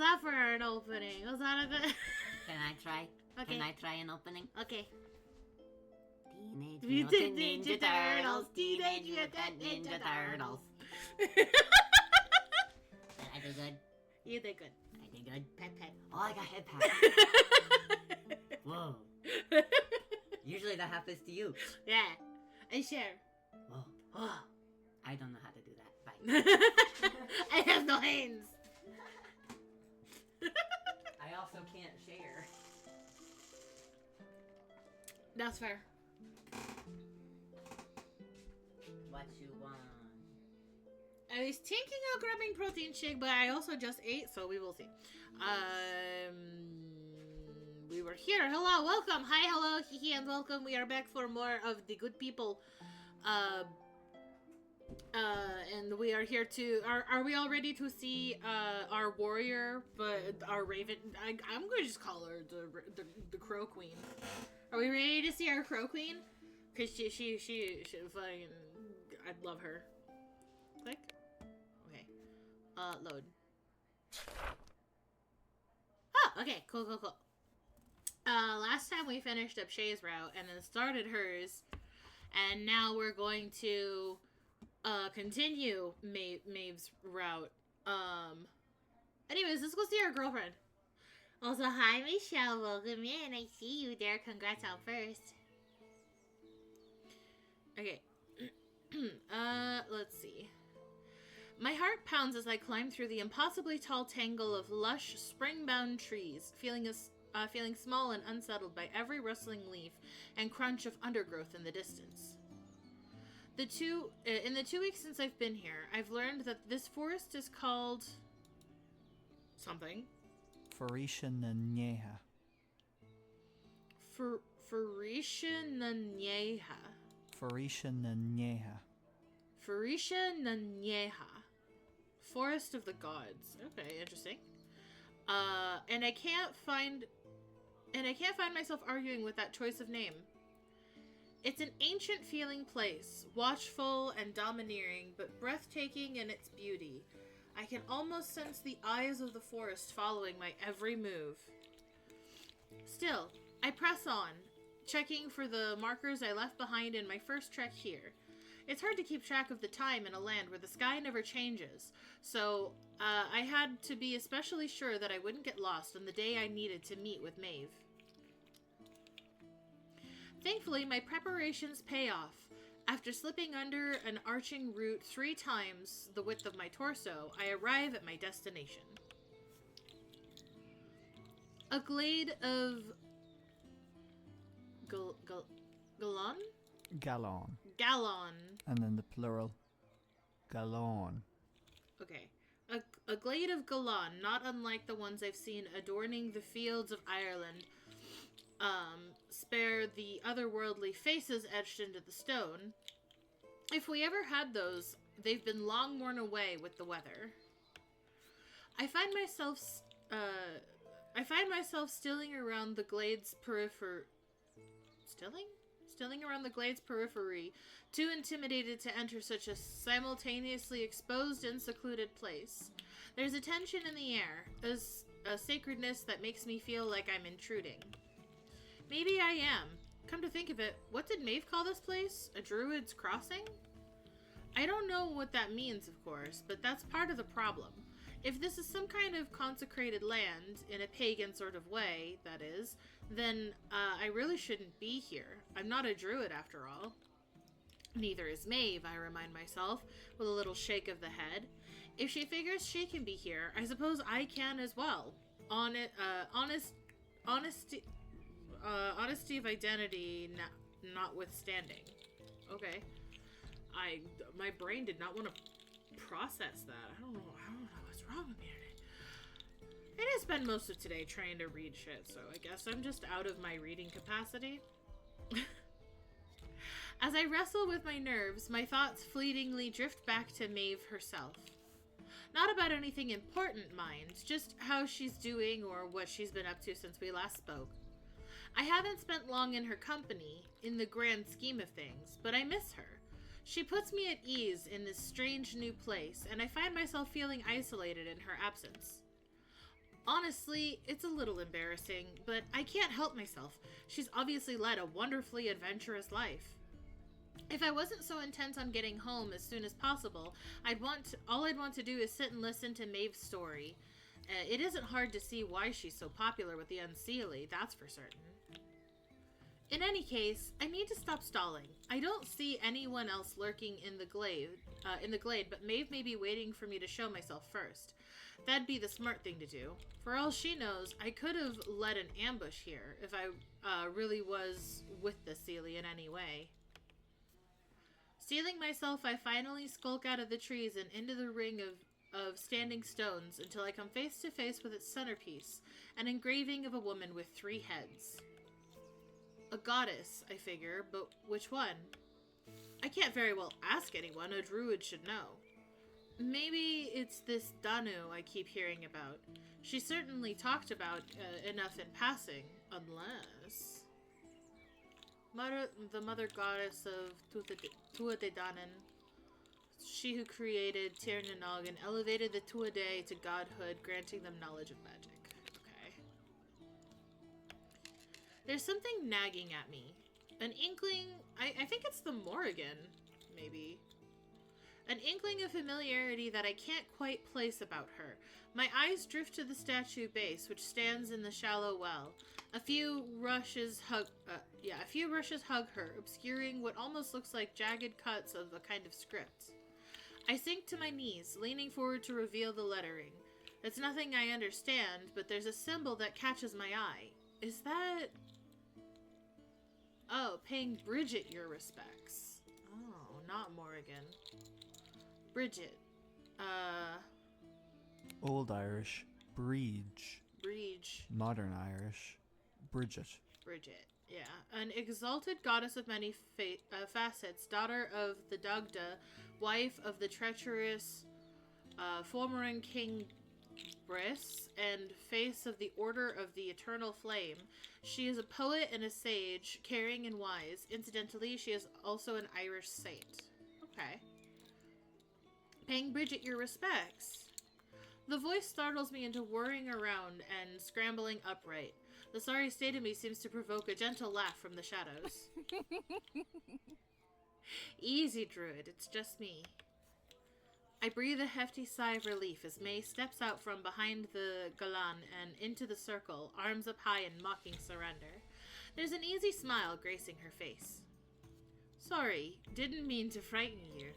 that for an opening? Was that a good... Can I try? Okay. Can I try an opening? Okay. Teenage Mutant Mutant Ninja Ninja Turtles, Turtles. Teenage Teenage Mutant Mutant Ninja Ninja Turtles. Did I do good? You did good. I did good. Pet pet. Oh, I got head pat. Whoa. Usually that happens to you. Yeah. I share. Whoa. Oh. I don't know how to do that. Bye. I have no hands. I also can't share. That's fair. What you want? I was thinking of grabbing protein shake, but I also just ate, so we will see. We were here. Hello, welcome. Hi, hello, hihi, and welcome. We are back for more of the good people. And we are here to. Are we all ready to see our warrior, but our raven? I'm gonna just call her the Crow Queen. Are we ready to see our Crow Queen? Cause she fucking. I'd love her. Click. Okay. Load. Oh, okay. Cool. Last time we finished up Shay's route and then started hers, and now we're going to continue Maeve's route. Anyways, let's go see our girlfriend. Also, hi Michelle, welcome in. I see you there. Congrats on first. Okay. Let's see. My heart pounds as I climb through the impossibly tall tangle of lush, spring-bound trees, feeling small and unsettled by every rustling leaf and crunch of undergrowth in the distance. In the 2 weeks since I've been here, I've learned that this forest is called something. Farisha Nanyeha. Farisha Nanyeha. Farisha Nanyeha. Farisha Nanyeha. Forest of the Gods. Okay, interesting. And I can't find myself arguing with that choice of name. It's an ancient feeling place, watchful and domineering, but breathtaking in its beauty. I can almost sense the eyes of the forest following my every move. Still, I press on, checking for the markers I left behind in my first trek here. It's hard to keep track of the time in a land where the sky never changes, so I had to be especially sure that I wouldn't get lost on the day I needed to meet with Maeve. Thankfully, my preparations pay off. After slipping under an arching root 3 times the width of my torso, I arrive at my destination. A glade of Galon? Galon. Galon. And then the plural. Galon. Okay. A glade of Galon, not unlike the ones I've seen adorning the fields of Ireland. Spare the otherworldly faces etched into the stone. If we ever had those, they've been long worn away with the weather. I find myself stilling around the glade's periphery. Stilling around the glade's periphery, too intimidated to enter such a simultaneously exposed and secluded place. There's a tension in the air, a sacredness that makes me feel like I'm intruding. Maybe I am. Come to think of it, what did Maeve call this place? A druid's crossing? I don't know what that means, of course, but that's part of the problem. If this is some kind of consecrated land, in a pagan sort of way, that is, then I really shouldn't be here. I'm not a druid, after all. Neither is Maeve, I remind myself, with a little shake of the head. If she figures she can be here, I suppose I can as well. Honesty of identity notwithstanding. Okay. My brain did not want to process that. I don't know what's wrong with me today. I did spend most of today trying to read shit, so I guess I'm just out of my reading capacity. As I wrestle with my nerves, my thoughts fleetingly drift back to Maeve herself. Not about anything important, mind, just how she's doing or what she's been up to since we last spoke. I haven't spent long in her company, in the grand scheme of things, but I miss her. She puts me at ease in this strange new place, and I find myself feeling isolated in her absence. Honestly, it's a little embarrassing, but I can't help myself. She's obviously led a wonderfully adventurous life. If I wasn't so intent on getting home as soon as possible, all I'd want to do is sit and listen to Maeve's story. It isn't hard to see why she's so popular with the Unseelie, that's for certain. In any case, I need to stop stalling. I don't see anyone else lurking in the glade, but Maeve may be waiting for me to show myself first. That'd be the smart thing to do. For all she knows, I could have led an ambush here if I really was with the Seelie in any way. Steeling myself, I finally skulk out of the trees and into the ring of standing stones until I come face to face with its centerpiece, an engraving of a woman with 3 heads. A goddess, I figure, but which one? I can't very well ask anyone, a druid should know. Maybe it's this Danu I keep hearing about. She certainly talked about enough in passing, unless... the mother goddess of Tuatha-Dé-Danann, she who created Tir na Nog and elevated the Tuatha to godhood, granting them knowledge of magic. Okay. There's something nagging at me. An inkling, I think it's the Morrigan, maybe. An inkling of familiarity that I can't quite place about her. My eyes drift to the statue base, which stands in the shallow well. A few rushes hug her, obscuring what almost looks like jagged cuts of a kind of script. I sink to my knees, leaning forward to reveal the lettering. It's nothing I understand, but there's a symbol that catches my eye. Is that... Oh, paying Bridget your respects. Oh, not Morrigan. Bridget. Old Irish, Breege. Breege. Modern Irish, Bridget. Bridget, yeah. An exalted goddess of many facets, daughter of the Dagda, wife of the treacherous Fomorn King Briss, and face of the Order of the Eternal Flame. She is a poet and a sage, caring and wise. Incidentally, she is also an Irish saint. Okay. Paying Bridget your respects. The voice startles me into whirring around and scrambling upright. The sorry state of me seems to provoke a gentle laugh from the shadows. Easy, Druid, it's just me. I breathe a hefty sigh of relief as May steps out from behind the galan and into the circle, arms up high in mocking surrender. There's an easy smile gracing her face. Sorry, didn't mean to frighten you.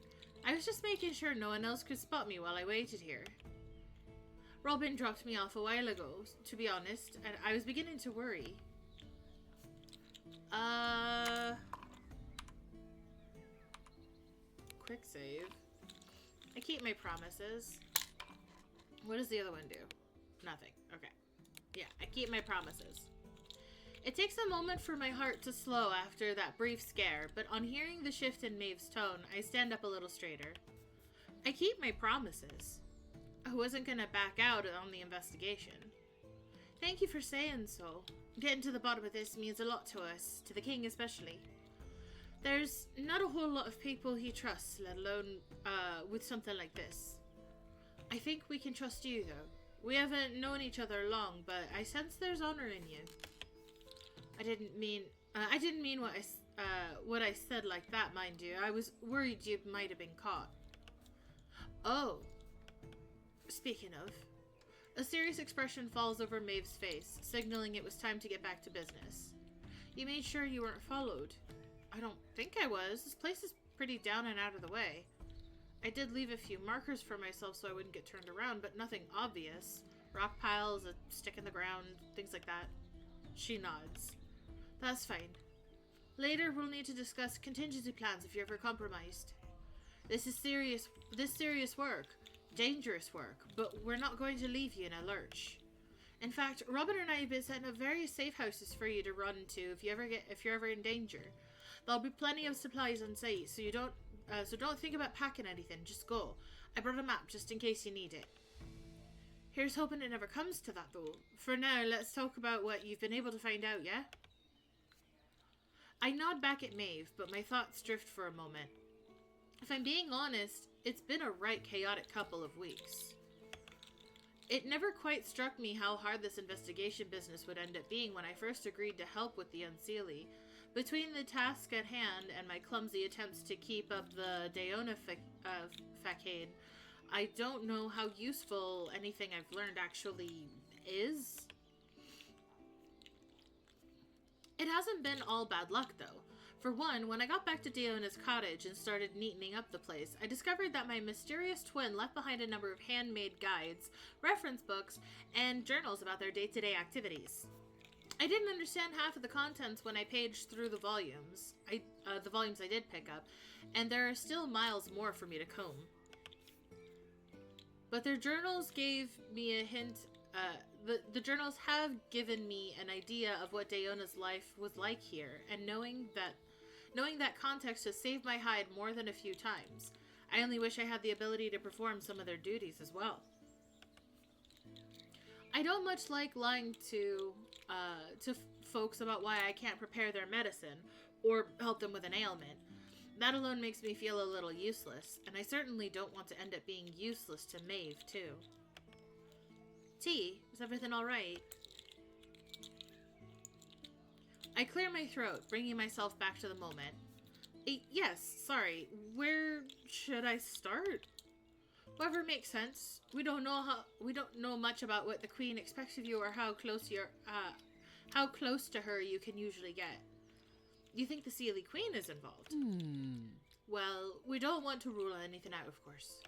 I was just making sure no one else could spot me while I waited here. Robin dropped me off a while ago, to be honest, and I was beginning to worry. Quick save. I keep my promises. What does the other one do? Nothing. Okay. Yeah, I keep my promises. It takes a moment for my heart to slow after that brief scare, but on hearing the shift in Maeve's tone, I stand up a little straighter. I keep my promises. I wasn't gonna back out on the investigation. Thank you for saying so. Getting to the bottom of this means a lot to us, to the king especially. There's not a whole lot of people he trusts, let alone with something like this. I think we can trust you, though. We haven't known each other long, but I sense there's honor in you. I didn't mean what I said like that, mind you. I was worried you might have been caught. Oh. Speaking of, a serious expression falls over Maeve's face, signaling it was time to get back to business. You made sure you weren't followed. I don't think I was. This place is pretty down and out of the way. I did leave a few markers for myself so I wouldn't get turned around, but nothing obvious. Rock piles, a stick in the ground, things like that. She nods. That's fine. Later, we'll need to discuss contingency plans if you're ever compromised. This is serious work. Dangerous work, but we're not going to leave you in a lurch. In fact, Robin and I have been setting up various safe houses for you to run to if you're ever in danger. There'll be plenty of supplies on site, so don't think about packing anything. Just go. I brought a map just in case you need it. Here's hoping it never comes to that, though. For now, let's talk about what you've been able to find out, yeah? I nod back at Maeve, but my thoughts drift for a moment. If I'm being honest, it's been a right chaotic couple of weeks. It never quite struck me how hard this investigation business would end up being when I first agreed to help with the Unseelie. Between the task at hand and my clumsy attempts to keep up the Daona facade, I don't know how useful anything I've learned actually is. It hasn't been all bad luck, though. For one, when I got back to Daona's cottage and started neatening up the place, I discovered that my mysterious twin left behind a number of handmade guides, reference books, and journals about their day-to-day activities. I didn't understand half of the contents when I paged through the volumes I did pick up, and there are still miles more for me to comb. But their journals gave me a hint. The journals have given me an idea of what Daona's life was like here, and knowing that context has saved my hide more than a few times. I only wish I had the ability to perform some of their duties as well. I don't much like lying to folks about why I can't prepare their medicine or help them with an ailment. That alone makes me feel a little useless, and I certainly don't want to end up being useless to Maeve, too. T, is everything alright? I clear my throat, bringing myself back to the moment. Yes, sorry. Where should I start? Whatever makes sense. We don't know much about what the Queen expects of you or how close to her you can usually get. You think the Seelie Queen is involved? Well, we don't want to rule anything out, of course.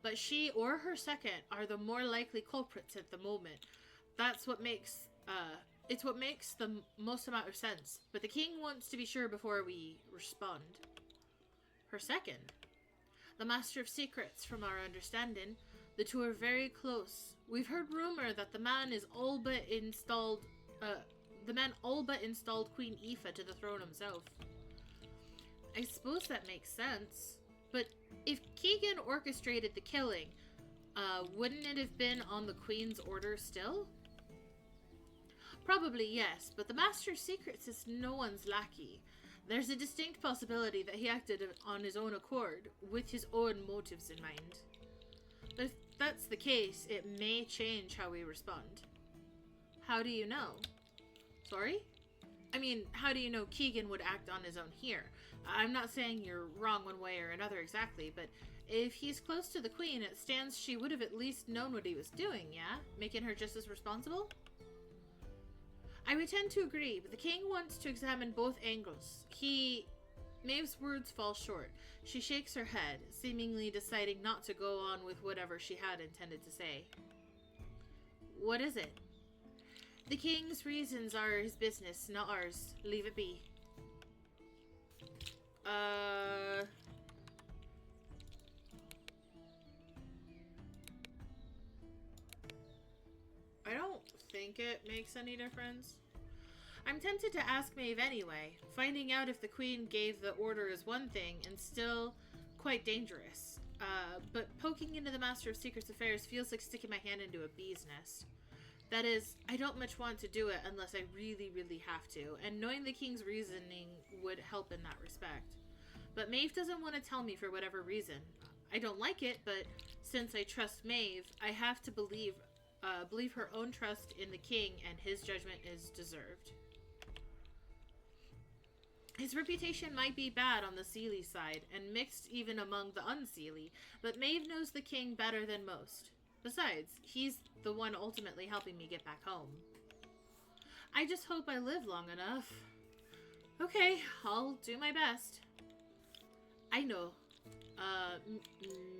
But she or her second are the more likely culprits at the moment. That's what makes the most amount of sense. But the king wants to be sure before we respond. Her second? The Master of Secrets, from our understanding. The two are very close. We've heard rumor that the man all but installed Queen Aoife to the throne himself. I suppose that makes sense. But if Keegan orchestrated the killing, wouldn't it have been on the Queen's order still? Probably yes, but the Master of Secrets is no one's lackey. There's a distinct possibility that he acted on his own accord, with his own motives in mind. But if that's the case, it may change how we respond. How do you know? Sorry? I mean, how do you know Keegan would act on his own here? I'm not saying you're wrong one way or another exactly, but if he's close to the Queen, it stands she would have at least known what he was doing, yeah? Making her just as responsible? I would tend to agree, but the king wants to examine both angles. Maeve's words fall short. She shakes her head, seemingly deciding not to go on with whatever she had intended to say. What is it? The king's reasons are his business, not ours. Leave it be. I don't think it makes any difference. I'm tempted to ask Maeve anyway. Finding out if the Queen gave the order is one thing, and still quite dangerous. But poking into the Master of Secrets affairs feels like sticking my hand into a bee's nest. That is, I don't much want to do it unless I really, really have to, and knowing the king's reasoning would help in that respect. But Maeve doesn't want to tell me for whatever reason. I don't like it, but since I trust Maeve, I have to believe her own trust in the king, and his judgment is deserved. His reputation might be bad on the Seelie side, and mixed even among the Unseelie, but Maeve knows the king better than most. Besides, he's the one ultimately helping me get back home. I just hope I live long enough. Okay, I'll do my best. I know.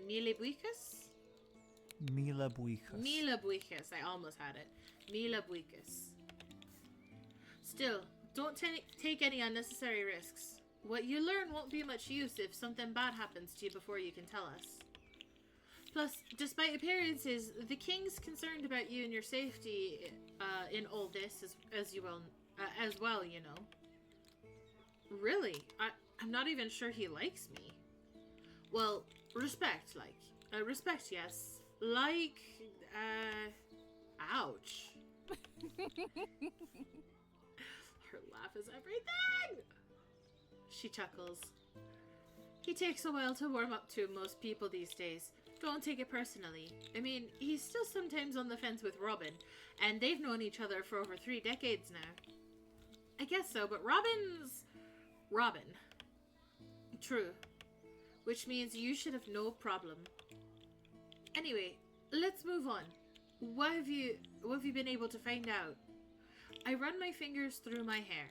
Milebuicus? Milebuicus. Milebuicus. I almost had it. Milebuicus. Still, don't take any unnecessary risks. What you learn won't be much use if something bad happens to you before you can tell us. Plus, despite appearances, the king's concerned about you and your safety in all this as well, you know. Really? I'm not even sure he likes me. Well, respect, respect, yes. Ouch. Her laugh is everything! She chuckles. He takes a while to warm up to most people these days. Don't take it personally. I mean, he's still sometimes on the fence with Robin, and they've known each other for over 3 decades now. I guess so, but Robin's... Robin. True. Which means you should have no problem. Anyway, let's move on. What have you been able to find out? I run my fingers through my hair.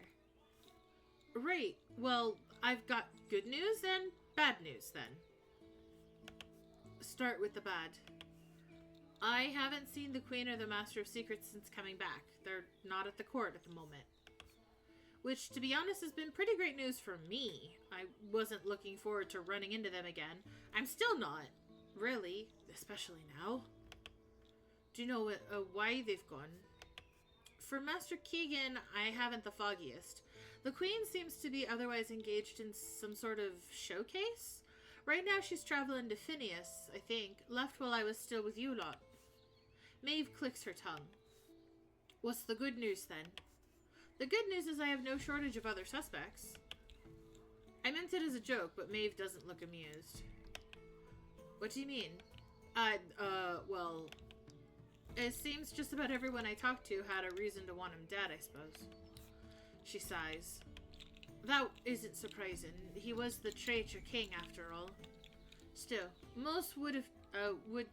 Right, well, I've got good news and bad news then. Start with the bad. I haven't seen the Queen or the Master of Secrets since coming back. They're not at the court at the moment. Which, to be honest, has been pretty great news for me. I wasn't looking forward to running into them again. I'm still not. Really. Especially now. Do you know why they've gone? For Master Keegan, I haven't the foggiest. The Queen seems to be otherwise engaged in some sort of showcase. Right now she's traveling to Phineas, I think. Left while I was still with you lot. Maeve clicks her tongue. What's the good news then? The good news is I have no shortage of other suspects. I meant it as a joke, but Maeve doesn't look amused. What do you mean? Well... It seems just about everyone I talked to had a reason to want him dead, I suppose. She sighs. That isn't surprising. He was the traitor king, after all. Still, most would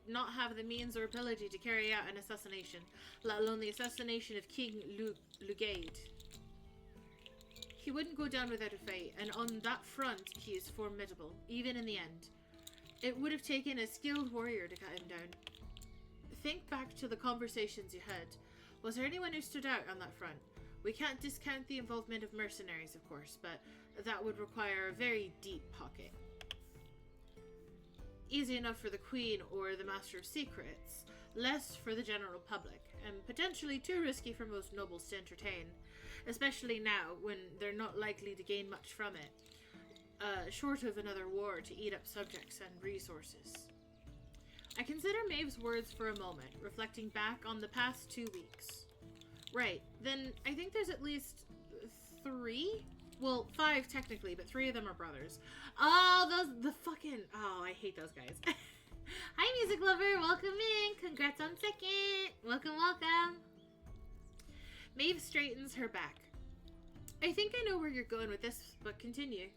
not have the means or ability to carry out an assassination, let alone the assassination of King Lugaid. He wouldn't go down without a fight, and on that front, he is formidable, even in the end. It would have taken a skilled warrior to cut him down. Think back to the conversations you had. Was there anyone who stood out on that front? We can't discount the involvement of mercenaries, of course, but that would require a very deep pocket. Easy enough for the Queen or the Master of Secrets, less for the general public, and potentially too risky for most nobles to entertain, especially now when they're not likely to gain much from it, short of another war to eat up subjects and resources. I consider Maeve's words for a moment, reflecting back on the past 2 weeks. Right, then I think there's at least 3? Well, 5 technically, but 3 of them are brothers. Oh, I hate those guys. Hi, music lover, welcome in. Congrats on 2nd. Welcome, welcome. Maeve straightens her back. I think I know where you're going with this, but continue.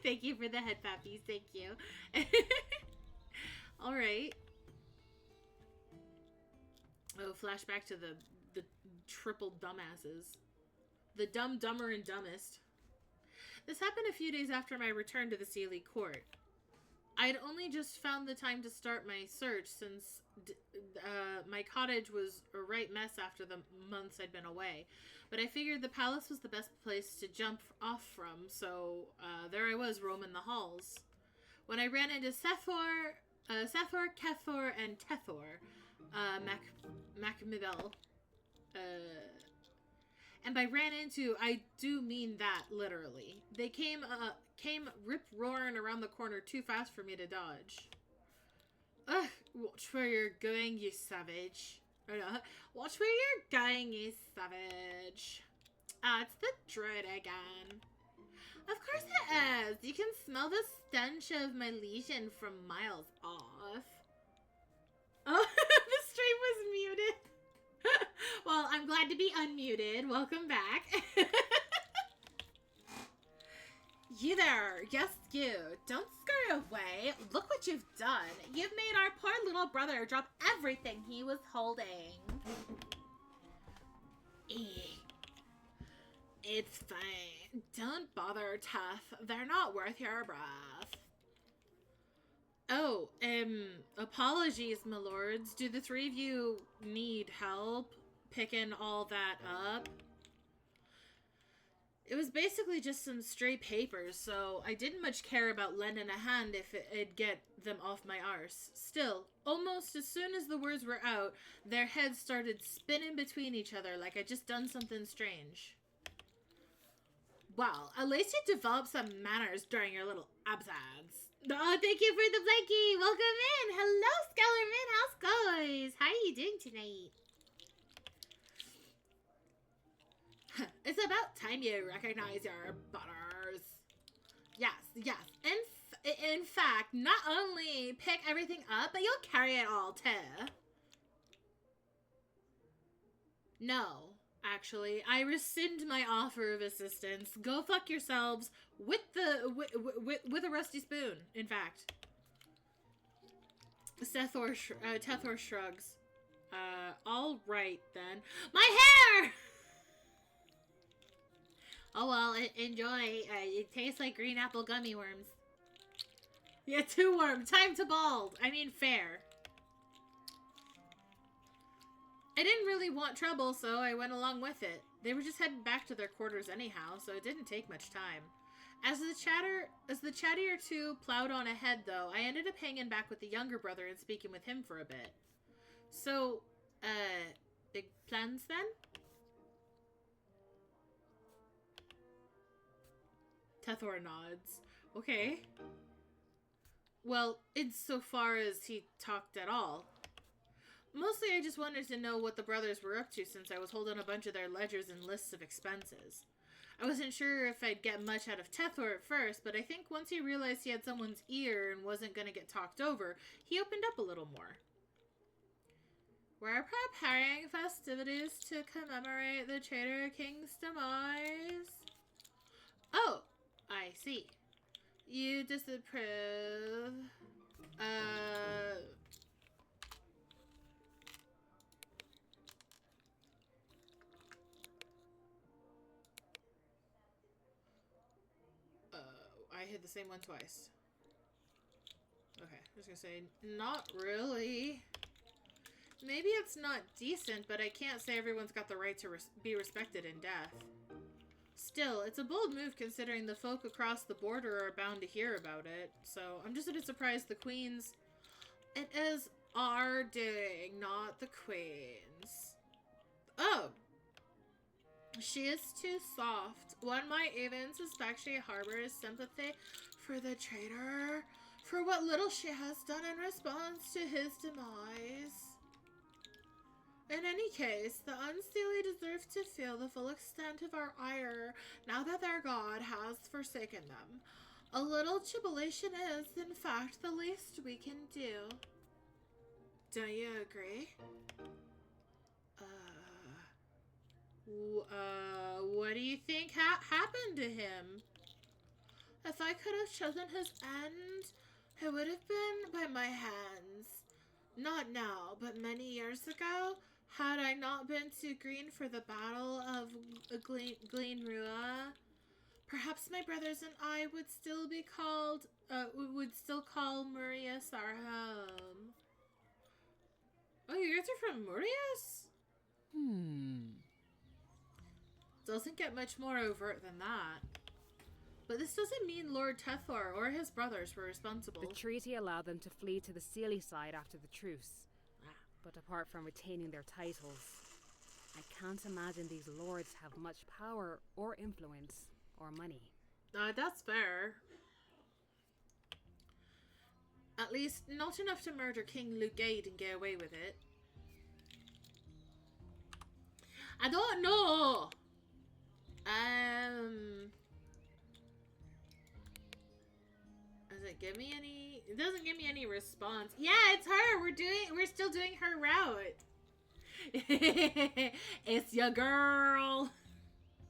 Thank you for the head pappies, thank you. Alright. Oh, flashback to the triple dumbasses. The dumb, dumber, and dumbest. This happened a few days after my return to the Sealy court. I'd only just found the time to start my search since my cottage was a right mess after the months I'd been away. But I figured the palace was the best place to jump off from, so there I was roaming the halls. When I ran into Sephor, Kethor, and Tethor, Macmibel. And by ran into, I do mean that literally. They came rip-roaring around the corner too fast for me to dodge. Ugh, watch where you're going, you savage. Watch where you're going, you savage. Ah, it's the druid again. Of course it is. You can smell the stench of my legion from miles off. Oh, the stream was muted. Well, I'm glad to be unmuted. Welcome back. You there. Yes, you. Don't scurry away. Look what you've done. You've made our poor little brother drop everything he was holding. It's fine. Don't bother, Tough. They're not worth your breath. Oh, apologies, my lords. Do the 3 of you need help picking all that up? It was basically just some stray papers, so I didn't much care about lending a hand if it'd get them off my arse. Still, almost as soon as the words were out, their heads started spinning between each other like I'd just done something strange. Well, at least you developed some manners during your little absence. Oh, thank you for the blankie. Welcome in. Hello, Skellerman. How's goes? How are you doing tonight? It's about time you recognize your butters. Yes. In fact, not only pick everything up, but you'll carry it all too. No, actually, I rescind my offer of assistance. Go fuck yourselves with a rusty spoon. In fact, Tethor shrugs. All right then. My hair. Oh well, enjoy. It tastes like green apple gummy worms. Yeah, too warm. Time to bald. I mean, fair. I didn't really want trouble, so I went along with it. They were just heading back to their quarters anyhow, so it didn't take much time. As the chattier two plowed on ahead, though, I ended up hanging back with the younger brother and speaking with him for a bit. So, big plans then? Tethor nods. Okay. Well, insofar as he talked at all. Mostly I just wanted to know what the brothers were up to since I was holding a bunch of their ledgers and lists of expenses. I wasn't sure if I'd get much out of Tethor at first, but I think once he realized he had someone's ear and wasn't going to get talked over, he opened up a little more. We're preparing festivities to commemorate the Traitor King's demise. Oh, I see. You disapprove. I hit the same one twice. Okay, I was gonna say, not really. Maybe it's not decent, but I can't say everyone's got the right to be respected in death. Still, it's a bold move considering the folk across the border are bound to hear about it. So, I'm just a bit surprised the queens... It is our doing, not the queen's. Oh! She is too soft. One might even suspect she harbors sympathy for the traitor, for what little she has done in response to his demise. In any case, the Unsteely deserve to feel the full extent of our ire now that their god has forsaken them. A little tribulation is, in fact, the least we can do. Don't you agree? What do you think happened to him? If I could have chosen his end, it would have been by my hands. Not now, but many years ago, had I not been too green for the Battle of Glenrua, perhaps my brothers and I would still be called, would still call Murias our home. Oh, you guys are from Murias? Doesn't get much more overt than that. But this doesn't mean Lord Tethor or his brothers were responsible. The treaty allowed them to flee to the Seelie side after the truce. But apart from retaining their titles, I can't imagine these lords have much power or influence or money. That's fair. At least, not enough to murder King Lugaid and get away with it. I don't know! Does it give me any? It doesn't give me any response. Yeah, it's her. We're still doing her route. It's your girl.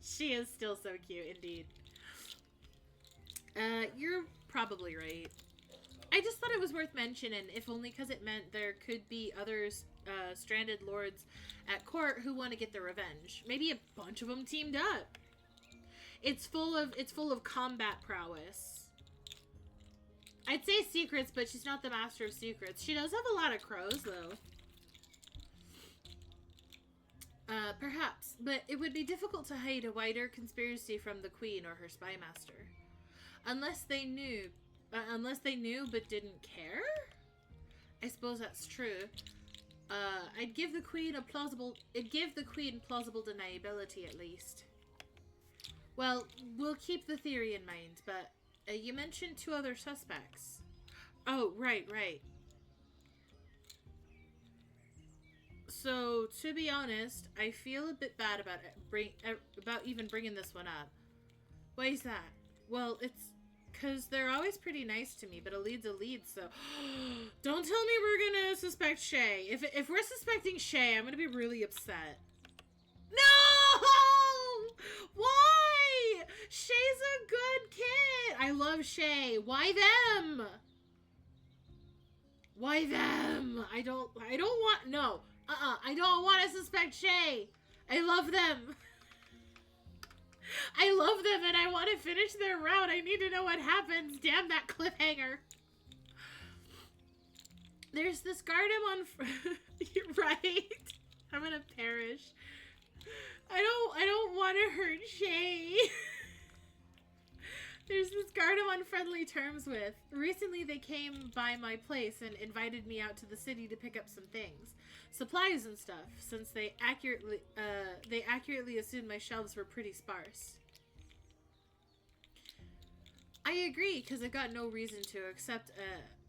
She is still so cute, indeed. You're probably right. I just thought it was worth mentioning, if only because it meant there could be others, stranded lords at court who want to get their revenge. Maybe a bunch of them teamed up. It's full of combat prowess. I'd say secrets, but she's not the master of secrets. She does have a lot of crows, though. Perhaps, but it would be difficult to hide a wider conspiracy from the queen or her spy master. Unless they knew but didn't care? I suppose that's true. It'd give the queen plausible deniability at least. Well, we'll keep the theory in mind, but you mentioned 2 other suspects. Oh, right. So, to be honest, I feel a bit bad about even bringing this one up. Why is that? Well, it's Because they're always pretty nice to me, but a lead's a lead, so... Don't tell me we're gonna suspect Shay. If we're suspecting Shay, I'm gonna be really upset. No! Why? Shay's a good kid. I love Shay. Why them? Why them? I don't want... No. I don't want to suspect Shay. I love them. I love them and I want to finish their route. I need to know what happens. Damn that cliffhanger. There's this garden on... You're right. I'm gonna perish. I don't want to hurt Shay. There's this guard I'm on friendly terms with. Recently they came by my place and invited me out to the city to pick up some things. Supplies and stuff, since they accurately assumed my shelves were pretty sparse. I agree, because I've got no reason to accept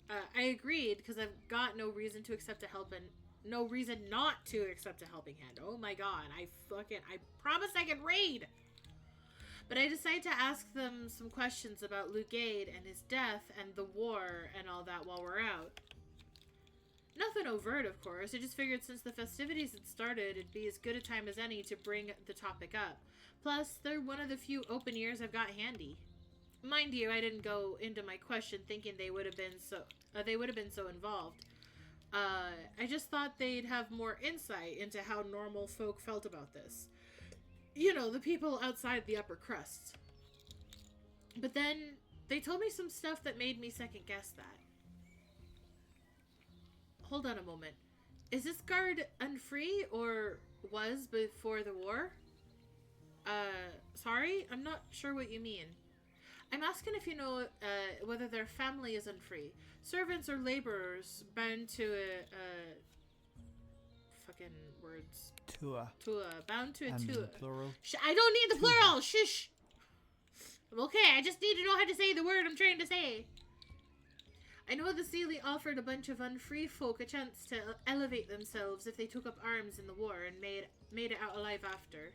I agreed, because I've got no reason to accept a help and no reason not to accept a helping hand. Oh my god, I promise I can read! But I decided to ask them some questions about Lugade and his death and the war and all that while we're out. Nothing overt, of course. I just figured since the festivities had started, it'd be as good a time as any to bring the topic up. Plus, they're one of the few open ears I've got handy. Mind you, I didn't go into my question thinking they would have been so involved. I just thought they'd have more insight into how normal folk felt about this. You know, the people outside the upper crust. But then, they told me some stuff that made me second guess that. Hold on a moment. Is this guard unfree, or was before the war? Sorry? I'm not sure what you mean. I'm asking if you know, whether their family is unfree. Servants or laborers bound to fucking words. Tua. Bound to a And tua. plural. I don't need the Tua. plural. Shush. I'm okay. I just need to know how to say the word I'm trying to say. I know the Seelie offered a bunch of unfree folk a chance to elevate themselves if they took up arms in the war and made it out alive after.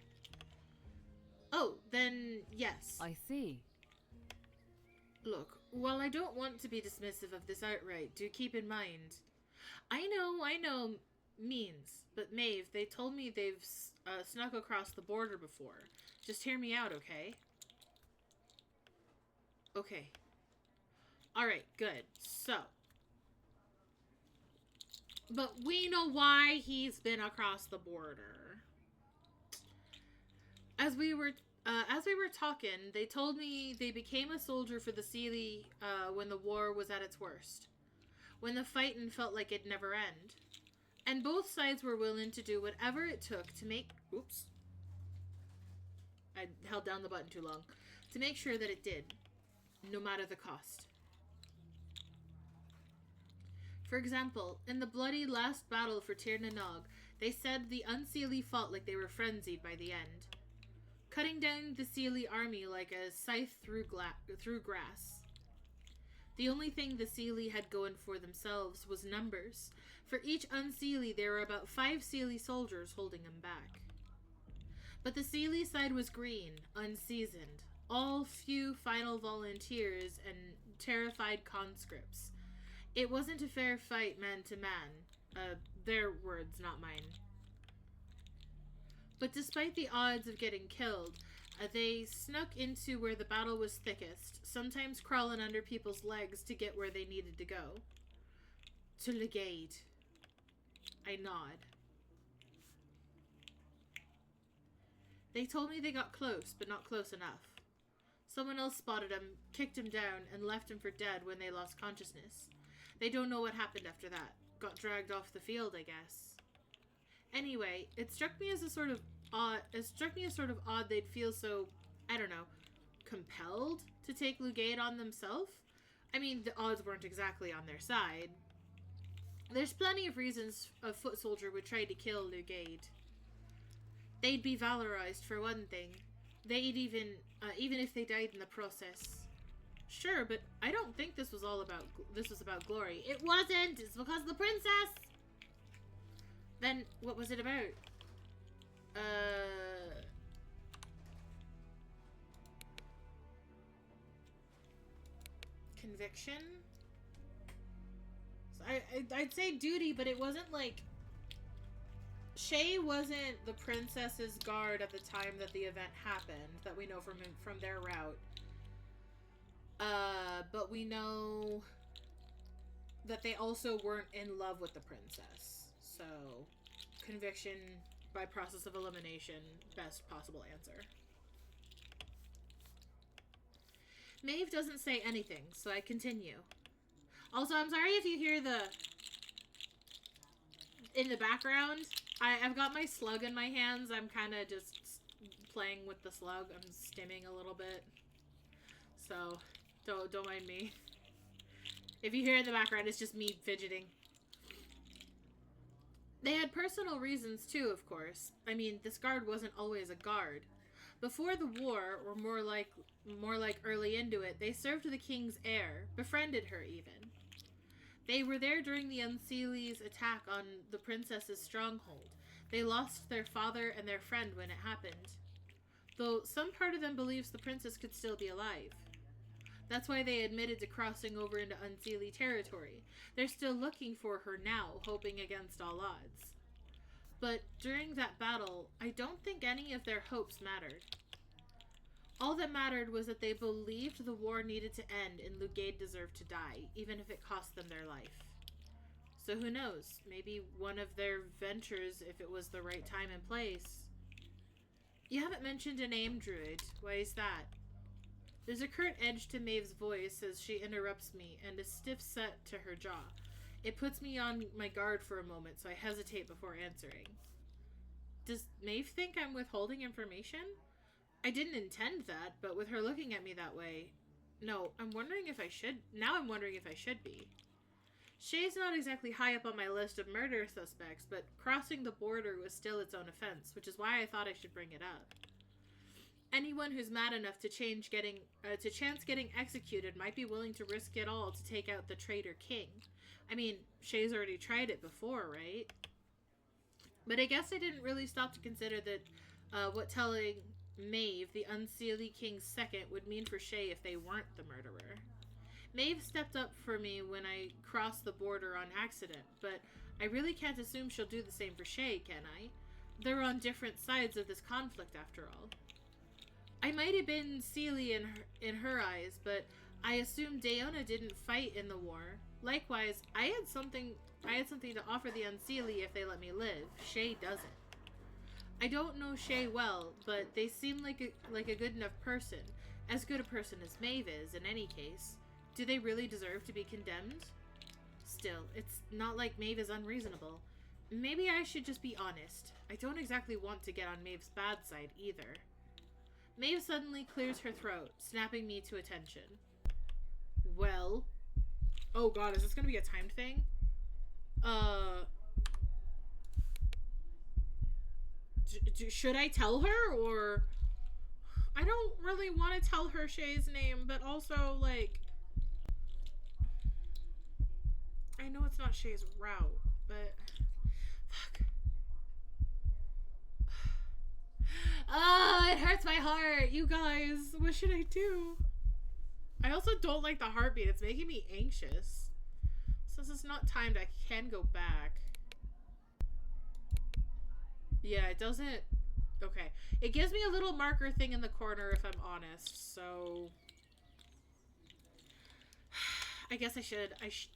Oh, then yes. I see. Look, while I don't want to be dismissive of this outright, do keep in mind. I know means, but Maeve, they told me they've snuck across the border before. Just hear me out, okay? Okay. Alright, good. So. But we know why he's been across the border. As we were talking, they told me they became a soldier for the Seelie when the war was at its worst. When the fighting felt like it'd never end. And both sides were willing to do whatever it took to make... Oops. I held down the button too long. To make sure that it did. No matter the cost. For example, in the bloody last battle for Tir na Nog, they said the Unseelie fought like they were frenzied by the end. Cutting down the Seelie army like a scythe through grass. The only thing the Seelie had going for themselves was numbers. For each Unseelie, there were about 5 Seelie soldiers holding them back. But the Seelie side was green, unseasoned. All few final volunteers and terrified conscripts. It wasn't a fair fight man to man. Their words, not mine. But despite the odds of getting killed, they snuck into where the battle was thickest, sometimes crawling under people's legs to get where they needed to go. To Lugade. I nod. They told me they got close, but not close enough. Someone else spotted him, kicked him down, and left him for dead when they lost consciousness. They don't know what happened after that. Got dragged off the field, I guess. Anyway, it struck me as sort of odd they'd feel so, I don't know, compelled to take Lugade on themselves. I mean, the odds weren't exactly on their side. There's plenty of reasons a foot soldier would try to kill Lugade. They'd be valorized for one thing. They'd even if they died in the process. Sure, but I don't think this was about glory. It wasn't! It's because of the princess! Then, what was it about? conviction. So I'd say duty, but it wasn't like... Shay wasn't the princess's guard at the time that the event happened, that we know from their route. But we know that they also weren't in love with the princess. So, conviction by process of elimination, best possible answer. Maeve doesn't say anything, so I continue. Also, I'm sorry if you hear in the background, I've got my slug in my hands. I'm kind of just playing with the slug. I'm stimming a little bit. So, don't mind me. If you hear in the background, it's just me fidgeting. They had personal reasons too, of course. I mean, this guard wasn't always a guard. Before the war, or more like early into it, they served the king's heir, befriended her even. They were there during the Unseelies' attack on the princess's stronghold. They lost their father and their friend when it happened. Though some part of them believes the princess could still be alive. That's why they admitted to crossing over into Unseelie territory. They're still looking for her now, hoping against all odds. But during that battle, I don't think any of their hopes mattered. All that mattered was that they believed the war needed to end and Lugaid deserved to die, even if it cost them their life. So who knows, maybe one of their ventures if it was the right time and place. You haven't mentioned a name, Druid. Why is that? There's a curt edge to Maeve's voice as she interrupts me, and a stiff set to her jaw. It puts me on my guard for a moment, so I hesitate before answering. Does Maeve think I'm withholding information? I didn't intend that, but with her looking at me that way... No, I'm wondering if I should... Now I'm wondering if I should be. Shay's not exactly high up on my list of murder suspects, but crossing the border was still its own offense, which is why I thought I should bring it up. Anyone who's mad enough to chance getting executed might be willing to risk it all to take out the traitor king. I mean, Shay's already tried it before, right? But I guess I didn't really stop to consider that what telling Maeve, the Unseelie King's second, would mean for Shay if they weren't the murderer. Maeve stepped up for me when I crossed the border on accident, but I really can't assume she'll do the same for Shay, can I? They're on different sides of this conflict, after all. I might have been Seelie in her eyes, but I assume Daona didn't fight in the war. Likewise, I had something to offer the Unseelie if they let me live. Shay doesn't. I don't know Shay well, but they seem like a good enough person. As good a person as Maeve is, in any case. Do they really deserve to be condemned? Still, it's not like Maeve is unreasonable. Maybe I should just be honest. I don't exactly want to get on Maeve's bad side, either. Maeve suddenly clears her throat, snapping me to attention. Well... Oh god, is this gonna be a timed thing? Should I tell her, or... I don't really want to tell her Shay's name, but also, like... I know it's not Shay's route, but... Fuck. Ah, it hurts my heart. You guys, what should I do? I also don't like the heartbeat. It's making me anxious. Since it's not timed, I can go back. Yeah, it doesn't... Okay. It gives me a little marker thing in the corner if I'm honest, so... I guess I should. I should.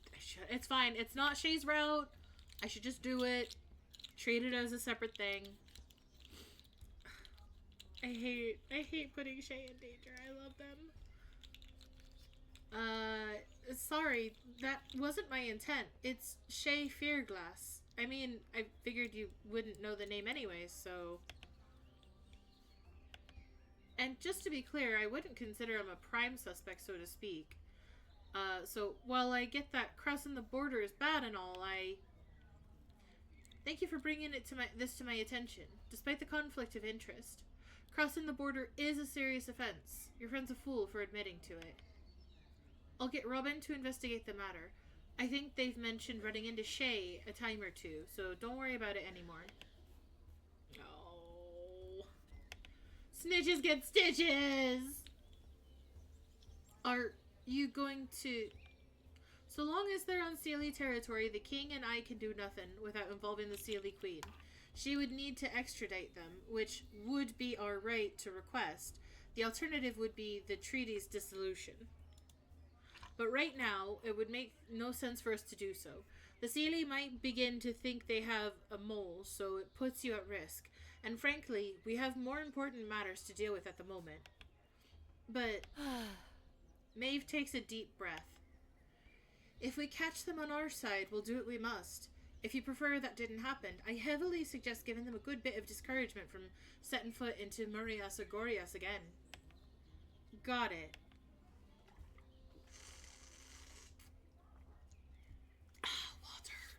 It's fine. It's not Shay's route. I should just do it. Treat it as a separate thing. I hate putting Shay in danger. I love them. Sorry. That wasn't my intent. It's Shay Fearglass. I mean, I figured you wouldn't know the name anyways, so... And just to be clear, I wouldn't consider him a prime suspect, so to speak. So while I get that crossing the border is bad and all, thank you for bringing this to my attention, despite the conflict of interest. Crossing the border is a serious offense. Your friend's a fool for admitting to it. I'll get Robin to investigate the matter. I think they've mentioned running into Shay a time or two, so don't worry about it anymore. Oh. Snitches get stitches! you going to... So long as they're on Seelie territory, the king and I can do nothing without involving the Seelie queen. She would need to extradite them, which would be our right to request. The alternative would be the treaty's dissolution. But right now, it would make no sense for us to do so. The Seelie might begin to think they have a mole, so it puts you at risk. And frankly, we have more important matters to deal with at the moment. But Maeve takes a deep breath. If we catch them on our side, we'll do what we must. If you prefer that didn't happen, I heavily suggest giving them a good bit of discouragement from setting foot into Murias or Gorias again. Got it. Walter.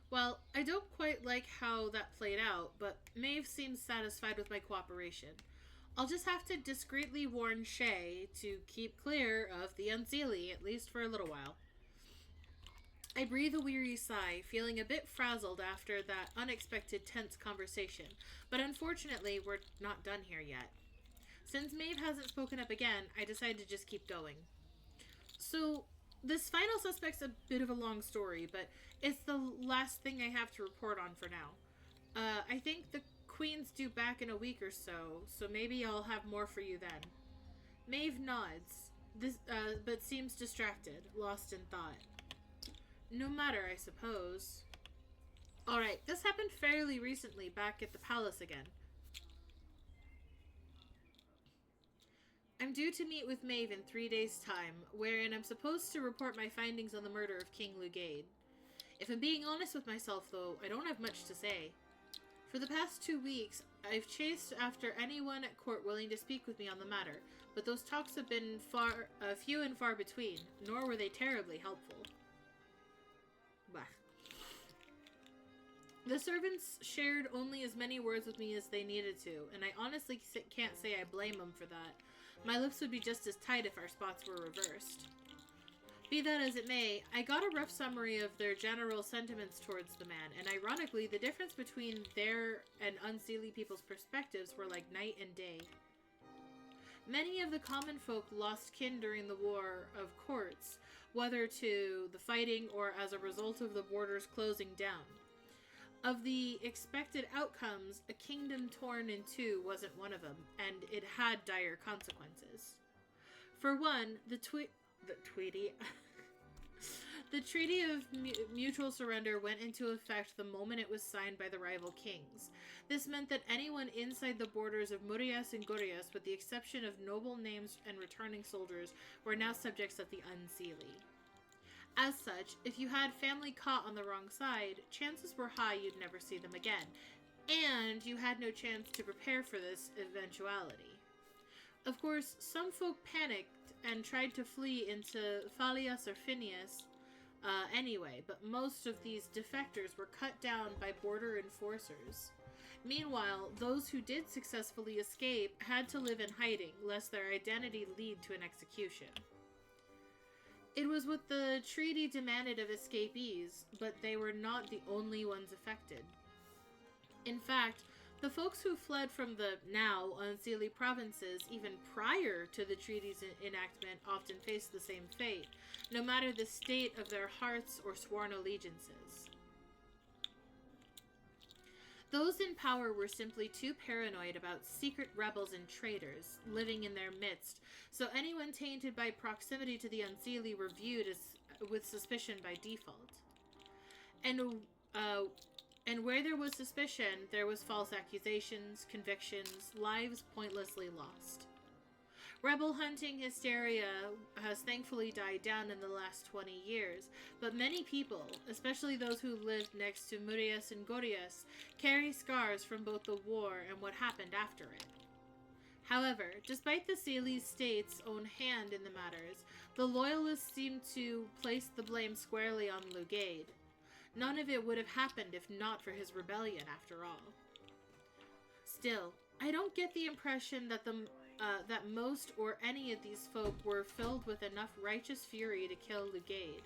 Well, I don't quite like how that played out, but Maeve seems satisfied with my cooperation. I'll just have to discreetly warn Shay to keep clear of the Unseelie, at least for a little while. I breathe a weary sigh, feeling a bit frazzled after that unexpected tense conversation, but unfortunately we're not done here yet. Since Maeve hasn't spoken up again, I decide to just keep going. So, this final suspect's a bit of a long story, but it's the last thing I have to report on for now. I think the Queen's due back in a week or so, so maybe I'll have more for you then. Maeve nods, but seems distracted, lost in thought. No matter, I suppose. Alright, this happened fairly recently, back at the palace again. I'm due to meet with Maeve in 3 days' time, wherein I'm supposed to report my findings on the murder of King Lugaid. If I'm being honest with myself, though, I don't have much to say. For the past 2 weeks, I've chased after anyone at court willing to speak with me on the matter, but those talks have been few and far between, nor were they terribly helpful. Bah. The servants shared only as many words with me as they needed to, and I honestly can't say I blame them for that. My lips would be just as tight if our spots were reversed. Be that as it may, I got a rough summary of their general sentiments towards the man, and ironically, the difference between their and Unseelie people's perspectives were like night and day. Many of the common folk lost kin during the War of Courts, whether to the fighting or as a result of the borders closing down. Of the expected outcomes, a kingdom torn in two wasn't one of them, and it had dire consequences. For one, the Treaty of Mutual Surrender went into effect the moment it was signed by the rival kings. This meant that anyone inside the borders of Murias and Gorias, with the exception of noble names and returning soldiers, were now subjects of the Unseelie. As such, if you had family caught on the wrong side, chances were high you'd never see them again, and you had no chance to prepare for this eventuality. Of course, some folk panicked and tried to flee into Phalias or Phineas anyway, but most of these defectors were cut down by border enforcers. Meanwhile, those who did successfully escape had to live in hiding, lest their identity lead to an execution. It was what the treaty demanded of escapees, but they were not the only ones affected. In fact, the folks who fled from the now Unseelie provinces even prior to the treaty's enactment often faced the same fate, no matter the state of their hearts or sworn allegiances. Those in power were simply too paranoid about secret rebels and traitors living in their midst, so anyone tainted by proximity to the Unseelie were viewed with suspicion by default. And where there was suspicion, there was false accusations, convictions, lives pointlessly lost. Rebel hunting hysteria has thankfully died down in the last 20 years, but many people, especially those who lived next to Murias and Gorias, carry scars from both the war and what happened after it. However, despite the Seelie state's own hand in the matters, the Loyalists seem to place the blame squarely on Lugaid. None of it would have happened if not for his rebellion, after all. Still, I don't get the impression that that most or any of these folk were filled with enough righteous fury to kill Lugaid.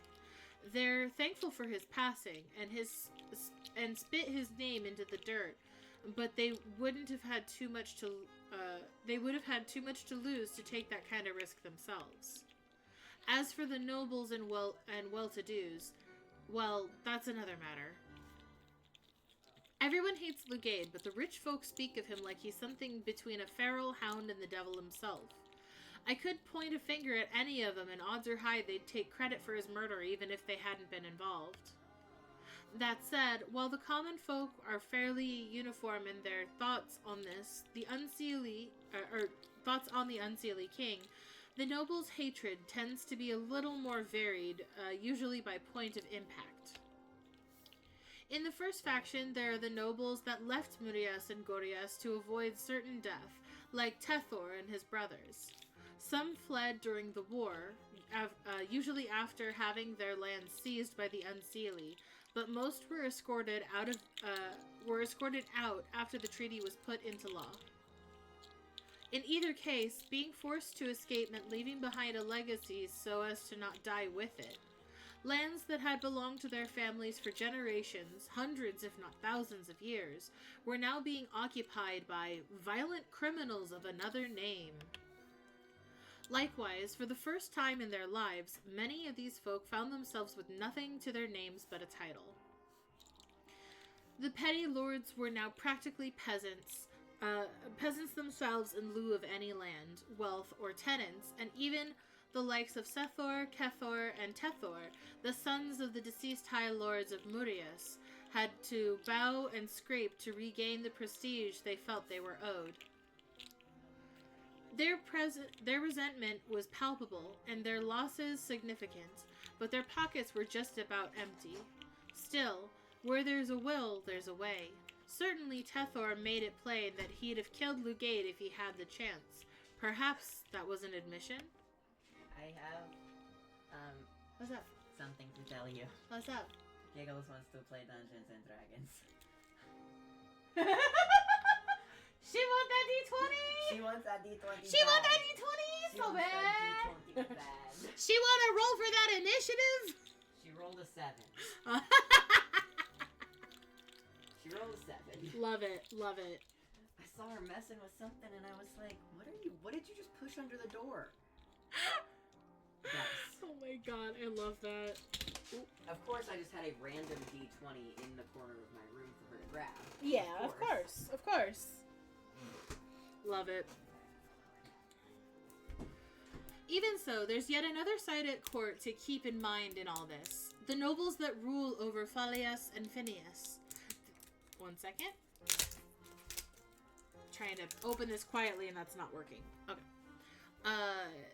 They're thankful for his passing and spit his name into the dirt, but they would have had too much to lose to take that kind of risk themselves. As for the nobles and well-to-dos, well, that's another matter. Everyone hates Lugaid, but the rich folk speak of him like he's something between a feral hound and the devil himself. I could point a finger at any of them, and odds are high they'd take credit for his murder even if they hadn't been involved. That said, while the common folk are fairly uniform in their thoughts on this, the unseelie, thoughts on the unseelie king, the nobles' hatred tends to be a little more varied, usually by point of impact. In the first faction, there are the nobles that left Murias and Gorias to avoid certain death, like Tethor and his brothers. Some fled during the war, usually after having their lands seized by the Unseelie, but most were escorted out after the treaty was put into law. In either case, being forced to escape meant leaving behind a legacy so as to not die with it. Lands that had belonged to their families for generations, hundreds if not thousands of years, were now being occupied by violent criminals of another name. Likewise, for the first time in their lives, many of these folk found themselves with nothing to their names but a title. The petty lords were now practically peasants themselves in lieu of any land, wealth, or tenants, and even the likes of Sethor, Kethor, and Tethor, the sons of the deceased High Lords of Murias, had to bow and scrape to regain the prestige they felt they were owed. Their resentment was palpable, and their losses significant, but their pockets were just about empty. Still, where there's a will, there's a way. Certainly Tethor made it plain that he'd have killed Lugaid if he had the chance. Perhaps that was an admission? I have, What's up? something to tell you. What's up? Giggles wants to play Dungeons and Dragons. She want that D20! She wants that D20 She want that D20 so wants bad! that D20 bad. She want to roll for that initiative! She rolled a 7. She rolled a 7. Love it, love it. I saw her messing with something and I was like, what did you just push under the door? Yes. Oh my god, I love that. Of course, I just had a random D20 in the corner of my room for her to grab. Yeah, of course. Love it. Even so, there's yet another side at court to keep in mind in all this. The nobles that rule over Phalias and Phineas. One second. Trying to open this quietly and that's not working. Okay.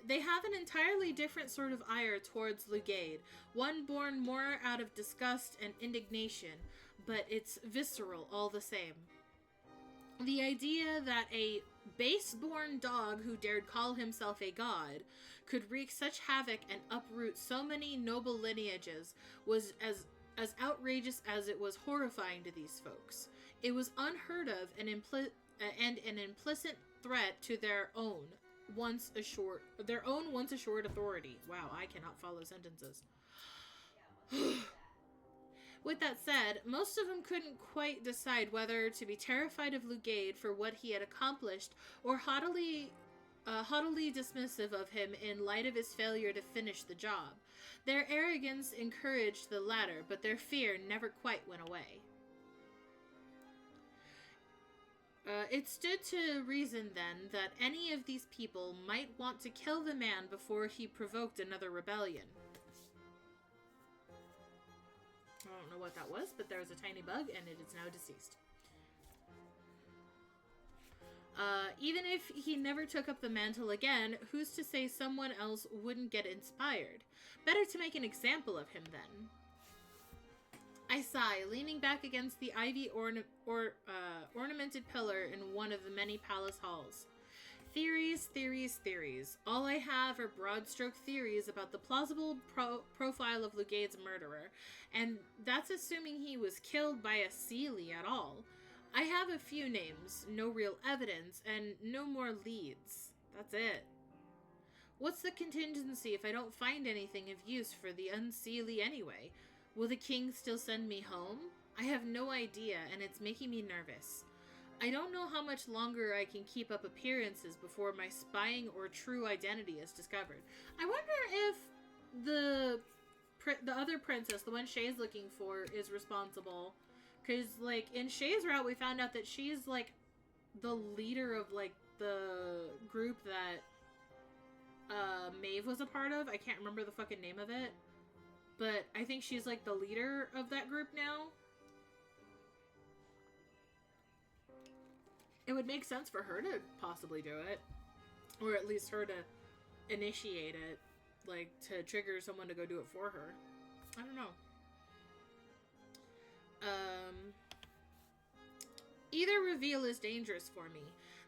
They have an entirely different sort of ire towards Lugaid, one born more out of disgust and indignation, but it's visceral all the same. The idea that a base-born dog who dared call himself a god could wreak such havoc and uproot so many noble lineages was as outrageous as it was horrifying to these folks. It was unheard of and an implicit threat to their own once assured authority. Wow, I cannot follow sentences. With that said, most of them couldn't quite decide whether to be terrified of Lugaid for what he had accomplished or haughtily dismissive of him in light of his failure to finish the job. Their arrogance encouraged the latter, but their fear never quite went away. It stood to reason, then, that any of these people might want to kill the man before he provoked another rebellion. I don't know what that was, but there was a tiny bug, and it is now deceased. Even if he never took up the mantle again, who's to say someone else wouldn't get inspired? Better to make an example of him, then. I sigh, leaning back against the ivy ornamented pillar in one of the many palace halls. Theories, theories, theories. All I have are broad-stroke theories about the plausible profile of Lugaid's murderer, and that's assuming he was killed by a Seelie at all. I have a few names, no real evidence, and no more leads. That's it. What's the contingency if I don't find anything of use for the Unseelie anyway? Will the king still send me home? I have no idea, and it's making me nervous. I don't know how much longer I can keep up appearances before my spying or true identity is discovered. I wonder if the other princess, the one Shay's looking for, is responsible. Because, like, in Shay's route, we found out that she's, like, the leader of, like, the group that Maeve was a part of. I can't remember the fucking name of it. But I think she's, like, the leader of that group now. It would make sense for her to possibly do it. Or at least her to initiate it. Like, to trigger someone to go do it for her. I don't know. Either reveal is dangerous for me.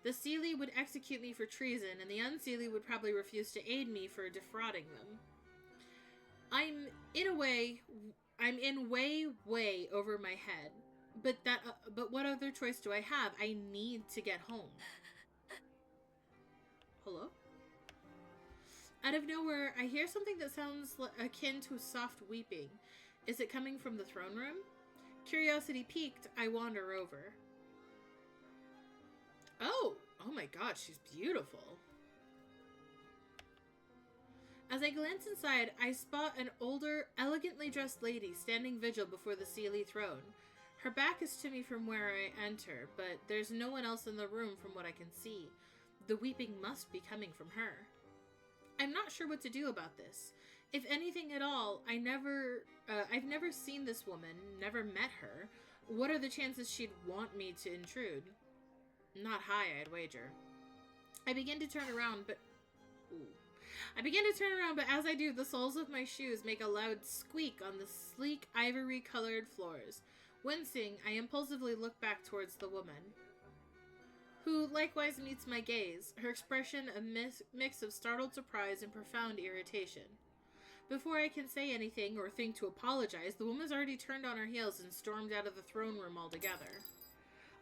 The Seelie would execute me for treason, and the Unseelie would probably refuse to aid me for defrauding them. I'm in way over my head. But what other choice do I have? I need to get home. Hello? Out of nowhere, I hear something that sounds akin to soft weeping. Is it coming from the throne room? Curiosity piqued, I wander over. Oh my god, she's beautiful. As I glance inside, I spot an older, elegantly dressed lady standing vigil before the Seelie throne. Her back is to me from where I enter, but there's no one else in the room from what I can see. The weeping must be coming from her. I'm not sure what to do about this. If anything at all, I've never seen this woman, never met her. What are the chances she'd want me to intrude? Not high, I'd wager. I begin to turn around, but as I do, the soles of my shoes make a loud squeak on the sleek, ivory-colored floors. Wincing, I impulsively look back towards the woman, who likewise meets my gaze, her expression a mix of startled surprise and profound irritation. Before I can say anything or think to apologize, the woman's already turned on her heels and stormed out of the throne room altogether.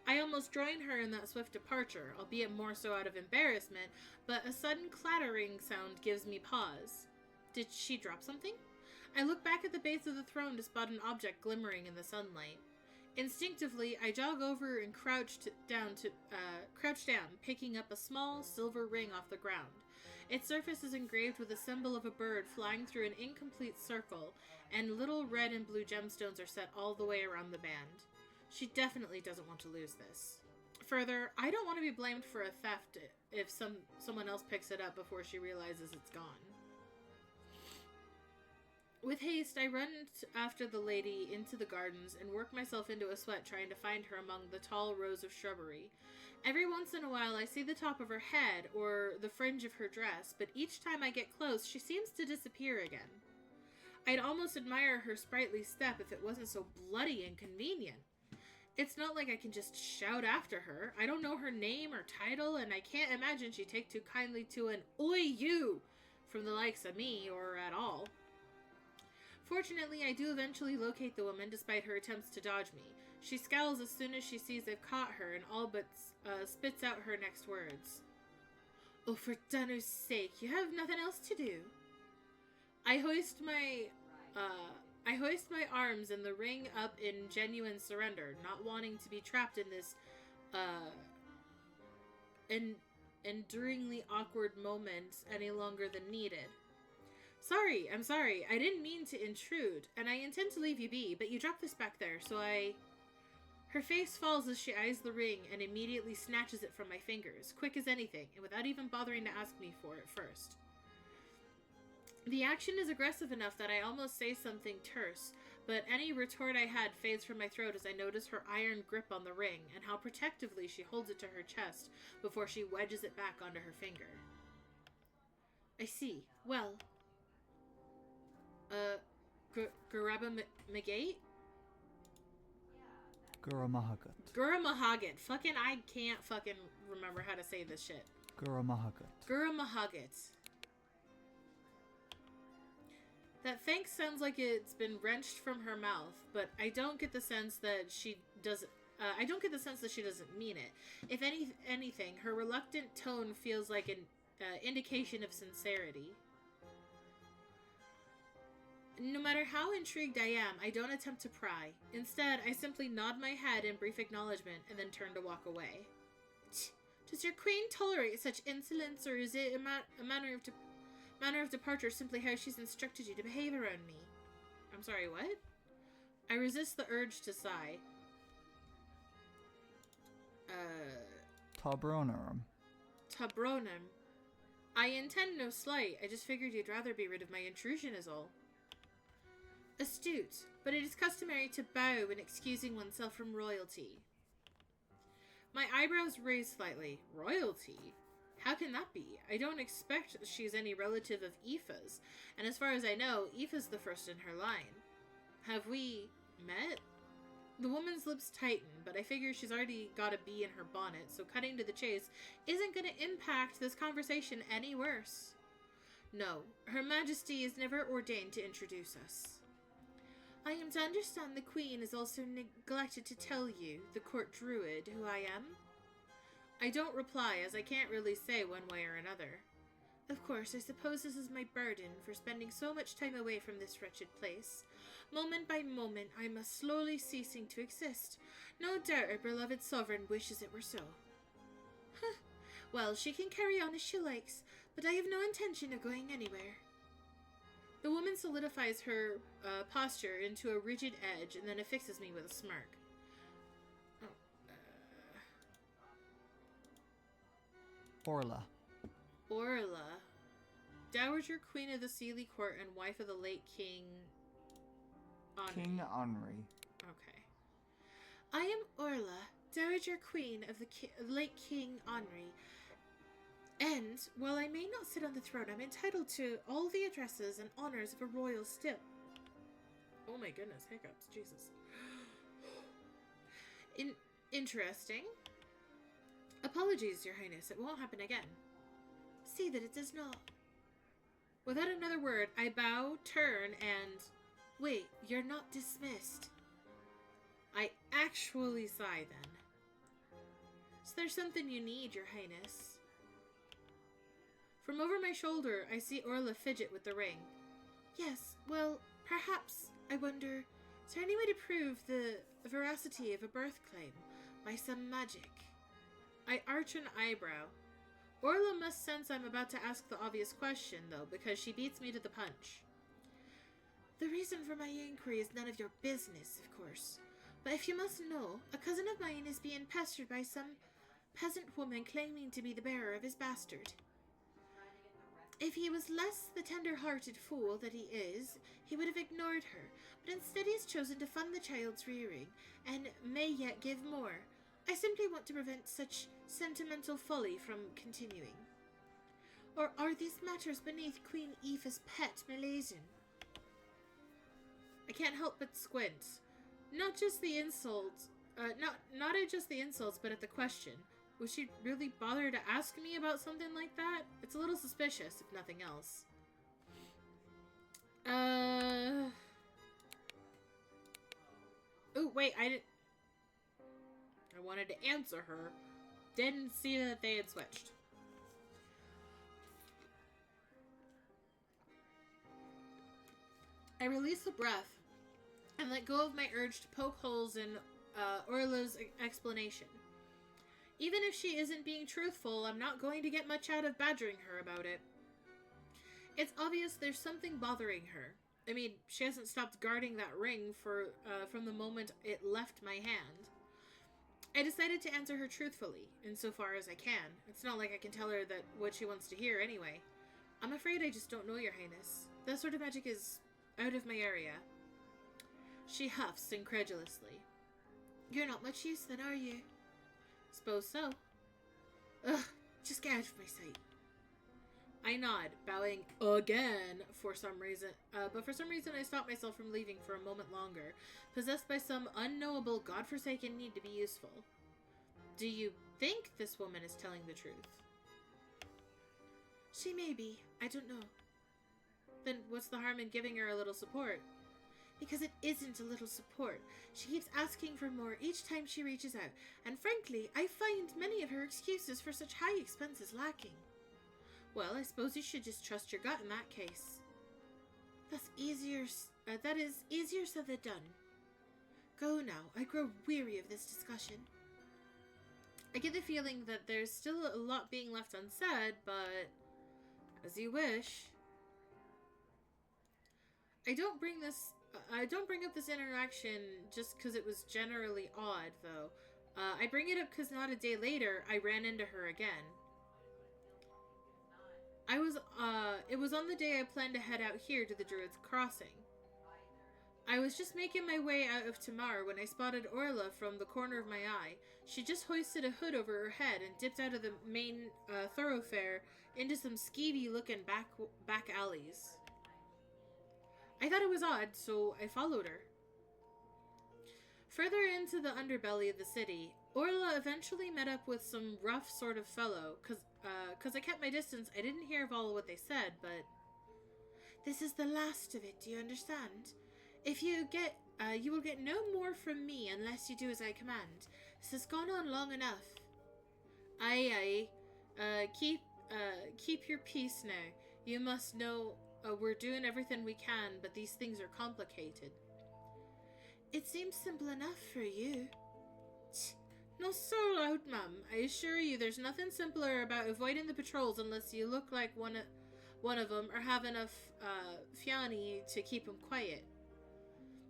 I almost join her in that swift departure, albeit more so out of embarrassment, but a sudden clattering sound gives me pause. Did she drop something? I look back at the base of the throne to spot an object glimmering in the sunlight. Instinctively, I jog over and crouch down, picking up a small silver ring off the ground. Its surface is engraved with a symbol of a bird flying through an incomplete circle, and little red and blue gemstones are set all the way around the band. She definitely doesn't want to lose this. Further, I don't want to be blamed for a theft if someone else picks it up before she realizes it's gone. With haste, I run after the lady into the gardens and work myself into a sweat trying to find her among the tall rows of shrubbery. Every once in a while, I see the top of her head or the fringe of her dress, but each time I get close, she seems to disappear again. I'd almost admire her sprightly step if it wasn't so bloody inconvenient. It's not like I can just shout after her. I don't know her name or title, and I can't imagine she'd take too kindly to an "Oi, you!" from the likes of me, or at all. Fortunately, I do eventually locate the woman despite her attempts to dodge me. She scowls as soon as she sees I've caught her and all but spits out her next words. "Oh, for Danu's sake, you have nothing else to do." I hoist my arms and the ring up in genuine surrender, not wanting to be trapped in this enduringly awkward moment any longer than needed. I'm sorry. I didn't mean to intrude, and I intend to leave you be, but you dropped this back there, so I... Her face falls as she eyes the ring and immediately snatches it from my fingers, quick as anything, and without even bothering to ask me for it first. The action is aggressive enough that I almost say something terse, but any retort I had fades from my throat as I notice her iron grip on the ring, and how protectively she holds it to her chest before she wedges it back onto her finger. I see. Well... Guraba Magate? Guramahagat. Guramahagat. Fucking, I can't fucking remember how to say this shit. Guramahagat. Guramahagat. That thanks sounds like it's been wrenched from her mouth, but I don't get the sense that she doesn't. I don't get the sense that she doesn't mean it. If anything, her reluctant tone feels like an indication of sincerity. No matter how intrigued I am, I don't attempt to pry. Instead, I simply nod my head in brief acknowledgement and then turn to walk away. Does your queen tolerate such insolence, or is it a matter of Manner of departure is simply how she's instructed you to behave around me. I'm sorry, what? I resist the urge to sigh. Tabronarum. Tabronum. I intend no slight. I just figured you'd rather be rid of my intrusion is all. Astute, but it is customary to bow when excusing oneself from royalty. My eyebrows raised slightly. Royalty? How can that be? I don't expect she's any relative of Aoife's, and as far as I know, Aoife's the first in her line. Have we met? The woman's lips tighten, but I figure she's already got a bee in her bonnet, so cutting to the chase isn't going to impact this conversation any worse. No, Her Majesty is never ordained to introduce us. I am to understand the Queen has also neglected to tell you, the court druid, who I am? I don't reply, as I can't really say one way or another. Of course, I suppose this is my burden for spending so much time away from this wretched place. Moment by moment, I must slowly ceasing to exist. No doubt our beloved sovereign wishes it were so. Huh. Well, she can carry on as she likes, but I have no intention of going anywhere. The woman solidifies her posture into a rigid edge and then affixes me with a smirk. Orla. Orla. Dowager Queen of the Sealy Court and wife of the late King... Henri. King Henri. Okay. I am Orla, Dowager Queen of the late King Henri. And, while I may not sit on the throne, I'm entitled to all the addresses and honors of a royal still. Oh my goodness, hiccups, Jesus. Interesting. Apologies, Your Highness, it won't happen again. See that it does not. Without another word, I bow, turn, and... Wait, you're not dismissed. I actually sigh, then. Is there something you need, Your Highness? From over my shoulder, I see Orla fidget with the ring. Yes, well, perhaps, I wonder, is there any way to prove the veracity of a birth claim by some magic? I arch an eyebrow. Orla must sense I'm about to ask the obvious question, though, because she beats me to the punch. The reason for my inquiry is none of your business, of course. But if you must know, a cousin of mine is being pestered by some peasant woman claiming to be the bearer of his bastard. If he was less the tender-hearted fool that he is, he would have ignored her, but instead he has chosen to fund the child's rearing, and may yet give more. I simply want to prevent such sentimental folly from continuing. Or are these matters beneath Queen Aoife's pet Milazin? I can't help but squint. Not just the insults, not at just the insults, but at the question. Would she really bother to ask me about something like that? It's a little suspicious, if nothing else. Oh, wait, I wanted to answer her. Didn't see that they had switched. I release a breath and let go of my urge to poke holes in Orla's explanation. Even if she isn't being truthful, I'm not going to get much out of badgering her about it. It's obvious there's something bothering her. I mean, she hasn't stopped guarding that ring from the moment it left my hand. I decided to answer her truthfully, insofar as I can. It's not like I can tell her that what she wants to hear anyway. I'm afraid I just don't know, Your Highness. That sort of magic is out of my area. She huffs incredulously. You're not much use then, are you? Suppose so. Ugh, just get out of my sight. I nod, bowing again for some reason, but for some reason I stop myself from leaving for a moment longer, possessed by some unknowable, godforsaken need to be useful. Do you think this woman is telling the truth? She may be. I don't know. Then what's the harm in giving her a little support? Because it isn't a little support. She keeps asking for more each time she reaches out, and frankly, I find many of her excuses for such high expenses lacking. Well, I suppose you should just trust your gut in that case. That is easier said than done. Go now. I grow weary of this discussion. I get the feeling that there's still a lot being left unsaid, but as you wish. I don't bring up this interaction just because it was generally odd, though. I bring it up because not a day later, I ran into her again. It was on the day I planned to head out here to the Druid's Crossing. I was just making my way out of Tamar when I spotted Orla from the corner of my eye. She just hoisted a hood over her head and dipped out of the main thoroughfare into some skeevy-looking back alleys. I thought it was odd, so I followed her. Further into the underbelly of the city, Orla eventually met up with some rough sort of fellow. Cause I kept my distance, I didn't hear of all of what they said, but... This is the last of it, do you understand? If you will get no more from me unless you do as I command. This has gone on long enough. Aye. Keep your peace now. You must know we're doing everything we can, but these things are complicated. It seems simple enough for you. No, so loud, ma'am. I assure you there's nothing simpler about avoiding the patrols unless you look like one of them or have enough fiani to keep them quiet.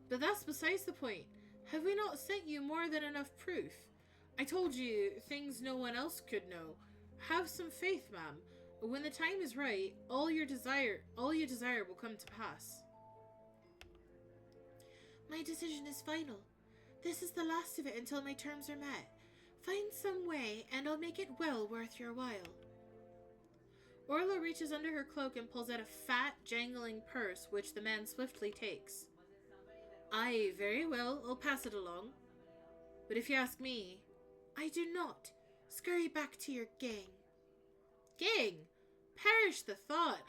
But that's besides the point. Have we not sent you more than enough proof? I told you things no one else could know. Have some faith, ma'am. When the time is right, all you desire will come to pass. My decision is final. This is the last of it until my terms are met. Find some way, and I'll make it well worth your while. Orla reaches under her cloak and pulls out a fat, jangling purse, which the man swiftly takes. Aye, very well, I'll pass it along. But if you ask me, I do not. Scurry back to your gang. Gang? Perish the thought.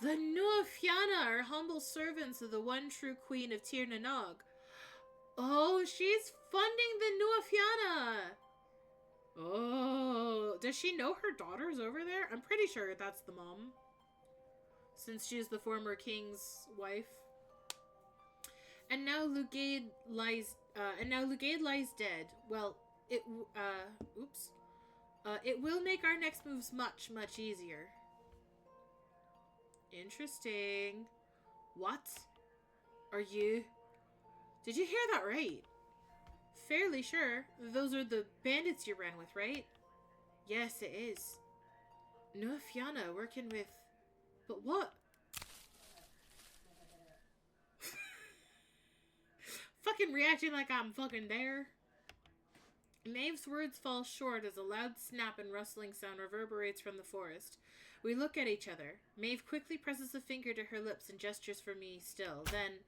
The Nua Fianna are humble servants of the one true queen of Tir na Nog. Oh, she's funding the Nua Fianna. Oh, does she know her daughter's over there? I'm pretty sure that's the mom, since she's the former king's wife. And now Lugaid lies dead. Well, it will make our next moves much, much easier. Interesting. What? Are you... Did you hear that right? Fairly sure. Those are the bandits you ran with, right? Yes, it is. Nua Fianna working with... But what? Fucking reacting like I'm fucking there. Maeve's words fall short as a loud snap and rustling sound reverberates from the forest. We look at each other. Maeve quickly presses a finger to her lips and gestures for me still. Then...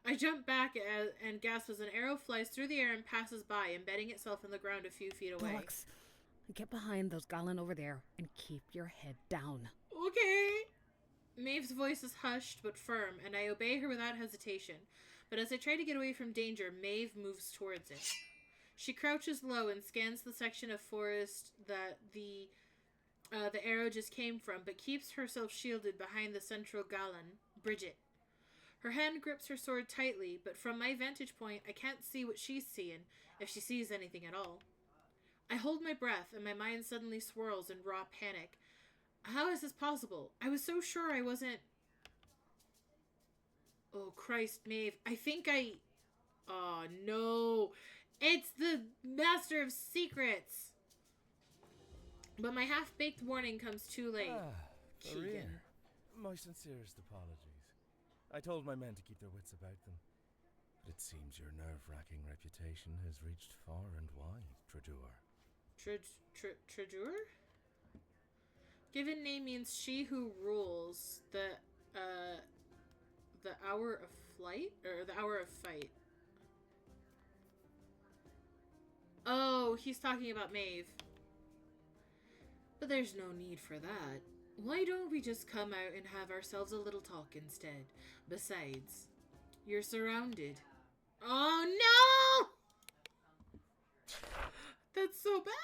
I jump back and gasp as an arrow flies through the air and passes by, embedding itself in the ground a few feet away. Bollocks. Get behind those Galan over there and keep your head down. Okay. Maeve's voice is hushed but firm, and I obey her without hesitation. But as I try to get away from danger, Maeve moves towards it. She crouches low and scans the section of forest that the arrow just came from, but keeps herself shielded behind the central Galan, Bridget. Her hand grips her sword tightly, but from my vantage point, I can't see what she's seeing, if she sees anything at all. I hold my breath, and my mind suddenly swirls in raw panic. How is this possible? I was so sure I wasn't... Oh, Christ, Maeve. I think I... Oh, no. It's the Master of Secrets. But my half-baked warning comes too late. Keegan. My sincerest apologies. I told my men to keep their wits about them. But it seems your nerve-wracking reputation has reached far and wide, Tradur. Tradur? Given name means she who rules. The hour of flight? Or the hour of fight. Oh, he's talking about Maeve. But there's no need for that. Why don't we just come out and have ourselves a little talk instead? Besides, you're surrounded. Oh no! That's so bad!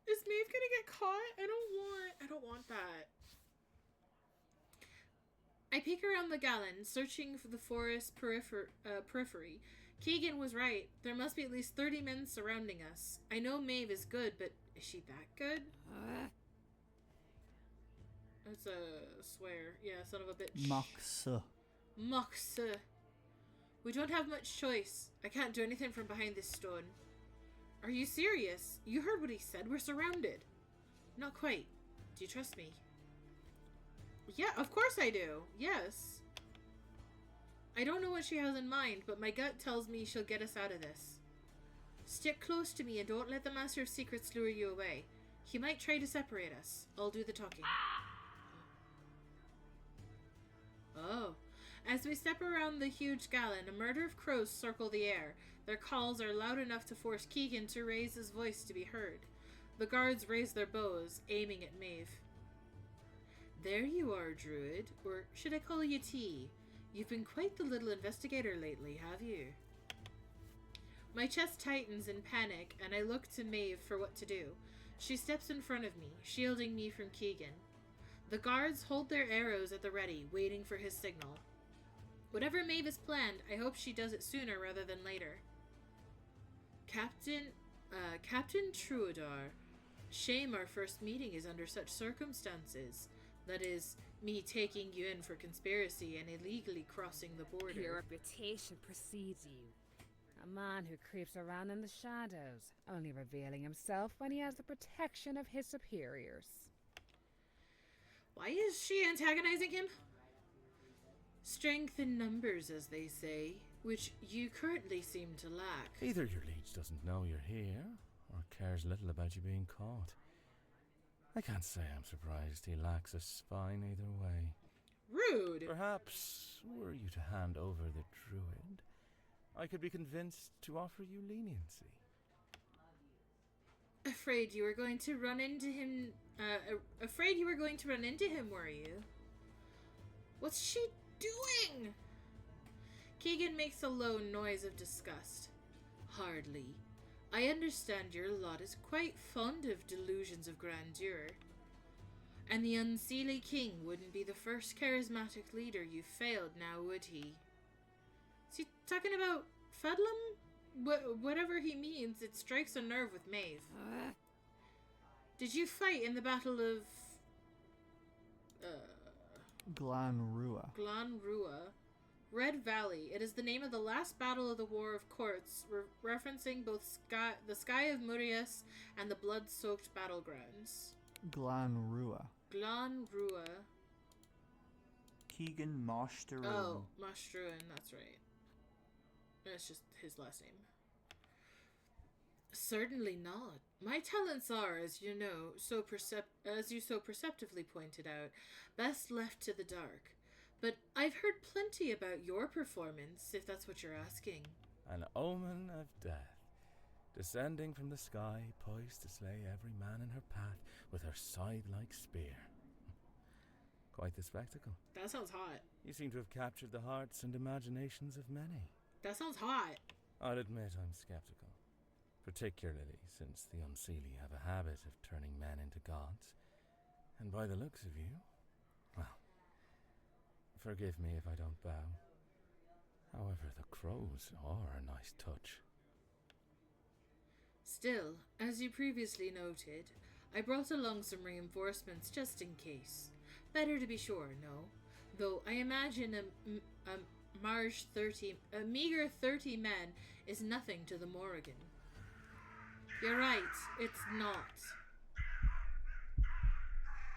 Is Maeve gonna get caught? I don't want that. I peek around the Galan, searching for the forest periphery. Keegan was right. There must be at least 30 men surrounding us. I know Maeve is good, but is she that good? That's a swear. Yeah, son of a bitch. Moxa. Moxa. We don't have much choice. I can't do anything from behind this stone. Are you serious? You heard what he said. We're surrounded. Not quite. Do you trust me? Yeah, of course I do. Yes. I don't know what she has in mind, but my gut tells me she'll get us out of this. Stick close to me and don't let the Master of Secrets lure you away. He might try to separate us. I'll do the talking. Oh. As we step around the huge gallon, a murder of crows circle the air. Their calls are loud enough to force Keegan to raise his voice to be heard. The guards raise their bows, aiming at Maeve. There you are, Druid. Or should I call you T? You've been quite the little investigator lately, have you? My chest tightens in panic, and I look to Maeve for what to do. She steps in front of me, shielding me from Keegan. The guards hold their arrows at the ready, waiting for his signal. Whatever Maeve has planned, I hope she does it sooner rather than later. Captain Truidar, shame our first meeting is under such circumstances. That is, me taking you in for conspiracy and illegally crossing the border. Your reputation precedes you. A man who creeps around in the shadows, only revealing himself when he has the protection of his superiors. Why is she antagonizing him? Strength in numbers, as they say, which you currently seem to lack. Either your liege doesn't know you're here, or cares little about you being caught. I can't say I'm surprised he lacks a spine either way. Rude! Perhaps, were you to hand over the druid, I could be convinced to offer you leniency. Afraid you were going to run into him, were you? What's she doing? Keegan makes a low noise of disgust. Hardly. I understand your lot is quite fond of delusions of grandeur. And the Unseelie King wouldn't be the first charismatic leader you failed now, would he? Is he talking about Fedlam? Whatever he means, it strikes a nerve with Maeve. Did you fight in the Battle of... Glanrua. Glanrua. Red Valley. It is the name of the last battle of the War of Courts, referencing both the Sky of Murias and the blood-soaked battlegrounds. Glanrua. Glanrua. Keegan Moshtaru. Oh, Moshtaruin, that's right. That's just his last name. Certainly not. My talents are, as you know, so perceptively pointed out, best left to the dark. But I've heard plenty about your performance, if that's what you're asking. An omen of death, descending from the sky, poised to slay every man in her path with her scythe-like spear. Quite the spectacle. That sounds hot. You seem to have captured the hearts and imaginations of many. That sounds hot. I'll admit I'm skeptical, particularly since the Unseelie have a habit of turning men into gods. And by the looks of you, well, forgive me if I don't bow. However, the crows are a nice touch. Still, as you previously noted, I brought along some reinforcements just in case. Better to be sure, no? Though I imagine a meager 30 men is nothing to the Morrigan. You're right, it's not.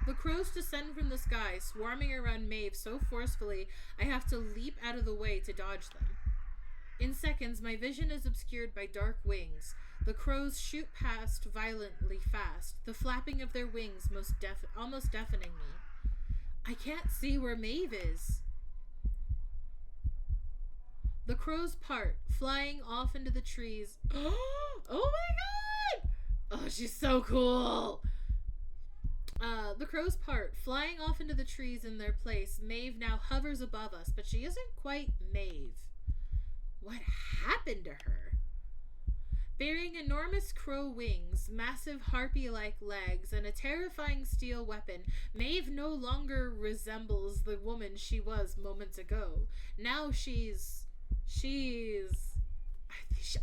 The crows descend from the sky, swarming around Maeve so forcefully I have to leap out of the way to dodge them. In seconds, my vision is obscured by dark wings. The crows shoot past violently fast, the flapping of their wings almost deafening me. I can't see where Maeve is. The crows part, flying off into the trees. Oh my god! Oh, she's so cool! The crows part, flying off into the trees in their place. Maeve now hovers above us, but she isn't quite Maeve. What happened to her? Bearing enormous crow wings, massive harpy-like legs, and a terrifying steel weapon, Maeve no longer resembles the woman she was moments ago. Now I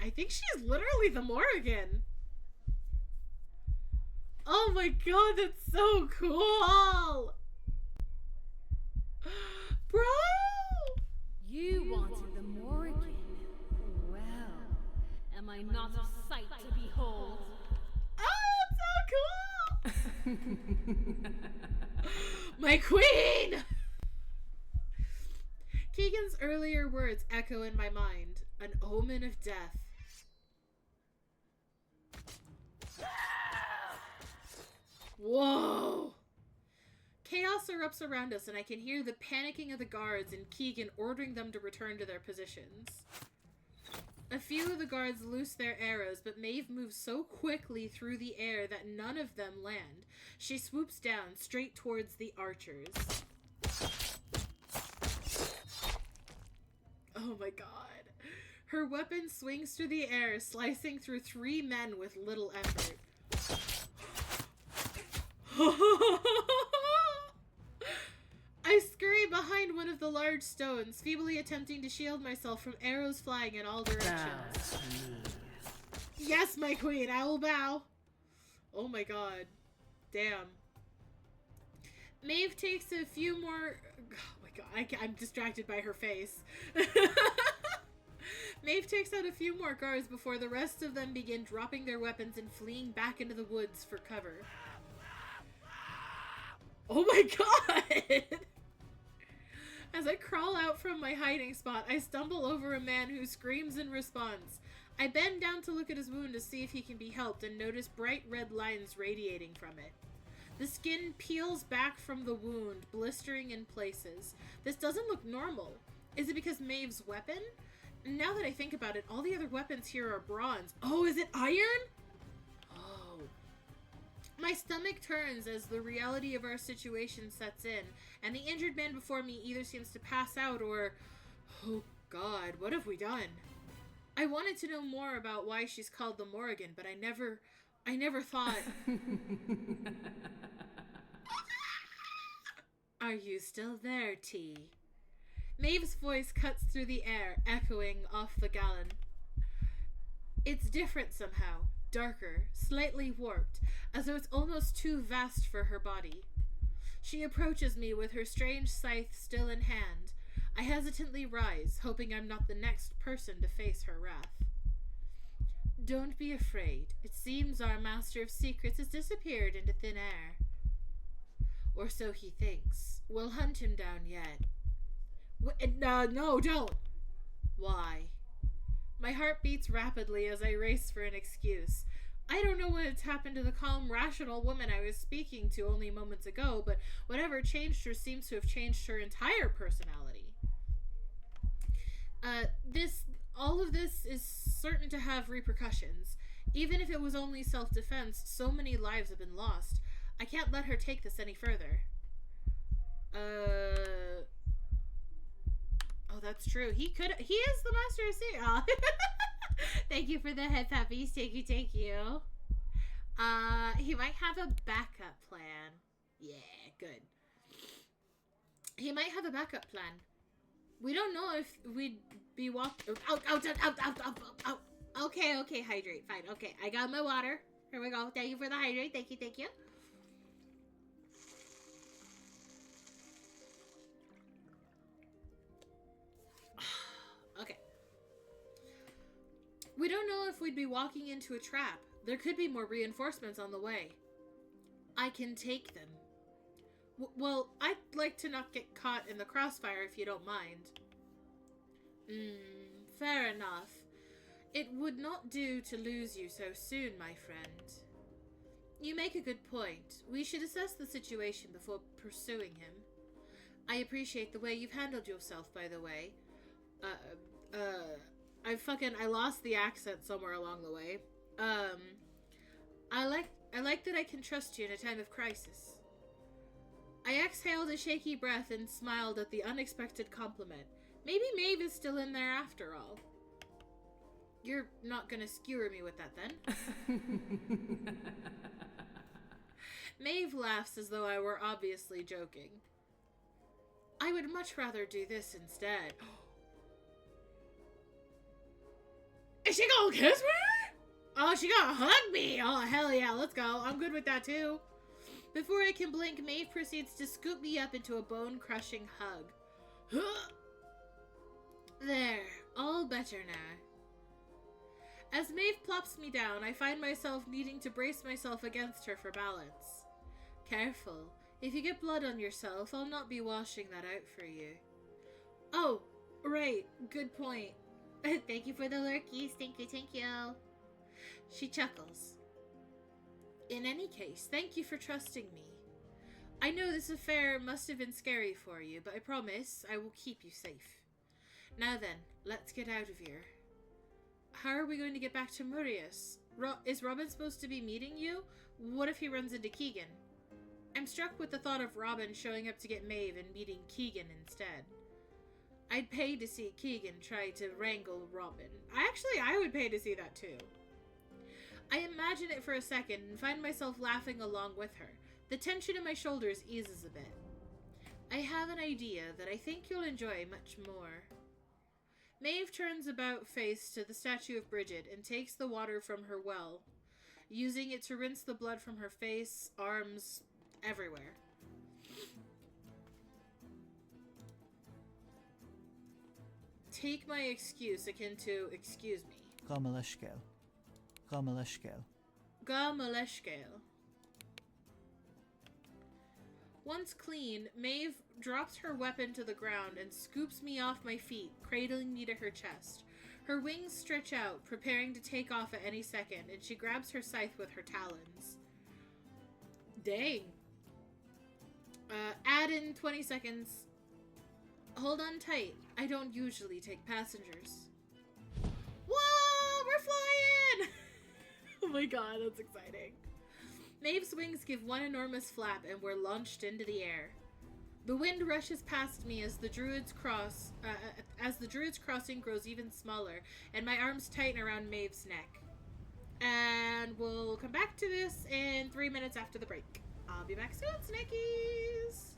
think she's literally the Morrigan. Oh my god, that's so cool! Bro! You wanted the Morgan. Well, am I not a sight to behold? Oh, it's so cool! My queen! Keegan's earlier words echo in my mind. An omen of death. Whoa! Chaos erupts around us, and I can hear the panicking of the guards and Keegan ordering them to return to their positions. A few of the guards loose their arrows, but Maeve moves so quickly through the air that none of them land. She swoops down straight towards the archers. Oh my god. Her weapon swings through the air, slicing through 3 men with little effort. I scurry behind one of the large stones, feebly attempting to shield myself from arrows flying in all directions. Yes, my queen, I will bow. Oh my god. Damn. Maeve takes a few more... Oh my god, I'm distracted by her face. Maeve takes out a few more guards before the rest of them begin dropping their weapons and fleeing back into the woods for cover. Oh my god! As I crawl out from my hiding spot, I stumble over a man who screams in response. I bend down to look at his wound to see if he can be helped and notice bright red lines radiating from it. The skin peels back from the wound, blistering in places. This doesn't look normal. Is it because Maeve's weapon? Now that I think about it, all the other weapons here are bronze. Oh, is it iron? Oh. My stomach turns as the reality of our situation sets in, and the injured man before me either seems to pass out or... Oh god, what have we done? I wanted to know more about why she's called the Morrigan, but I never thought... Are you still there, T? Maeve's voice cuts through the air, echoing off the gallon. It's different somehow. Darker, slightly warped, as though it's almost too vast for her body. She approaches me with her strange scythe still in hand. I hesitantly rise, hoping I'm not the next person to face her wrath. Don't be afraid. It seems our Master of Secrets has disappeared into thin air. Or so he thinks. We'll hunt him down yet. No, don't. Why? My heart beats rapidly as I race for an excuse. I don't know what has happened to the calm, rational woman I was speaking to only moments ago, but whatever changed her seems to have changed her entire personality. All of this is certain to have repercussions. Even if it was only self-defense, so many lives have been lost. I can't let her take this any further. Oh, that's true. He is the Master of Secrets. Oh. Thank you for the head puppies. Thank you. He might have a backup plan. Yeah, good. He might have a backup plan. We don't know if we'd be walking... Out. Okay, hydrate. Fine. Okay, I got my water. Here we go. Thank you for the hydrate. Thank you. Okay. We don't know if we'd be walking into a trap. There could be more reinforcements on the way. I can take them. Well, I'd like to not get caught in the crossfire if you don't mind. Fair enough. It would not do to lose you so soon, my friend. You make a good point. We should assess the situation before pursuing him. I appreciate the way you've handled yourself, by the way. I lost the accent somewhere along the way. I like that I can trust you in a time of crisis. I exhaled a shaky breath and smiled at the unexpected compliment. Maybe Maeve is still in there after all. You're not gonna skewer me with that, then? Maeve laughs as though I were obviously joking. I would much rather do this instead. Is she gonna kiss me? Oh, she gonna hug me? Oh, hell yeah, let's go. I'm good with that, too. Before I can blink, Maeve proceeds to scoop me up into a bone-crushing hug. There, all better now. As Maeve plops me down, I find myself needing to brace myself against her for balance. Careful. If you get blood on yourself, I'll not be washing that out for you. Oh, right. Good point. Thank you for the lurkies. Thank you, thank you. She chuckles. In any case, thank you for trusting me. I know this affair must have been scary for you, but I promise I will keep you safe. Now then, let's get out of here. How are we going to get back to Murius? Is Robin supposed to be meeting you? What if he runs into Keegan? I'm struck with the thought of Robin showing up to get Maeve and meeting Keegan instead. I'd pay to see Keegan try to wrangle Robin. I would pay to see that too. I imagine it for a second and find myself laughing along with her. The tension in my shoulders eases a bit. I have an idea that I think you'll enjoy much more. Maeve turns about face to the statue of Bridget and takes the water from her well, using it to rinse the blood from her face, arms, everywhere. Take my excuse akin to excuse me. Gamaleshkel. Gamaleshkel. Gamaleshkel. Once clean, Maeve drops her weapon to the ground and scoops me off my feet, cradling me to her chest. Her wings stretch out, preparing to take off at any second, and she grabs her scythe with her talons. Dang. Add in 20 seconds. Hold on tight. I don't usually take passengers. Whoa! We're flying! Oh my god, that's exciting. Maeve's wings give one enormous flap and we're launched into the air. The wind rushes past me as the druid's crossing grows even smaller and my arms tighten around Maeve's neck. And we'll come back to this in 3 minutes after the break. I'll be back soon, Snackies!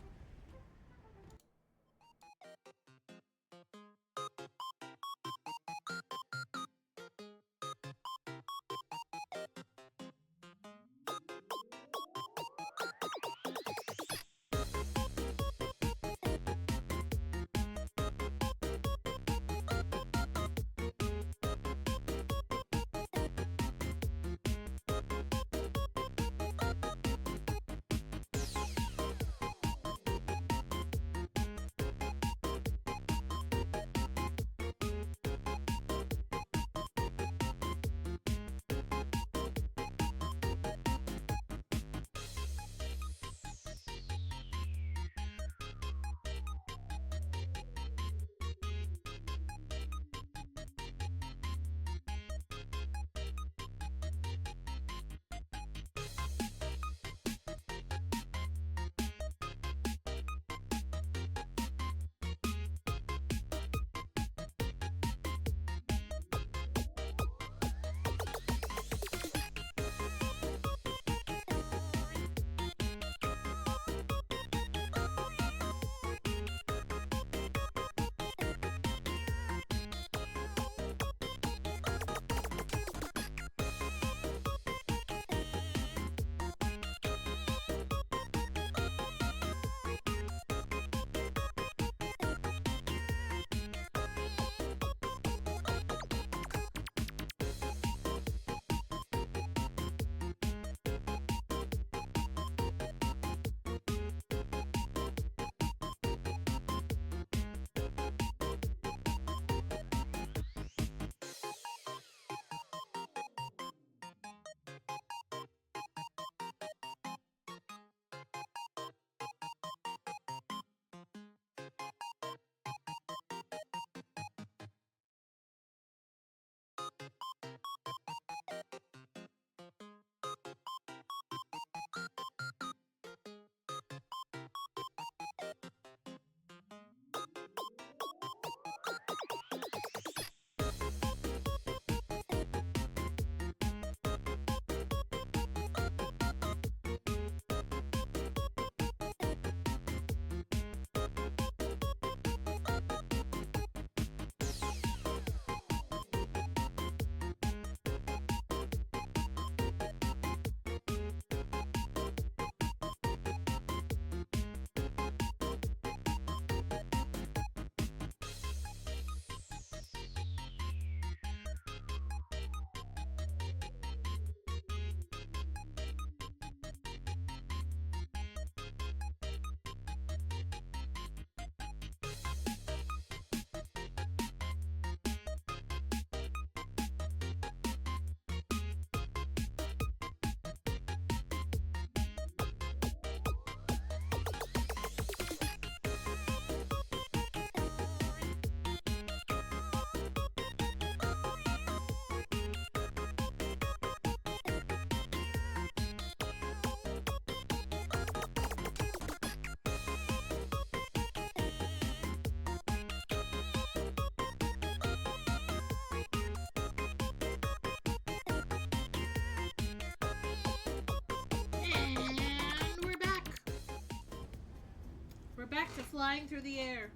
flying through the air.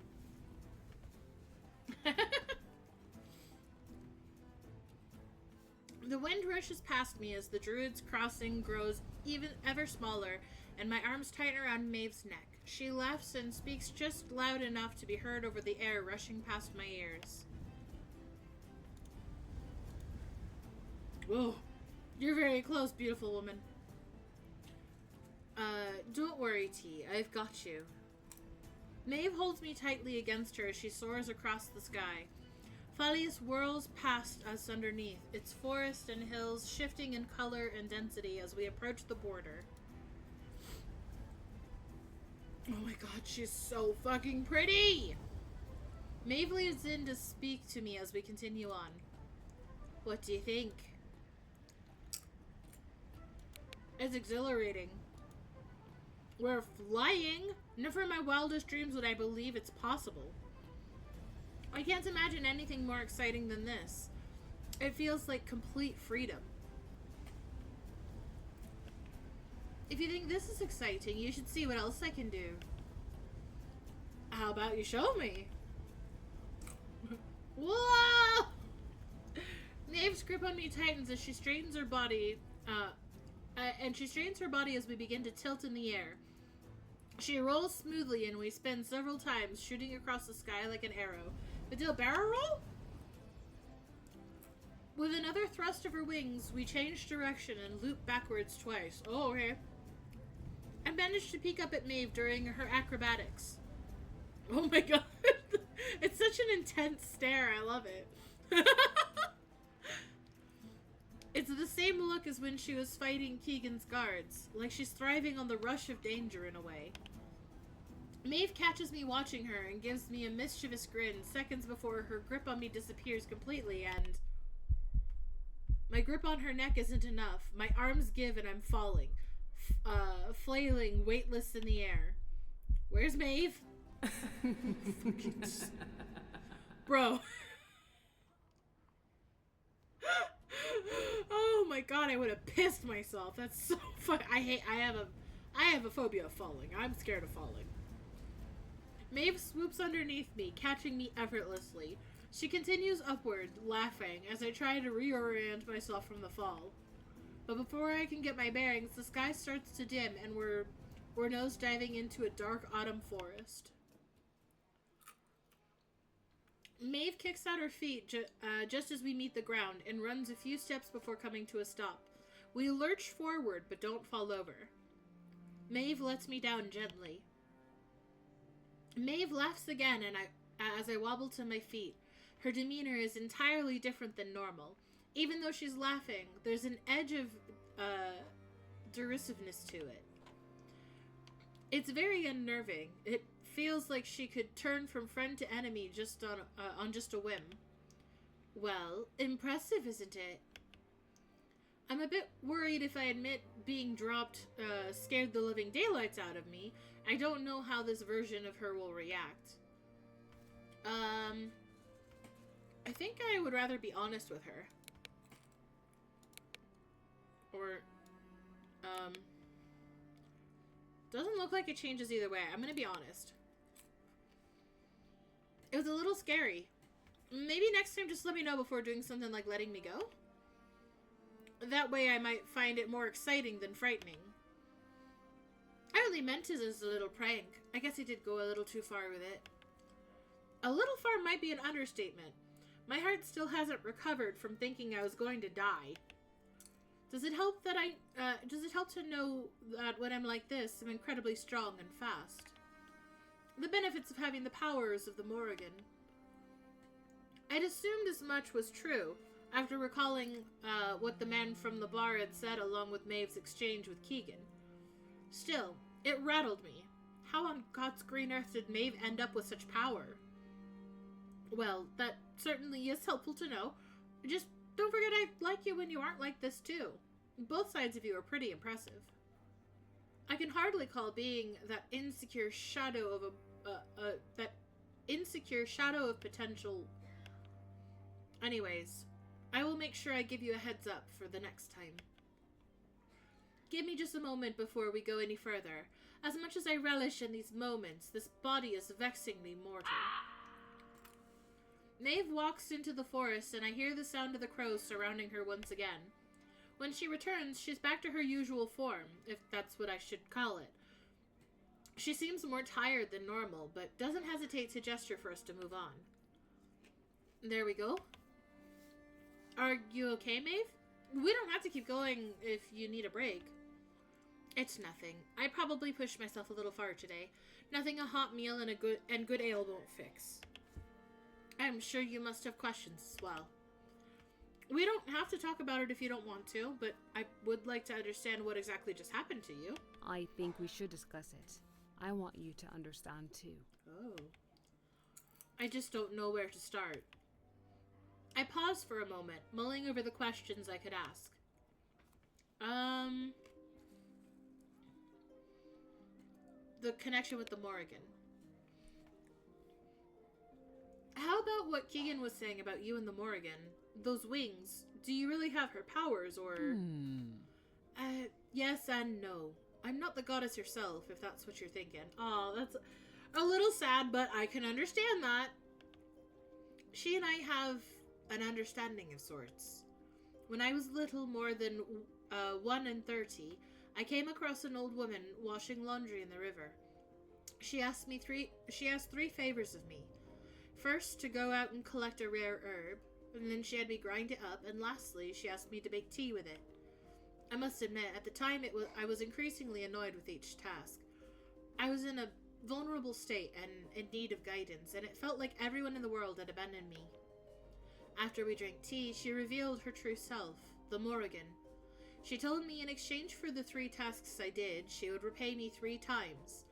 The wind rushes past me as the druid's crossing grows ever smaller, and my arms tighten around Maeve's neck. She laughs and speaks just loud enough to be heard over the air rushing past my ears. Whoa, you're very close, beautiful woman. Don't worry, T. I've got you. Maeve holds me tightly against her as she soars across the sky. Falius whirls past us underneath, its forest and hills shifting in color and density as we approach the border. Oh my god, she's so fucking pretty! Maeve leads in to speak to me as we continue on. What do you think? It's exhilarating. We're flying? Never in my wildest dreams would I believe it's possible. I can't imagine anything more exciting than this. It feels like complete freedom. If you think this is exciting, you should see what else I can do. How about you show me? Whoa! Maeve's grip on me tightens as she straightens her body, and she straightens her body as we begin to tilt in the air. She rolls smoothly and we spin several times, shooting across the sky like an arrow. But do a barrel roll? With another thrust of her wings, we change direction and loop backwards twice. Oh, okay. I managed to peek up at Maeve during her acrobatics. Oh my god. It's such an intense stare. I love it. It's the same look as when she was fighting Keegan's guards, like she's thriving on the rush of danger in a way. Maeve catches me watching her and gives me a mischievous grin seconds before her grip on me disappears completely, and my grip on her neck isn't enough. My arms give and I'm falling, flailing, weightless in the air. Where's Maeve? Bro. Oh my god, I would have pissed myself. That's so fun. I have a phobia of falling. I'm scared of falling. Maeve swoops underneath me, catching me effortlessly. She continues upward, laughing, as I try to reorient myself from the fall. But before I can get my bearings, the sky starts to dim and we're nose-diving into a dark autumn forest. Maeve kicks out her feet just as we meet the ground and runs a few steps before coming to a stop. We lurch forward but don't fall over. Maeve lets me down gently. Maeve laughs again and as I wobble to my feet. Her demeanor is entirely different than normal. Even though she's laughing, there's an edge of derisiveness to it. It's very unnerving. It feels like she could turn from friend to enemy just on just a whim. Well, impressive, isn't it? I'm a bit worried if I admit being dropped scared the living daylights out of me. I don't know how this version of her will react. I think I would rather be honest with her. Or, doesn't look like it changes either way. I'm gonna be honest. It was a little scary. Maybe next time just let me know before doing something like letting me go. That way I might find it more exciting than frightening. I only meant it as a little prank. I guess I did go a little too far with it. A little far might be an understatement. My heart still hasn't recovered from thinking I was going to die. Does it help to know that when I'm like this, I'm incredibly strong and fast? The benefits of having the powers of the Morrigan. I'd assumed as much was true after recalling what the man from the bar had said along with Maeve's exchange with Keegan. Still, it rattled me. How on God's green earth did Maeve end up with such power? Well, that certainly is helpful to know. Just don't forget I like you when you aren't like this too. Both sides of you are pretty impressive. I can hardly call being that insecure shadow of potential. Anyways, I will make sure I give you a heads up for the next time. Give me just a moment before we go any further. As much as I relish in these moments, this body is vexingly mortal. Maeve walks into the forest, and I hear the sound of the crows surrounding her once again. When she returns, she's back to her usual form, if that's what I should call it. She seems more tired than normal, but doesn't hesitate to gesture for us to move on. There we go. Are you okay, Maeve? We don't have to keep going if you need a break. It's nothing. I probably pushed myself a little far today. Nothing a hot meal and good ale won't fix. I'm sure you must have questions as well. We don't have to talk about it if you don't want to, but I would like to understand what exactly just happened to you. I think we should discuss it. I want you to understand too. Oh. I just don't know where to start. I paused for a moment, mulling over the questions I could ask. The connection with the Morrigan. How about what Keegan was saying about you and the Morrigan? Those wings. Do you really have her powers, or... Yes and no. I'm not the goddess herself, if that's what you're thinking. Oh, that's a little sad, but I can understand that. She and I have an understanding of sorts. When I was little more than 1 and 30, I came across an old woman washing laundry in the river. She asked three favors of me. First, to go out and collect a rare herb, and then she had me grind it up, and lastly, she asked me to make tea with it. I must admit, at the time I was increasingly annoyed with each task. I was in a vulnerable state and in need of guidance, and it felt like everyone in the world had abandoned me. After we drank tea, she revealed her true self, the Morrigan. She told me in exchange for the 3 tasks I did, she would repay me 3 times.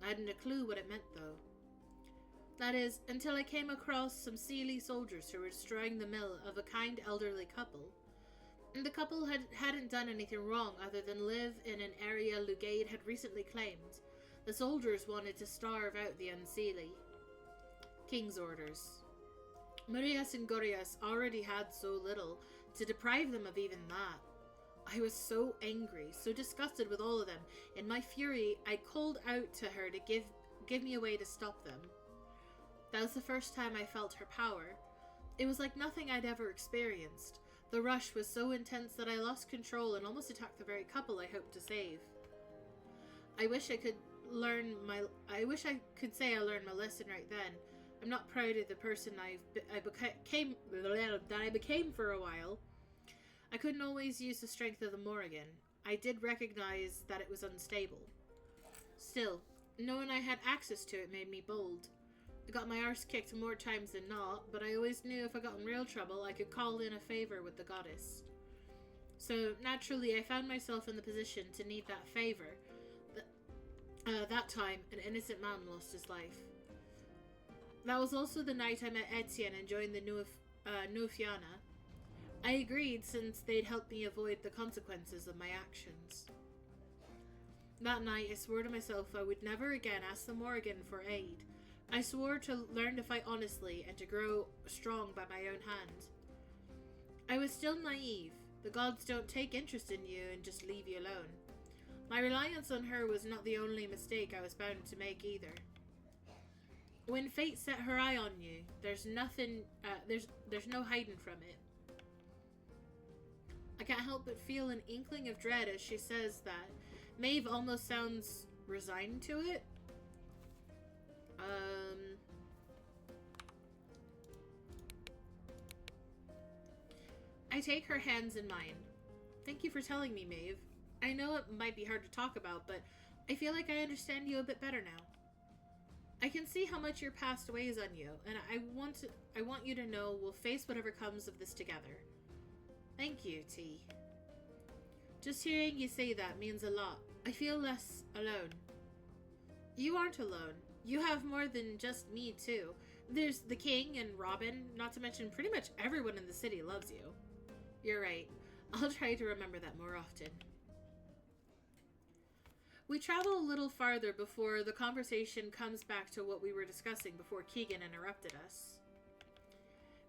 I hadn't a clue what it meant, though. That is, until I came across some Seelie soldiers who were destroying the mill of a kind elderly couple. And the couple hadn't done anything wrong other than live in an area Lugaid had recently claimed. The soldiers wanted to starve out the Unseelie. King's orders. Marias and Gorias already had so little, to deprive them of even that. I was so angry, so disgusted with all of them. In my fury, I called out to her to give me a way to stop them. That was the first time I felt her power. It was like nothing I'd ever experienced. The rush was so intense that I lost control and almost attacked the very couple I hoped to save. I wish I could say I learned my lesson right then. I'm not proud of the person that I became for a while. I couldn't always use the strength of the Morrigan. I did recognize that it was unstable. Still, knowing I had access to it made me bold. I got my arse kicked more times than not, but I always knew if I got in real trouble, I could call in a favor with the goddess. So, naturally, I found myself in the position to need that favor. That time, an innocent man lost his life. That was also the night I met Etienne and joined the Nufiana. I agreed since they'd helped me avoid the consequences of my actions. That night, I swore to myself I would never again ask the Morrigan for aid. I swore to learn to fight honestly and to grow strong by my own hand. I was still naive. The gods don't take interest in you and just leave you alone. My reliance on her was not the only mistake I was bound to make either. When fate set her eye on you, there's nothing, there's no hiding from it. I can't help but feel an inkling of dread as she says that. Maeve almost sounds resigned to it. I take her hands in mine. Thank you for telling me, Maeve. I know it might be hard to talk about, but I feel like I understand you a bit better now. I can see how much your past weighs on you, and I want you to know we'll face whatever comes of this together. Thank you, T. Just hearing you say that means a lot. I feel less alone. You aren't alone. You have more than just me, too. There's the king and Robin, not to mention pretty much everyone in the city loves you. You're right. I'll try to remember that more often. We travel a little farther before the conversation comes back to what we were discussing before Keegan interrupted us.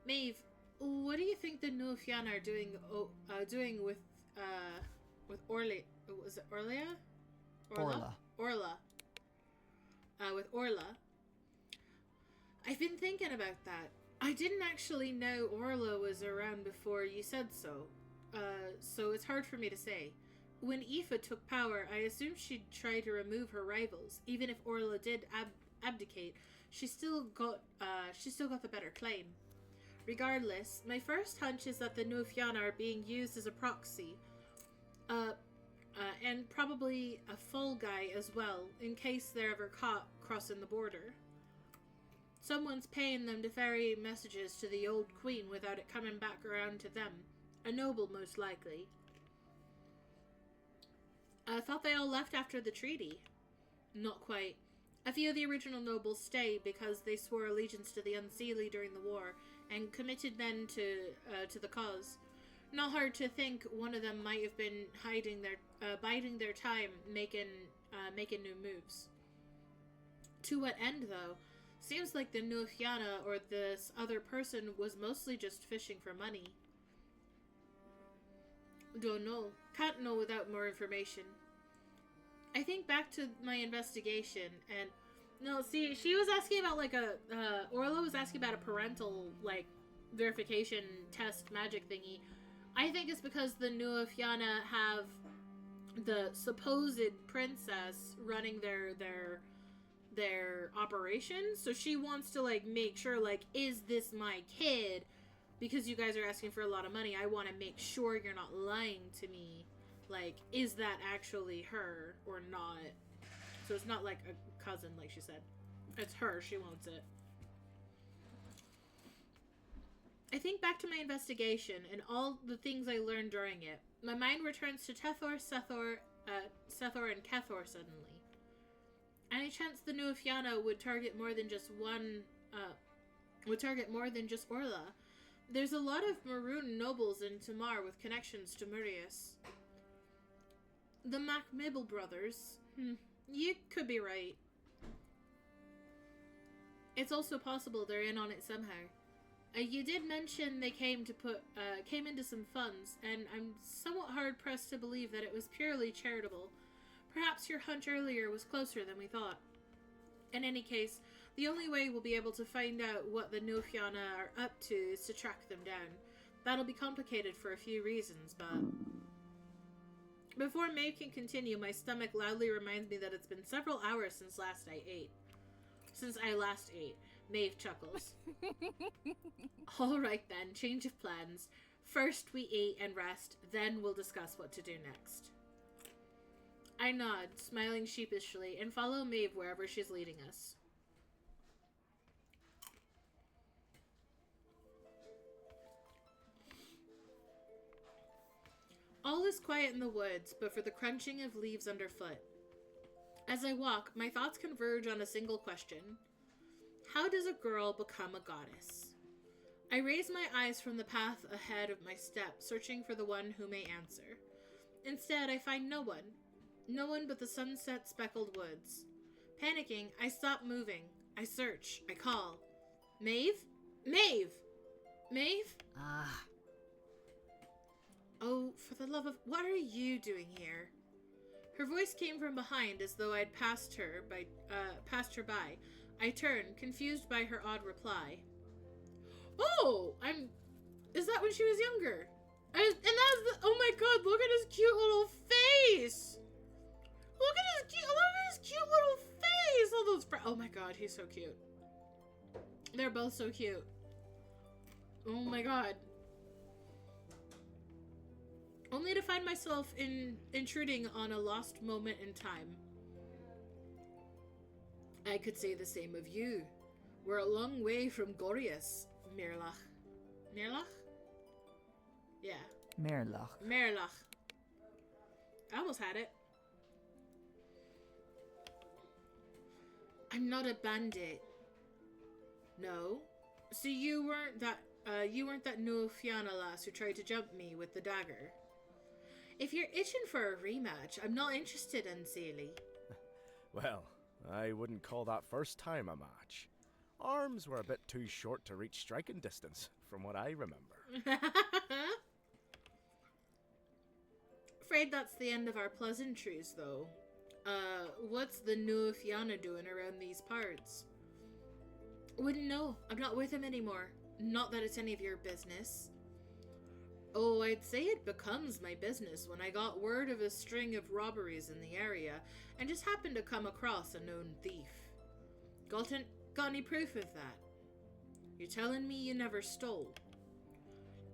Maeve, what do you think the Nufiana are doing with Orla? Was it Orla? Orla. Orla. with Orla. I've been thinking about that. I didn't actually know Orla was around before you said so. So it's hard for me to say. When Aoife took power, I assumed she'd try to remove her rivals. Even if Orla did abdicate, she still got the better claim. Regardless, my first hunch is that the Nufiana are being used as a proxy. And probably a fall guy as well, in case they're ever caught crossing the border. Someone's paying them to ferry messages to the old queen without it coming back around to them. A noble, most likely. I thought they all left after the treaty. Not quite. A few of the original nobles stayed because they swore allegiance to the Unseelie during the war and committed men to the cause. Not hard to think one of them might have been biding their time, making new moves. To what end, though? Seems like the Nufiana or this other person was mostly just fishing for money. Don't know. Can't know without more information. I think back to my investigation and... No, see, she was asking about Orla was asking about a parental, verification test magic thingy. I think it's because the Nufiana have the supposed princess running their operation, so she wants to make sure is this my kid? Because you guys are asking for a lot of money, I want to make sure you're not lying to me. Is that actually her or not? So it's not like a cousin, like she said. It's her, she wants it. I think back to my investigation and all the things I learned during it. My mind returns to Tethor, Sethor, and Kethor suddenly. Any chance the Nufiana would target more than just Orla? There's a lot of Maroon nobles in Tamar with connections to Murius. The MacMibble brothers. You could be right. It's also possible they're in on it somehow. You did mention they came into some funds, and I'm somewhat hard-pressed to believe that it was purely charitable. Perhaps your hunch earlier was closer than we thought. In any case, the only way we'll be able to find out what the Nufiana are up to is to track them down. That'll be complicated for a few reasons, but... Before Maeve can continue, my stomach loudly reminds me that it's been several hours since I last ate. Maeve chuckles. Alright then, change of plans. First we eat and rest, then we'll discuss what to do next. I nod, smiling sheepishly, and follow Maeve wherever she's leading us. All is quiet in the woods, but for the crunching of leaves underfoot. As I walk, my thoughts converge on a single question. How does a girl become a goddess? I raise my eyes from the path ahead of my step, searching for the one who may answer. Instead, I find no one. No one but the sunset-speckled woods. Panicking, I stop moving. I search. I call. Maeve? Maeve! Maeve? Ah. Oh, for the love of... What are you doing here? Her voice came from behind as though I'd passed her by. I turned, confused by her odd reply. Oh! Is that when she was younger? Oh my god, look at his cute little face! Look at his cute little face! All those oh my god, he's so cute. They're both so cute. Oh my god. Only to find myself intruding on a lost moment in time. I could say the same of you. We're a long way from Gorius, Mirlach. Mirlach? Yeah. Merlach. Mirlach. I almost had it. I'm not a bandit. No. So you weren't that Nufiana lass who tried to jump me with the dagger. If you're itching for a rematch, I'm not interested in Sealy. Well, I wouldn't call that first time a match. Arms were a bit too short to reach striking distance, from what I remember. Afraid that's the end of our pleasantries, though. What's the new Fianna doing around these parts? Wouldn't know. I'm not with him anymore. Not that it's any of your business. Oh, I'd say it becomes my business when I got word of a string of robberies in the area and just happened to come across a known thief. Got any proof of that? You're telling me you never stole?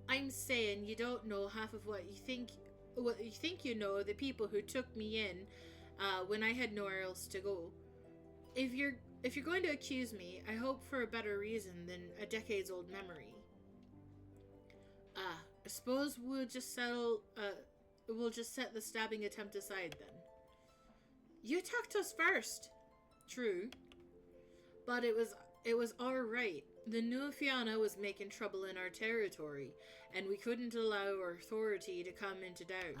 I'm saying you don't know half of what you think you know of the people who took me in when I had nowhere else to go. If you're going to accuse me, I hope for a better reason than a decades-old memory. I suppose we'll just set the stabbing attempt aside then. You attacked us first. True. But it was our right. The new Fianna was making trouble in our territory, and we couldn't allow our authority to come into doubt.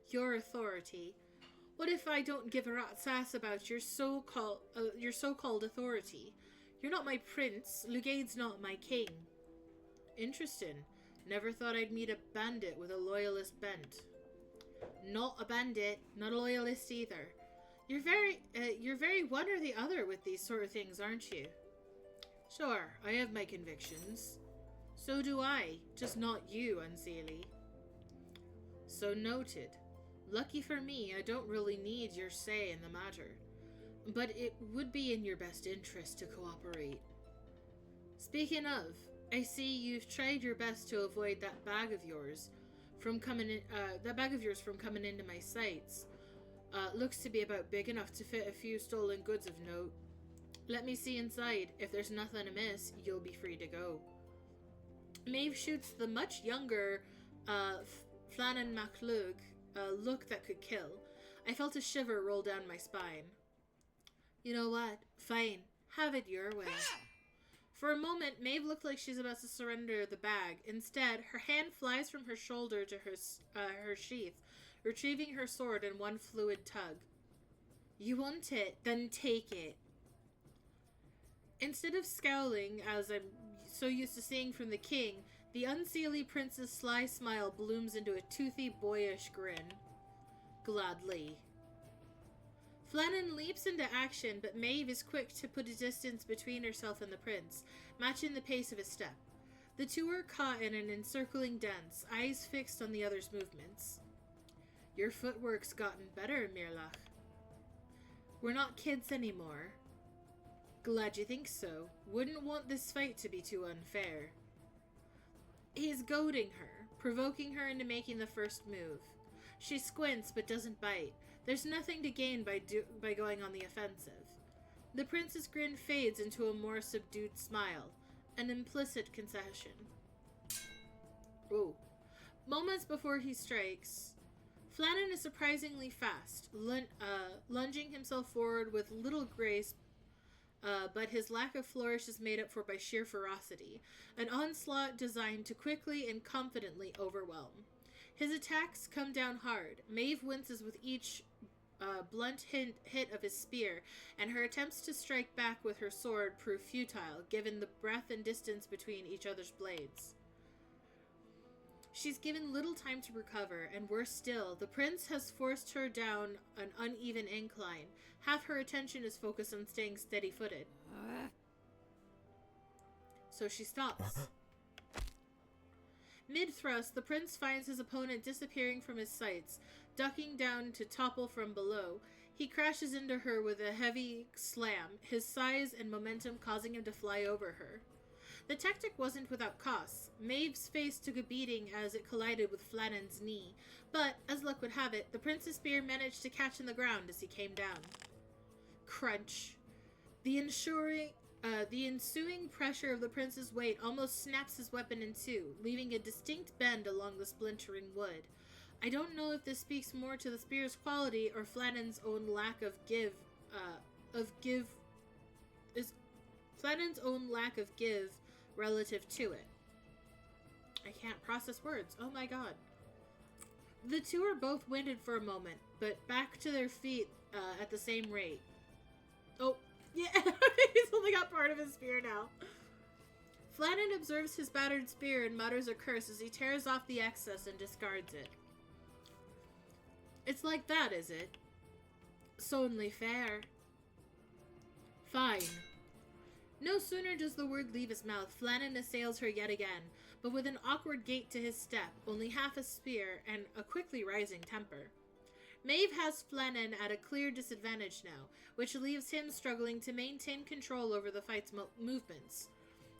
Your authority? What if I don't give a rat's ass about your so-called authority? You're not my prince. Lugaid's not my king. Interesting. Never thought I'd meet a bandit with a loyalist bent. Not a bandit, not a loyalist either. You're very one or the other with these sort of things, aren't you? Sure, I have my convictions. So do I, just not you, Unseelie. So noted. Lucky for me, I don't really need your say in the matter. But it would be in your best interest to cooperate. Speaking of, I see you've tried your best to avoid that bag of yours from coming into my sights. Looks to be about big enough to fit a few stolen goods of note. Let me see inside. If there's nothing amiss, you'll be free to go. Maeve shoots the much younger Flannan MacLug a look that could kill. I felt a shiver roll down my spine. You know what? Fine. Have it your way. For a moment, Maeve looked like she's about to surrender the bag. Instead, her hand flies from her shoulder to her sheath, retrieving her sword in one fluid tug. You want it? Then take it. Instead of scowling, as I'm so used to seeing from the king, the Unseelie prince's sly smile blooms into a toothy, boyish grin. Gladly. Flannan leaps into action, but Maeve is quick to put a distance between herself and the prince, matching the pace of his step. The two are caught in an encircling dance, eyes fixed on the other's movements. Your footwork's gotten better, Mirlach. We're not kids anymore. Glad you think so. Wouldn't want this fight to be too unfair. He's goading her, provoking her into making the first move. She squints but doesn't bite. There's nothing to gain by going on the offensive. The prince's grin fades into a more subdued smile, an implicit concession. Ooh. Moments before he strikes, Flannan is surprisingly fast, lunging himself forward with little grace, but his lack of flourish is made up for by sheer ferocity, an onslaught designed to quickly and confidently overwhelm. His attacks come down hard. Maeve winces with each blunt hit of his spear, and her attempts to strike back with her sword prove futile, given the breadth and distance between each other's blades. She's given little time to recover, and worse still, the prince has forced her down an uneven incline. Half her attention is focused on staying steady-footed. So she stops. Mid-thrust, the prince finds his opponent disappearing from his sights, ducking down to topple from below. He crashes into her with a heavy slam, his size and momentum causing him to fly over her. The tactic wasn't without costs. Maeve's face took a beating as it collided with Flannan's knee, but, as luck would have it, the prince's spear managed to catch in the ground as he came down. Crunch. The ensuing pressure of the prince's weight almost snaps his weapon in two, leaving a distinct bend along the splintering wood. I don't know if this speaks more to the spear's quality or Flannan's own lack of give relative to it. I can't process words. Oh my god. The two are both winded for a moment, but back to their feet at the same rate. Oh, yeah, he's only got part of his spear now. Flannan observes his battered spear and mutters a curse as he tears off the excess and discards it. It's like that, is it? 's only fair. Fine. No sooner does the word leave his mouth, Flannan assails her yet again, but with an awkward gait to his step, only half a spear, and a quickly rising temper. Maeve has Flannan at a clear disadvantage now, which leaves him struggling to maintain control over the fight's movements.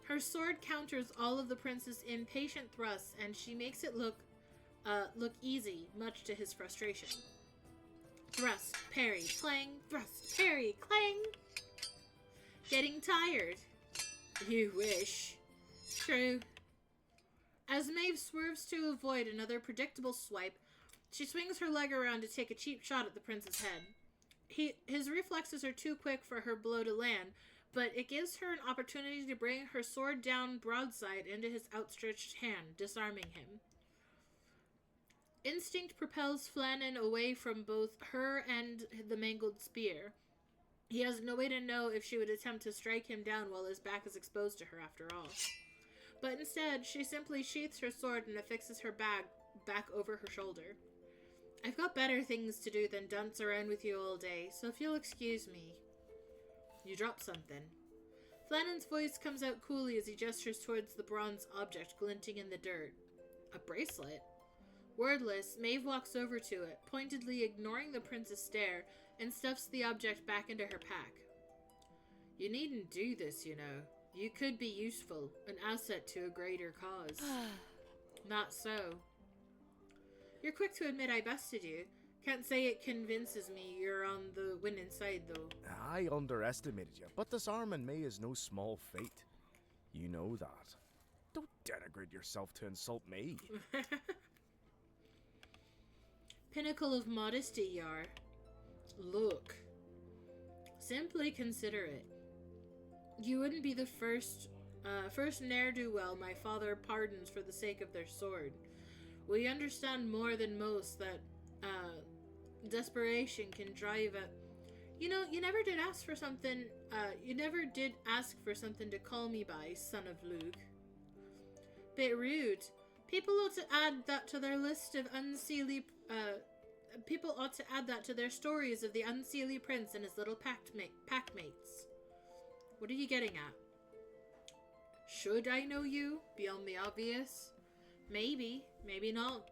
Her sword counters all of the prince's impatient thrusts, and she makes it look easy, much to his frustration. Thrust, parry, clang, thrust, parry, clang. Getting tired? You wish. True. As Maeve swerves to avoid another predictable swipe, she swings her leg around to take a cheap shot at the prince's head. His reflexes are too quick for her blow to land, but it gives her an opportunity to bring her sword down broadside into his outstretched hand, disarming him. Instinct propels Flannan away from both her and the mangled spear. He has no way to know if she would attempt to strike him down while his back is exposed to her after all. But instead, she simply sheaths her sword and affixes her bag back over her shoulder. I've got better things to do than dance around with you all day, so if you'll excuse me. You drop something. Flannan's voice comes out coolly as he gestures towards the bronze object glinting in the dirt. A bracelet? Wordless, Maeve walks over to it, pointedly ignoring the prince's stare, and stuffs the object back into her pack. You needn't do this, you know. You could be useful, an asset to a greater cause. Not so. You're quick to admit I bested you. Can't say it convinces me you're on the winning side, though. I underestimated you, but disarming me is no small feat. You know that. Don't denigrate yourself to insult me. Pinnacle of modesty, Yar. Look. Simply consider it. You wouldn't be the first ne'er-do-well my father pardons for the sake of their sword. We understand more than most that, desperation can drive at... You know, you never did ask for something to call me by, son of Luke. Bit rude. People ought to add that to their list of unseelie, people ought to add that to their stories of the unseelie prince and his little packmates. What are you getting at? Should I know you, beyond the obvious? Maybe, maybe not.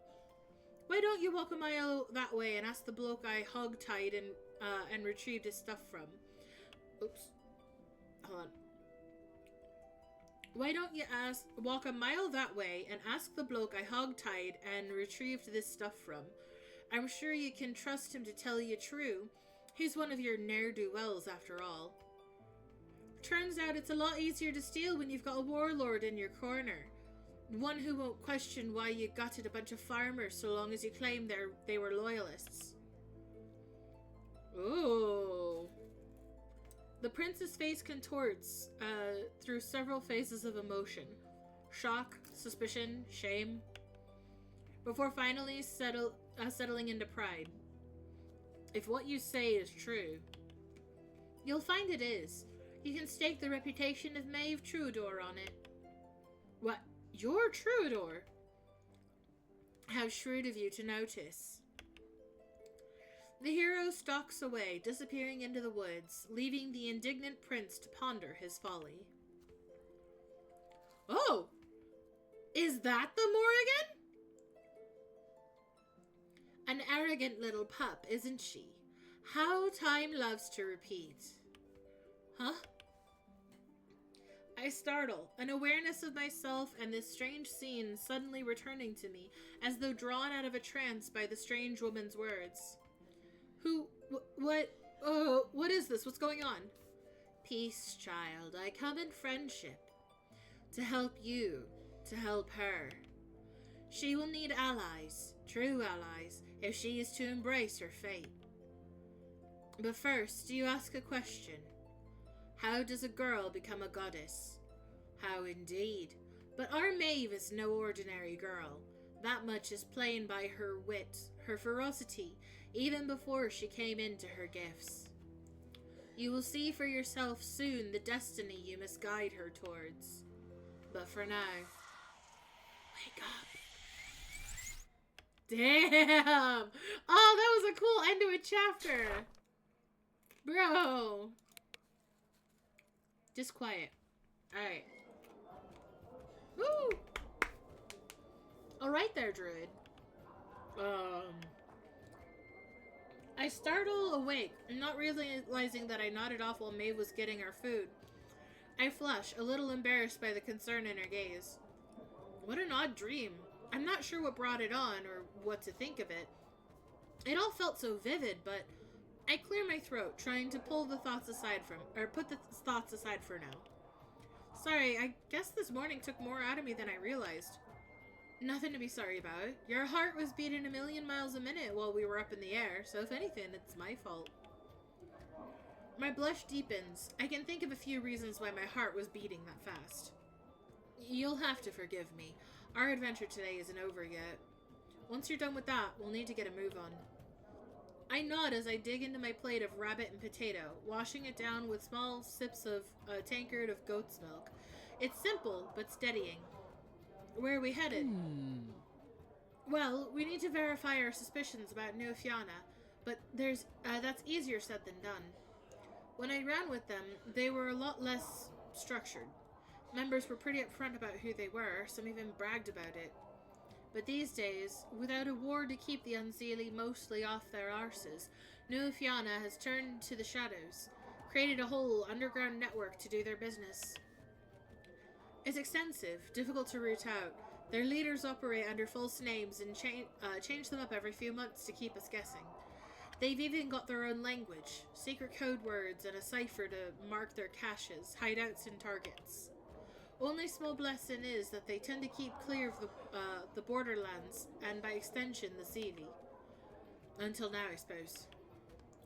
Why don't you walk a mile that way and ask the bloke I hog-tied and retrieved his stuff from? Oops. Hold on. Why don't you walk a mile that way and ask the bloke I hog-tied and retrieved this stuff from? I'm sure you can trust him to tell you true. He's one of your ne'er-do-wells after all. Turns out it's a lot easier to steal when you've got a warlord in your corner. One who won't question why you gutted a bunch of farmers so long as you claim they were loyalists. Ooh. The prince's face contorts through several phases of emotion. Shock, suspicion, shame. Before finally settling into pride. If what you say is true, you'll find it is. You can stake the reputation of Maeve Troubadour on it. What? You're Troubadour? How shrewd of you to notice. The hero stalks away, disappearing into the woods, leaving the indignant prince to ponder his folly. Oh! Is that the Morrigan? An arrogant little pup, isn't she? How time loves to repeat. Huh? I startle, an awareness of myself and this strange scene suddenly returning to me, as though drawn out of a trance by the strange woman's words. What is this? What's going on? Peace, child. I come in friendship. To help you, to help her. She will need allies, true allies, if she is to embrace her fate. But first, do you ask a question? How does a girl become a goddess? How indeed. But our Maeve is no ordinary girl. That much is plain by her wit, her ferocity, even before she came into her gifts. You will see for yourself soon the destiny you must guide her towards. But for now, wake up. Damn! Oh, that was a cool end to a chapter. Bro! Just quiet. Alright. Woo! Alright there, Druid. I startle awake, not realizing that I nodded off while Maeve was getting our food. I flush, a little embarrassed by the concern in her gaze. What an odd dream. I'm not sure what brought it on, or what to think of it. It all felt so vivid, but I clear my throat, trying to pull the thoughts aside put the thoughts aside for now. Sorry, I guess this morning took more out of me than I realized. Nothing to be sorry about. Your heart was beating 1,000,000 miles a minute while we were up in the air, so if anything, it's my fault. My blush deepens. I can think of a few reasons why my heart was beating that fast. You'll have to forgive me. Our adventure today isn't over yet. Once you're done with that, we'll need to get a move on. I nod as I dig into my plate of rabbit and potato, washing it down with small sips of a tankard of goat's milk. It's simple, but steadying. Where are we headed? Well, we need to verify our suspicions about New Fianna, but that's easier said than done. When I ran with them, they were a lot less structured. Members were pretty upfront about who they were, some even bragged about it. But these days, without a war to keep the Unseelie mostly off their arses, New Fianna has turned to the shadows, created a whole underground network to do their business. It's extensive, difficult to root out. Their leaders operate under false names and change them up every few months to keep us guessing. They've even got their own language, secret code words, and a cipher to mark their caches, hideouts, and targets. Only small blessing is that they tend to keep clear of the borderlands, and by extension, the Seelie. Until now, I suppose.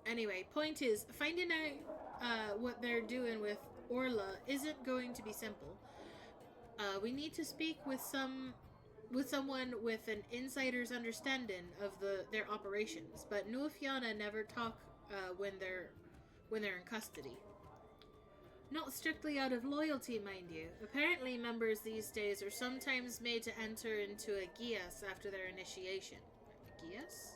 Anyway, point is, finding out what they're doing with Orla isn't going to be simple. We need to speak with someone with an insider's understanding of their operations, but New Fianna never talk when they're in custody. Not strictly out of loyalty, mind you. Apparently, members these days are sometimes made to enter into a gias after their initiation. A gias?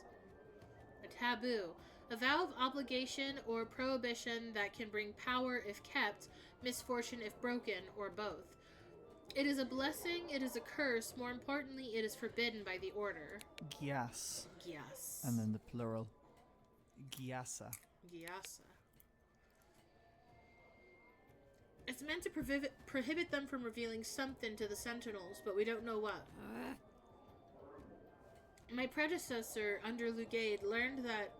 A taboo. A vow of obligation or prohibition that can bring power if kept, misfortune if broken, or both. It is a blessing, it is a curse, more importantly, it is forbidden by the order. Gias. Gias. And then the plural. Giasa. Giasa. It's meant to prohibit them from revealing something to the Sentinels, but we don't know what. My predecessor, under Lugaid, learned that.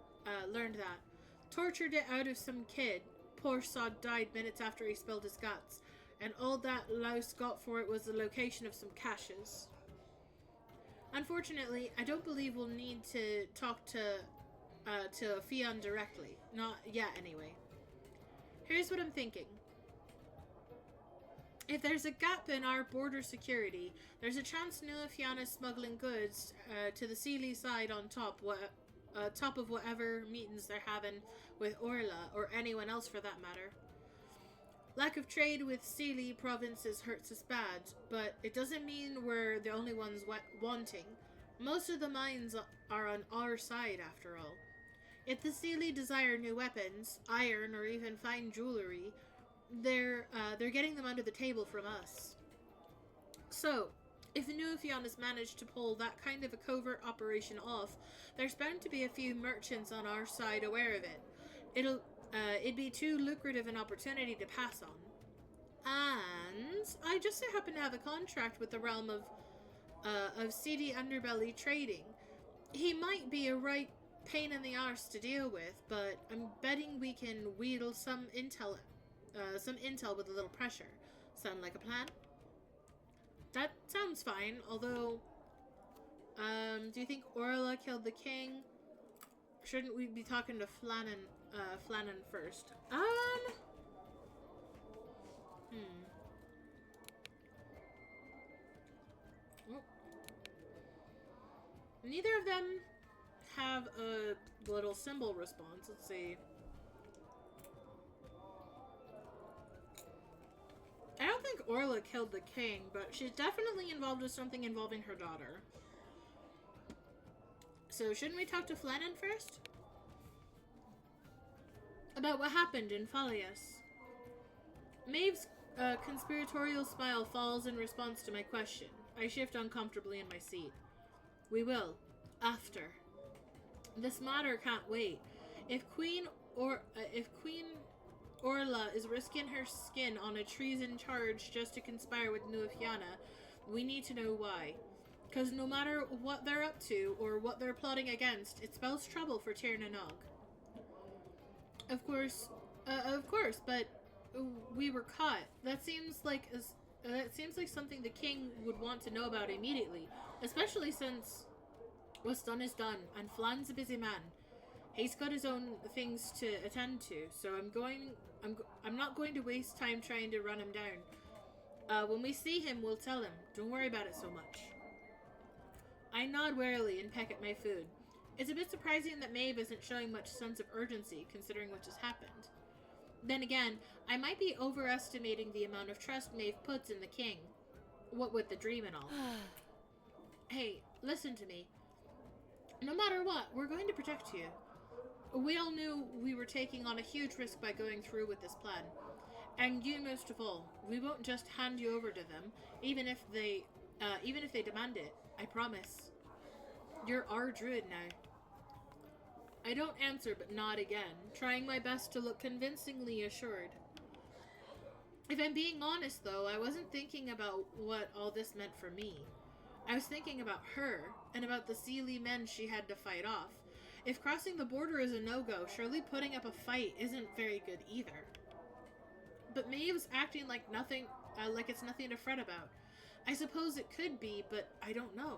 Tortured it out of some kid. Poor sod died minutes after he spilled his guts, and all that louse got for it was the location of some caches. Unfortunately, I don't believe we'll need to talk to Fionn directly. Not yet, anyway. Here's what I'm thinking. If there's a gap in our border security, there's a chance New Fianna's smuggling goods to the Seelie side on top of whatever meetings they're having with Orla, or anyone else for that matter. Lack of trade with Seelie provinces hurts us bad, but it doesn't mean we're the only ones wanting. Most of the mines are on our side, after all. If the Seelie desire new weapons, iron, or even fine jewelry, they're getting them under the table from us. So, if New Fianna's managed to pull that kind of a covert operation off, there's bound to be a few merchants on our side aware of it. It'd be too lucrative an opportunity to pass on. And I just so happen to have a contract with the realm of seedy underbelly trading. He might be a right pain in the arse to deal with, but I'm betting we can wheedle some intel with a little pressure. Sound like a plan? That sounds fine, although, do you think Orla killed the king? Shouldn't we be talking to Flannan first? Well, neither of them have a little symbol response. Let's see. I don't think Orla killed the king, but she's definitely involved with something involving her daughter. So shouldn't we talk to Flannan first? about what happened in Phalias. Maeve's conspiratorial smile falls in response to my question. I shift uncomfortably in my seat. We will. After. This matter can't wait. If Queen Orla is risking her skin on a treason charge just to conspire with Nuafiana, we need to know why. Because no matter what they're up to or what they're plotting against, it spells trouble for Tir na Nog. Of course, but we were caught. That seems like something the king would want to know about immediately, especially since what's done is done, and Flan's a busy man. He's got his own things to attend to, so I'm not going to waste time trying to run him down. When we see him, we'll tell him. Don't worry about it so much. I nod warily and peck at my food. It's a bit surprising that Maeve isn't showing much sense of urgency, considering what just happened. Then again, I might be overestimating the amount of trust Maeve puts in the king. What with the dream and all. Hey, listen to me. No matter what, we're going to protect you. We all knew we were taking on a huge risk by going through with this plan. And you most of all. We won't just hand you over to them, even if they demand it. I promise. You're our druid now. I don't answer but nod again, trying my best to look convincingly assured. If I'm being honest though, I wasn't thinking about what all this meant for me. I was thinking about her, and about the Seelie men she had to fight off. If crossing the border is a no-go, surely putting up a fight isn't very good either. But Maeve's acting like it's nothing to fret about. I suppose it could be, but I don't know.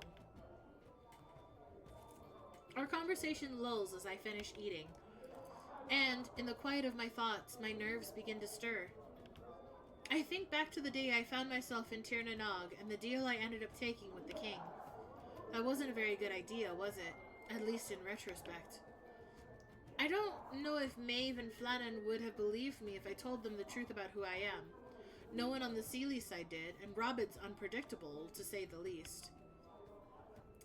Our conversation lulls as I finish eating. And, in the quiet of my thoughts, my nerves begin to stir. I think back to the day I found myself in Tir na Nog and the deal I ended up taking with the king. That wasn't a very good idea, was it? At least in retrospect. I don't know if Maeve and Flannan would have believed me if I told them the truth about who I am. No one on the Seelie side did, and Robin's unpredictable, to say the least.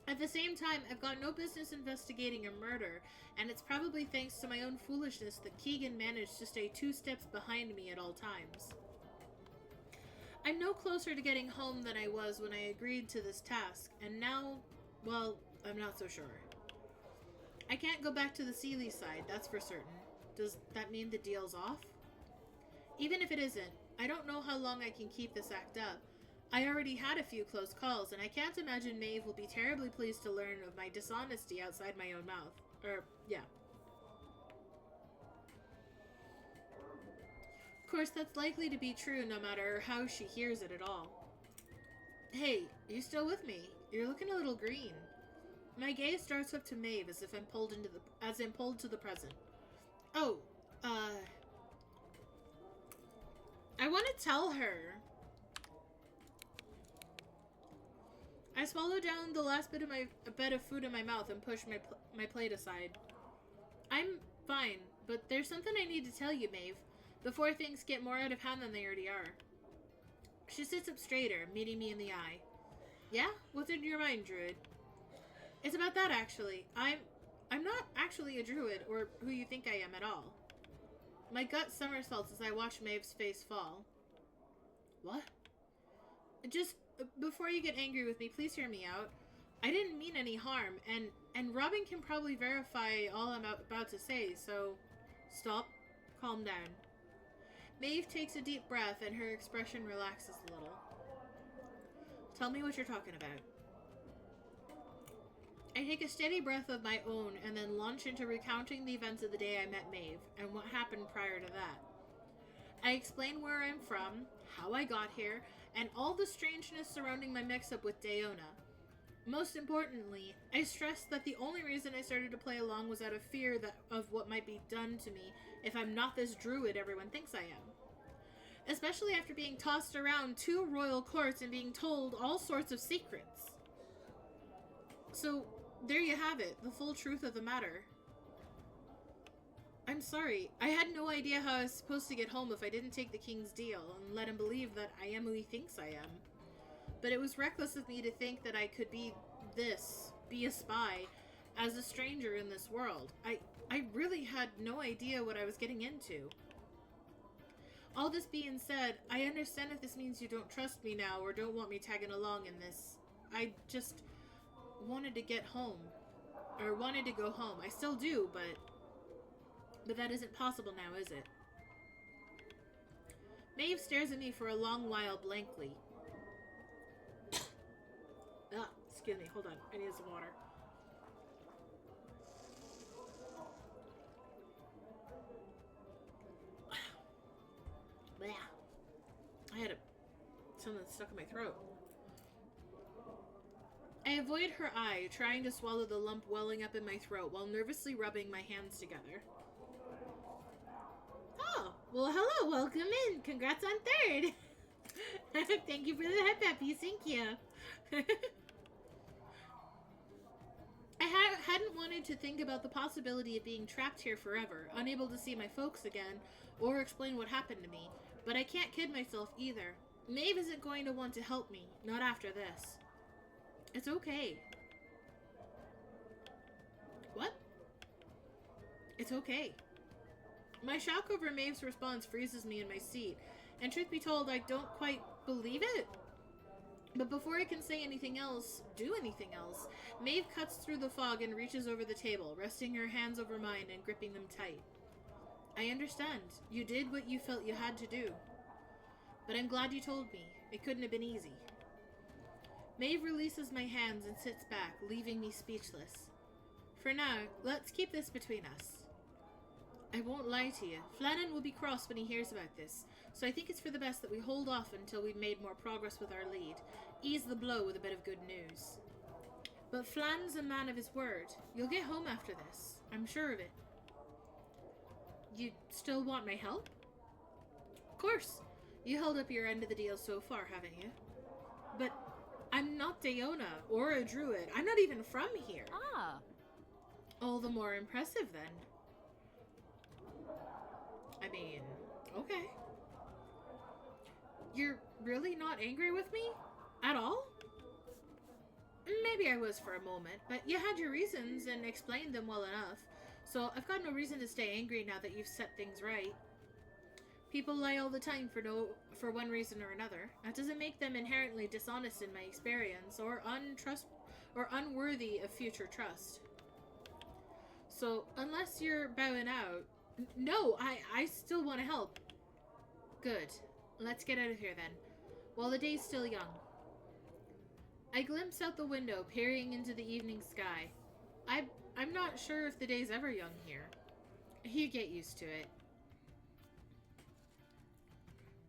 At the same time, I've got no business investigating a murder, and it's probably thanks to my own foolishness that Keegan managed to stay 2 steps behind me at all times. I'm no closer to getting home than I was when I agreed to this task, and now, well, I'm not so sure. I can't go back to the Seelie side, that's for certain. Does that mean the deal's off? Even if it isn't, I don't know how long I can keep this act up. I already had a few close calls, and I can't imagine Maeve will be terribly pleased to learn of my dishonesty outside my own mouth. Yeah. Of course, that's likely to be true no matter how she hears it at all. Hey, you still with me? You're looking a little green. My gaze starts up to Maeve as if I'm pulled to the present. Oh, I want to tell her. I swallow down the last bit of food in my mouth and push my plate aside. I'm fine, but there's something I need to tell you, Maeve, before things get more out of hand than they already are. She sits up straighter, meeting me in the eye. Yeah? What's in your mind, druid? It's about that, actually. I'm not actually a druid, or who you think I am at all. My gut somersaults as I watch Maeve's face fall. What? Just, before you get angry with me, please hear me out. I didn't mean any harm, and Robin can probably verify all I'm about to say, so... Stop. Calm down. Maeve takes a deep breath, and her expression relaxes a little. Tell me what you're talking about. I take a steady breath of my own and then launch into recounting the events of the day I met Maeve and what happened prior to that. I explain where I'm from, how I got here, and all the strangeness surrounding my mix-up with Daona. Most importantly, I stress that the only reason I started to play along was out of fear of what might be done to me if I'm not this druid everyone thinks I am. Especially after being tossed around 2 royal courts and being told all sorts of secrets. So, there you have it, the full truth of the matter. I'm sorry, I had no idea how I was supposed to get home if I didn't take the king's deal and let him believe that I am who he thinks I am. But it was reckless of me to think that I could be a spy, as a stranger in this world. I really had no idea what I was getting into. All this being said, I understand if this means you don't trust me now or don't want me tagging along in this. I just wanted to get home. Or wanted to go home. I still do, but that isn't possible now, is it? Maeve stares at me for a long while blankly. Excuse me, hold on. I need some water. I had something stuck in my throat. I avoid her eye, trying to swallow the lump welling up in my throat while nervously rubbing my hands together. Oh, well, hello, welcome in. Congrats on third. Thank you for the head puppies, thank you. I hadn't wanted to think about the possibility of being trapped here forever, unable to see my folks again, or explain what happened to me. But I can't kid myself either. Maeve isn't going to want to help me, not after this. It's okay. What? It's okay. My shock over Maeve's response freezes me in my seat, and truth be told, I don't quite believe it. But before I can say anything else, do anything else, Maeve cuts through the fog and reaches over the table, resting her hands over mine and gripping them tight. I understand. You did what you felt you had to do. But I'm glad you told me. It couldn't have been easy. Maeve releases my hands and sits back, leaving me speechless. For now, let's keep this between us. I won't lie to you. Flannan will be cross when he hears about this, so I think it's for the best that we hold off until we've made more progress with our lead. Ease the blow with a bit of good news. But Flann's a man of his word. You'll get home after this. I'm sure of it. You still want my help? Of course. You held up your end of the deal so far, haven't you? But I'm not Daona or a druid. I'm not even from here. Ah. All the more impressive, then. I mean, okay. You're really not angry with me? At all? Maybe I was for a moment, but you had your reasons and explained them well enough. So I've got no reason to stay angry now that you've set things right. People lie all the time for one reason or another. That doesn't make them inherently dishonest in my experience, or unworthy of future trust. So unless you're bowing out, no, I still want to help. Good. Let's get out of here then, while the day's still young. I glimpse out the window, peering into the evening sky. I'm not sure if the day's ever young here. You get used to it.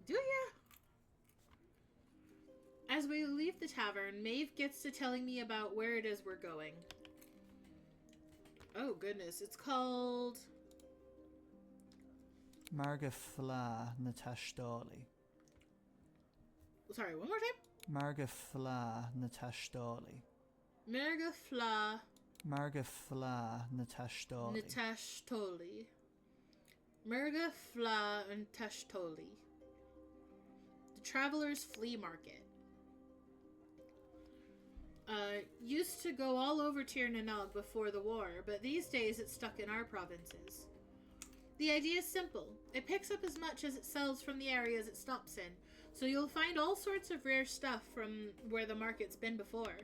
Do ya? As we leave the tavern, Maeve gets to telling me about where it is we're going. Oh goodness, it's called... Marga Fla na Tashdali. Sorry, one more time? Marga Fla na Tashdali. Merga Fla... Marga Fla na Tashdali. Natashtoli. Merga Fla and Tashtoli. The Traveler's Flea Market. Used to go all over Tir na Nog before the war, but these days it's stuck in our provinces. The idea is simple. It picks up as much as it sells from the areas it stops in, so you'll find all sorts of rare stuff from where the market's been before.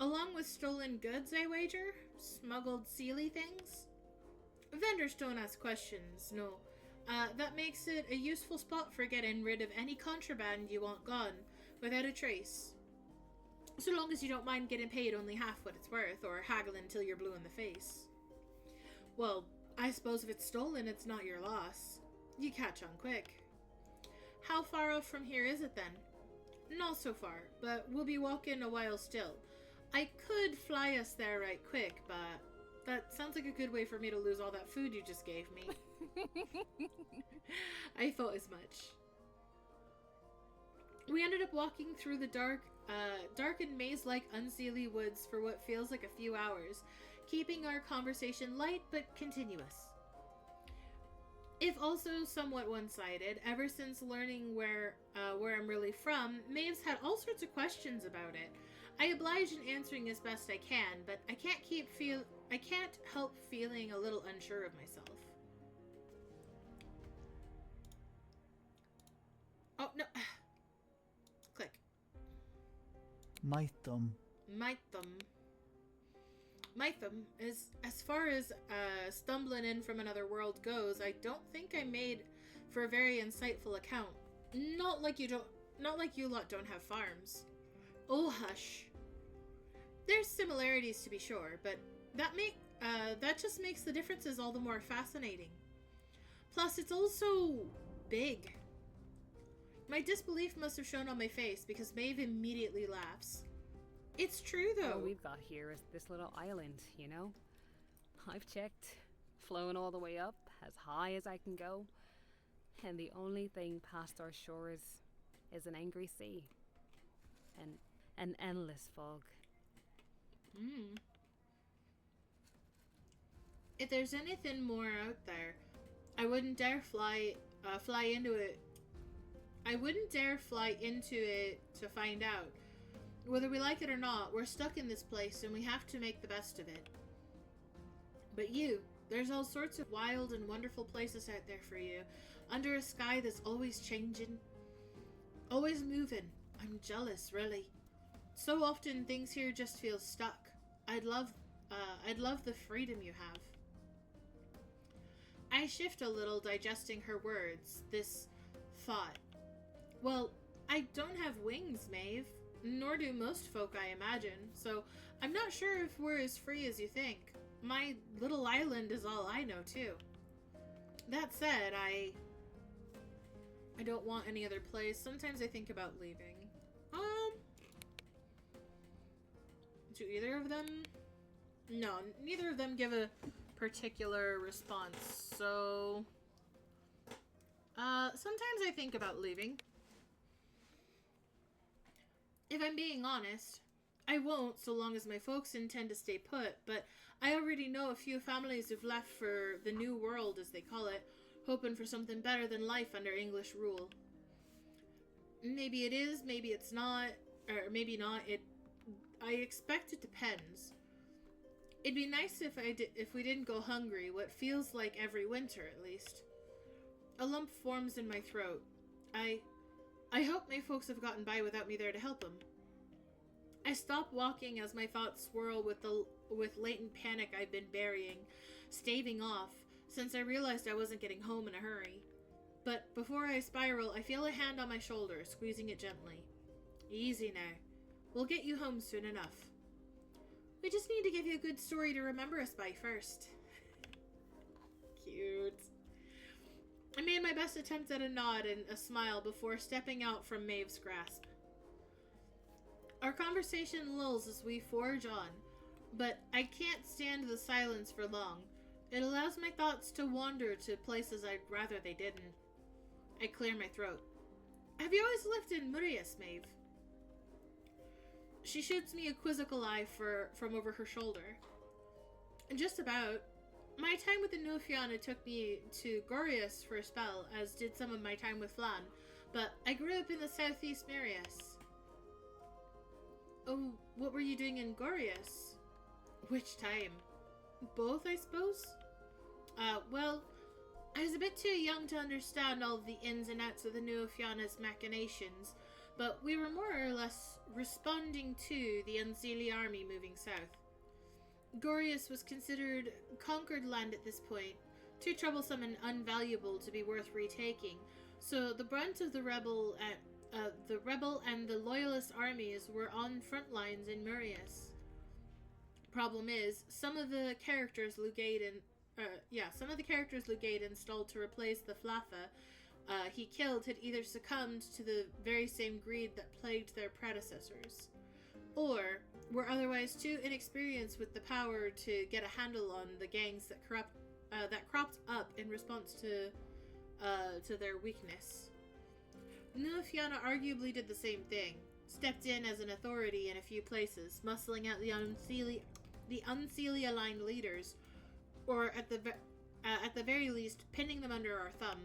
Along with stolen goods, I wager? Smuggled sealy things? Vendors don't ask questions, no. That makes it a useful spot for getting rid of any contraband you want gone, without a trace. So long as you don't mind getting paid only half what it's worth, or haggling till you're blue in the face. Well, I suppose if it's stolen, it's not your loss. You catch on quick. How far off from here is it then? Not so far, but we'll be walking a while still. I could fly us there right quick, but that sounds like a good way for me to lose all that food you just gave me. I thought as much. We ended up walking through the dark and maze-like unseelie woods for what feels like a few hours, keeping our conversation light but continuous. If also somewhat one-sided, ever since learning where I'm really from, Maeve's had all sorts of questions about it. I oblige in answering as best I can, but I can't help feeling a little unsure of myself. Oh, no. Click. Maithum. Mythum is, as far as stumbling in from another world goes, I don't think I made for a very insightful account. Not like you lot don't have farms. Oh, hush. There's similarities to be sure, but that just makes the differences all the more fascinating. Plus, it's also big. My disbelief must have shown on my face because Maeve immediately laughs. It's true, though. All we've got here is this little island, you know? I've checked, flown all the way up, as high as I can go, and the only thing past our shores is an angry sea. And an endless fog. If there's anything more out there, I wouldn't dare fly into it. I wouldn't dare fly into it to find out. Whether we like it or not, we're stuck in this place and we have to make the best of it. But there's all sorts of wild and wonderful places out there for you, under a sky that's always changing, always moving. I'm jealous, really. So often things here just feel stuck. I'd love the freedom you have. I shift a little, digesting her words, this thought. Well, I don't have wings, Maeve. Nor do most folk, I imagine, so I'm not sure if we're as free as you think. My little island is all I know, too. That said, I don't want any other place. Sometimes I think about leaving. Do either of them? No, neither of them give a particular response, so... sometimes I think about leaving. If I'm being honest, I won't so long as my folks intend to stay put, but I already know a few families who've left for the new world, as they call it, hoping for something better than life under English rule. Maybe it is, maybe it's not, or maybe not. I expect it depends. It'd be nice if we didn't go hungry, what feels like every winter at least. A lump forms in my throat. I hope my folks have gotten by without me there to help them. I stop walking as my thoughts swirl with latent panic I've been burying, staving off, since I realized I wasn't getting home in a hurry. But before I spiral, I feel a hand on my shoulder, squeezing it gently. Easy now. We'll get you home soon enough. We just need to give you a good story to remember us by first. Cute. I made my best attempt at a nod and a smile before stepping out from Maeve's grasp. Our conversation lulls as we forge on, but I can't stand the silence for long. It allows my thoughts to wander to places I'd rather they didn't. I clear my throat. Have you always lived in Murias, Maeve? She shoots me a quizzical eye from over her shoulder. Just about. My time with the Nufiana took me to Gorius for a spell, as did some of my time with Flan, but I grew up in the southeast Murias. Oh, what were you doing in Gorius? Which time? Both, I suppose? Well, I was a bit too young to understand all of the ins and outs of the Nufiana's machinations, but we were more or less responding to the Unseelie army moving south. Gorius was considered conquered land at this point, too troublesome and unvaluable to be worth retaking, so the brunt of the rebel and the loyalist armies were on front lines in Murias. Problem is, some of the characters Lugade installed to replace the Flafa he killed had either succumbed to the very same greed that plagued their predecessors, or were otherwise too inexperienced with the power to get a handle on the gangs that cropped up in response to their weakness. Nufiana arguably did the same thing, stepped in as an authority in a few places, muscling out the Unseelie aligned leaders, or at the very least pinning them under our thumb.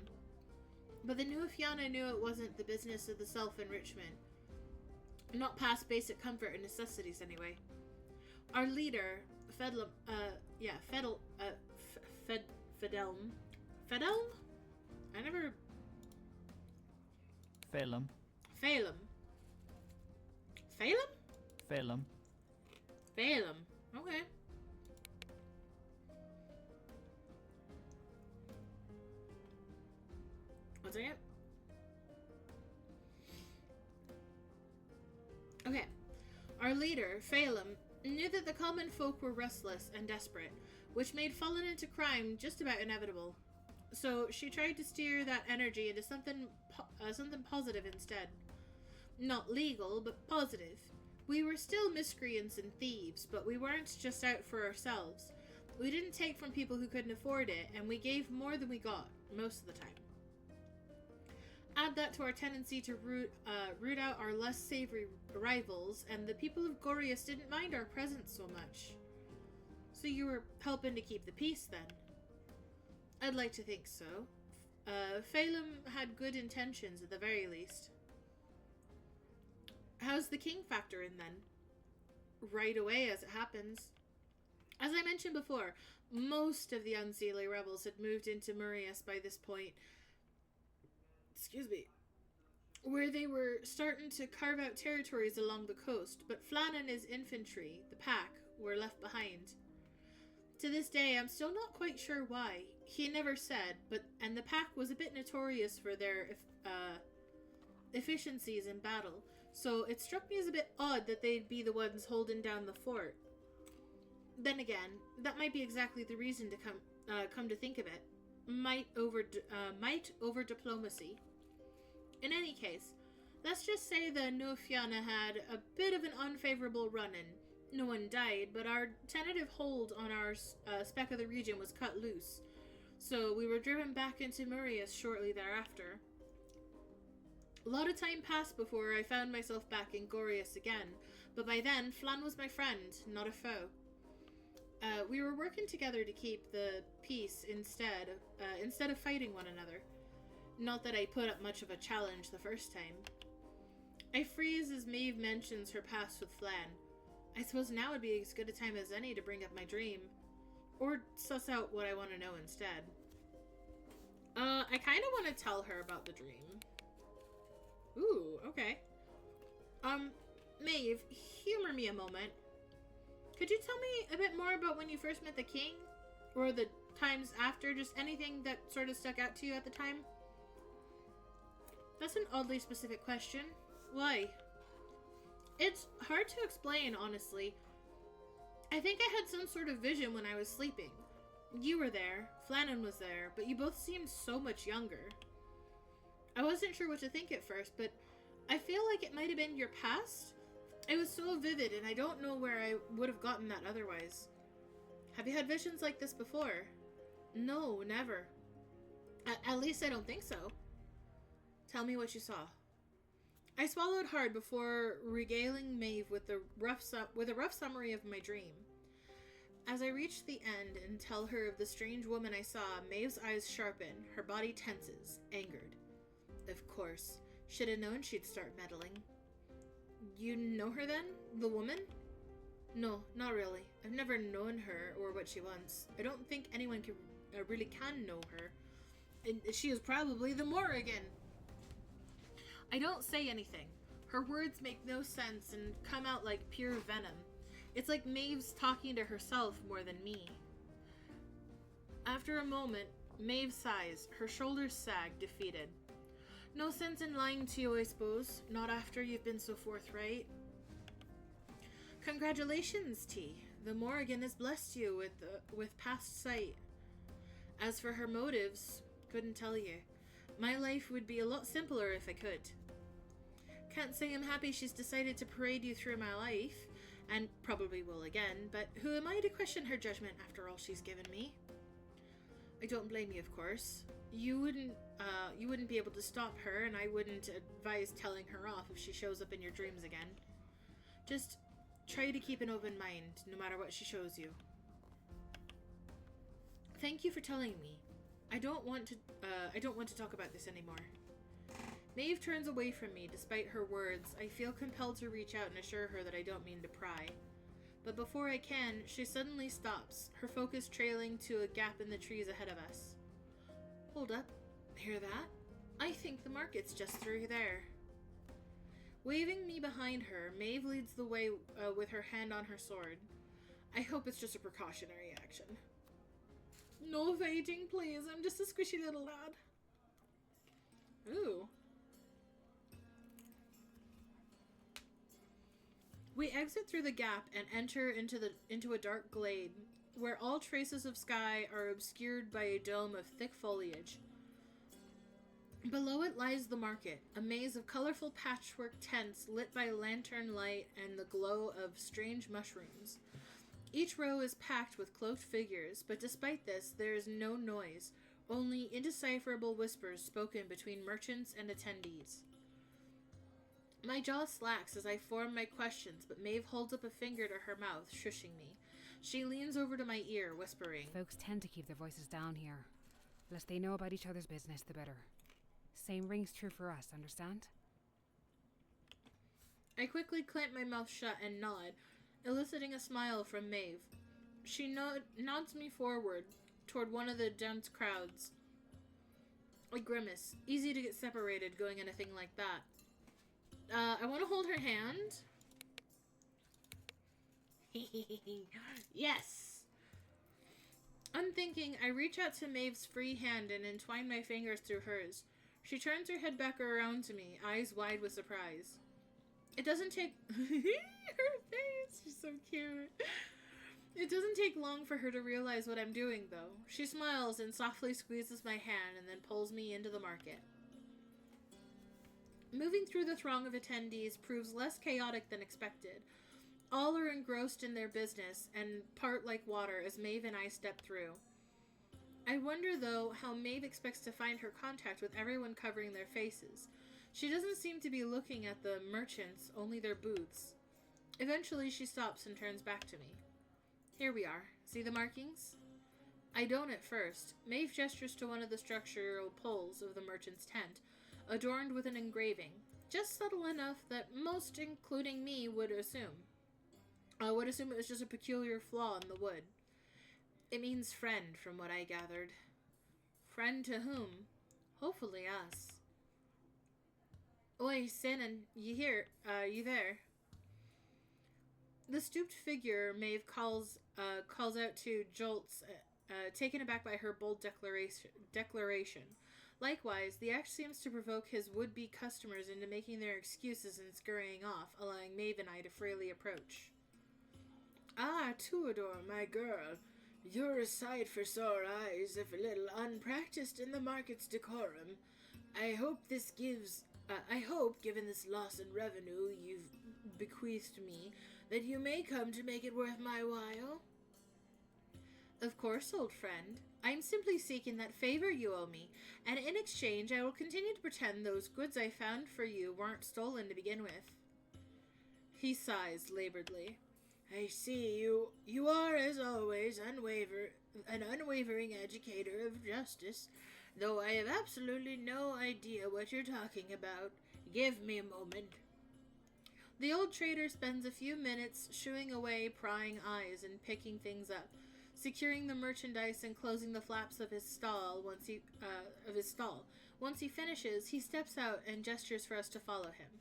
But the Nufiana knew it wasn't the business of the self-enrichment. Not past basic comfort and necessities, anyway. Our leader, Fedelm, Fedelm? I never... Phelim. Phelim. Phelim? Phelim. Phelim. Okay. One second. Okay. Our leader, Phelim, knew that the common folk were restless and desperate, which made falling into crime just about inevitable. So she tried to steer that energy into something positive instead. Not legal, but positive. We were still miscreants and thieves, but we weren't just out for ourselves. We didn't take from people who couldn't afford it, and we gave more than we got, most of the time. Add that to our tendency to root out our less savory rivals, and the people of Gorius didn't mind our presence so much. So you were helping to keep the peace, then? I'd like to think so. Phelim had good intentions, at the very least. How's the king factor in, then? Right away, as it happens. As I mentioned before, most of the Unseelie rebels had moved into Murias by this point. Excuse me. Where they were starting to carve out territories along the coast, but Flann and his infantry, the pack, were left behind. To this day, I'm still not quite sure why. He never said, and the pack was a bit notorious for their efficiencies in battle, so it struck me as a bit odd that they'd be the ones holding down the fort. Then again, that might be exactly the reason to come to think of it. Might over diplomacy. In any case, let's just say the Nofiana had a bit of an unfavorable run-in. No one died, but our tentative hold on our speck of the region was cut loose, so we were driven back into Murias shortly thereafter. A lot of time passed before I found myself back in Gorius again, but by then, Flann was my friend, not a foe. We were working together to keep the peace instead of fighting one another. Not that I put up much of a challenge the first time. I freeze as Maeve mentions her past with Flann. I suppose now would be as good a time as any to bring up my dream. Or suss out what I want to know instead. I kind of want to tell her about the dream. Ooh, okay. Maeve, humor me a moment. Could you tell me a bit more about when you first met the king? Or the times after? Just anything that sort of stuck out to you at the time? That's an oddly specific question. Why? It's hard to explain, honestly. I think I had some sort of vision when I was sleeping. You were there, Flannan was there, but you both seemed so much younger. I wasn't sure what to think at first, but I feel like it might have been your past. It was so vivid, and I don't know where I would have gotten that otherwise. Have you had visions like this before? No, never. At least I don't think so. Tell me what you saw. I swallowed hard before regaling Maeve with a rough summary of my dream. As I reach the end and tell her of the strange woman I saw, Maeve's eyes sharpen, her body tenses, angered. Of course. Should have known she'd start meddling. You know her then? The woman? No, not really. I've never known her or what she wants. I don't think anyone really can know her. And she is probably the Morrigan. I don't say anything. Her words make no sense and come out like pure venom. It's like Maeve's talking to herself more than me. After a moment, Maeve sighs, her shoulders sag, defeated. No sense in lying to you, I suppose. Not after you've been so forthright. Congratulations, T. The Morrigan has blessed you with past sight. As for her motives, couldn't tell you. My life would be a lot simpler if I could. Can't say I'm happy she's decided to parade you through my life, and probably will again, but who am I to question her judgment after all she's given me? I don't blame you, of course. You wouldn't be able to stop her, and I wouldn't advise telling her off if she shows up in your dreams again. Just try to keep an open mind, no matter what she shows you. Thank you for telling me. I don't want to talk about this anymore. Maeve turns away from me. Despite her words, I feel compelled to reach out and assure her that I don't mean to pry. But before I can, she suddenly stops, her focus trailing to a gap in the trees ahead of us. Hold up. Hear that? I think the market's just through there. Waving me behind her, Maeve leads the way with her hand on her sword. I hope it's just a precautionary action. No fighting, please. I'm just a squishy little lad. Ooh. We exit through the gap and enter into a dark glade, where all traces of sky are obscured by a dome of thick foliage. Below it lies the market, a maze of colorful patchwork tents lit by lantern light and the glow of strange mushrooms. Each row is packed with cloaked figures, but despite this, there is no noise, only indecipherable whispers spoken between merchants and attendees. My jaw slacks as I form my questions, but Maeve holds up a finger to her mouth, shushing me. She leans over to my ear, whispering, Folks tend to keep their voices down here. The less they know about each other's business, the better. Same rings true for us, understand? I quickly clamp my mouth shut and nod, eliciting a smile from Maeve. She nods me forward, toward one of the dense crowds. I grimace. Easy to get separated going anything like that. I want to hold her hand. Yes! Unthinking, I reach out to Maeve's free hand and entwine my fingers through hers. She turns her head back around to me, eyes wide with surprise. It doesn't take... her face! She's so cute. It doesn't take long for her to realize what I'm doing, though. She smiles and softly squeezes my hand and then pulls me into the market. Moving through the throng of attendees proves less chaotic than expected. All are engrossed in their business and part like water as Maeve and I step through. I wonder, though, how Maeve expects to find her contact with everyone covering their faces. She doesn't seem to be looking at the merchants, only their booths. Eventually, she stops and turns back to me. Here we are. See the markings? I don't at first. Maeve gestures to one of the structural poles of the merchant's tent, adorned with an engraving, just subtle enough that most, including me, would assume. I would assume it was just a peculiar flaw in the wood. It means friend, from what I gathered. Friend to whom? Hopefully us. Oi, Sinan, you here? You there? The stooped figure Maeve calls out to Jolts, taken aback by her bold declaration. Likewise, the act seems to provoke his would-be customers into making their excuses and scurrying off, allowing Maeve and I to freely approach. Ah, Tuador, my girl. You're a sight for sore eyes, if a little unpracticed in the market's decorum. I hope, given this loss in revenue you've bequeathed me, that you may come to make it worth my while. Of course, old friend. I'm simply seeking that favor you owe me, and in exchange I will continue to pretend those goods I found for you weren't stolen to begin with. He sighs laboredly. I see you are, as always, an unwavering educator of justice, though I have absolutely no idea what you're talking about. Give me a moment. The old trader spends a few minutes shooing away prying eyes and picking things up, securing the merchandise and closing the flaps of his stall. Once he finishes, he steps out and gestures for us to follow him.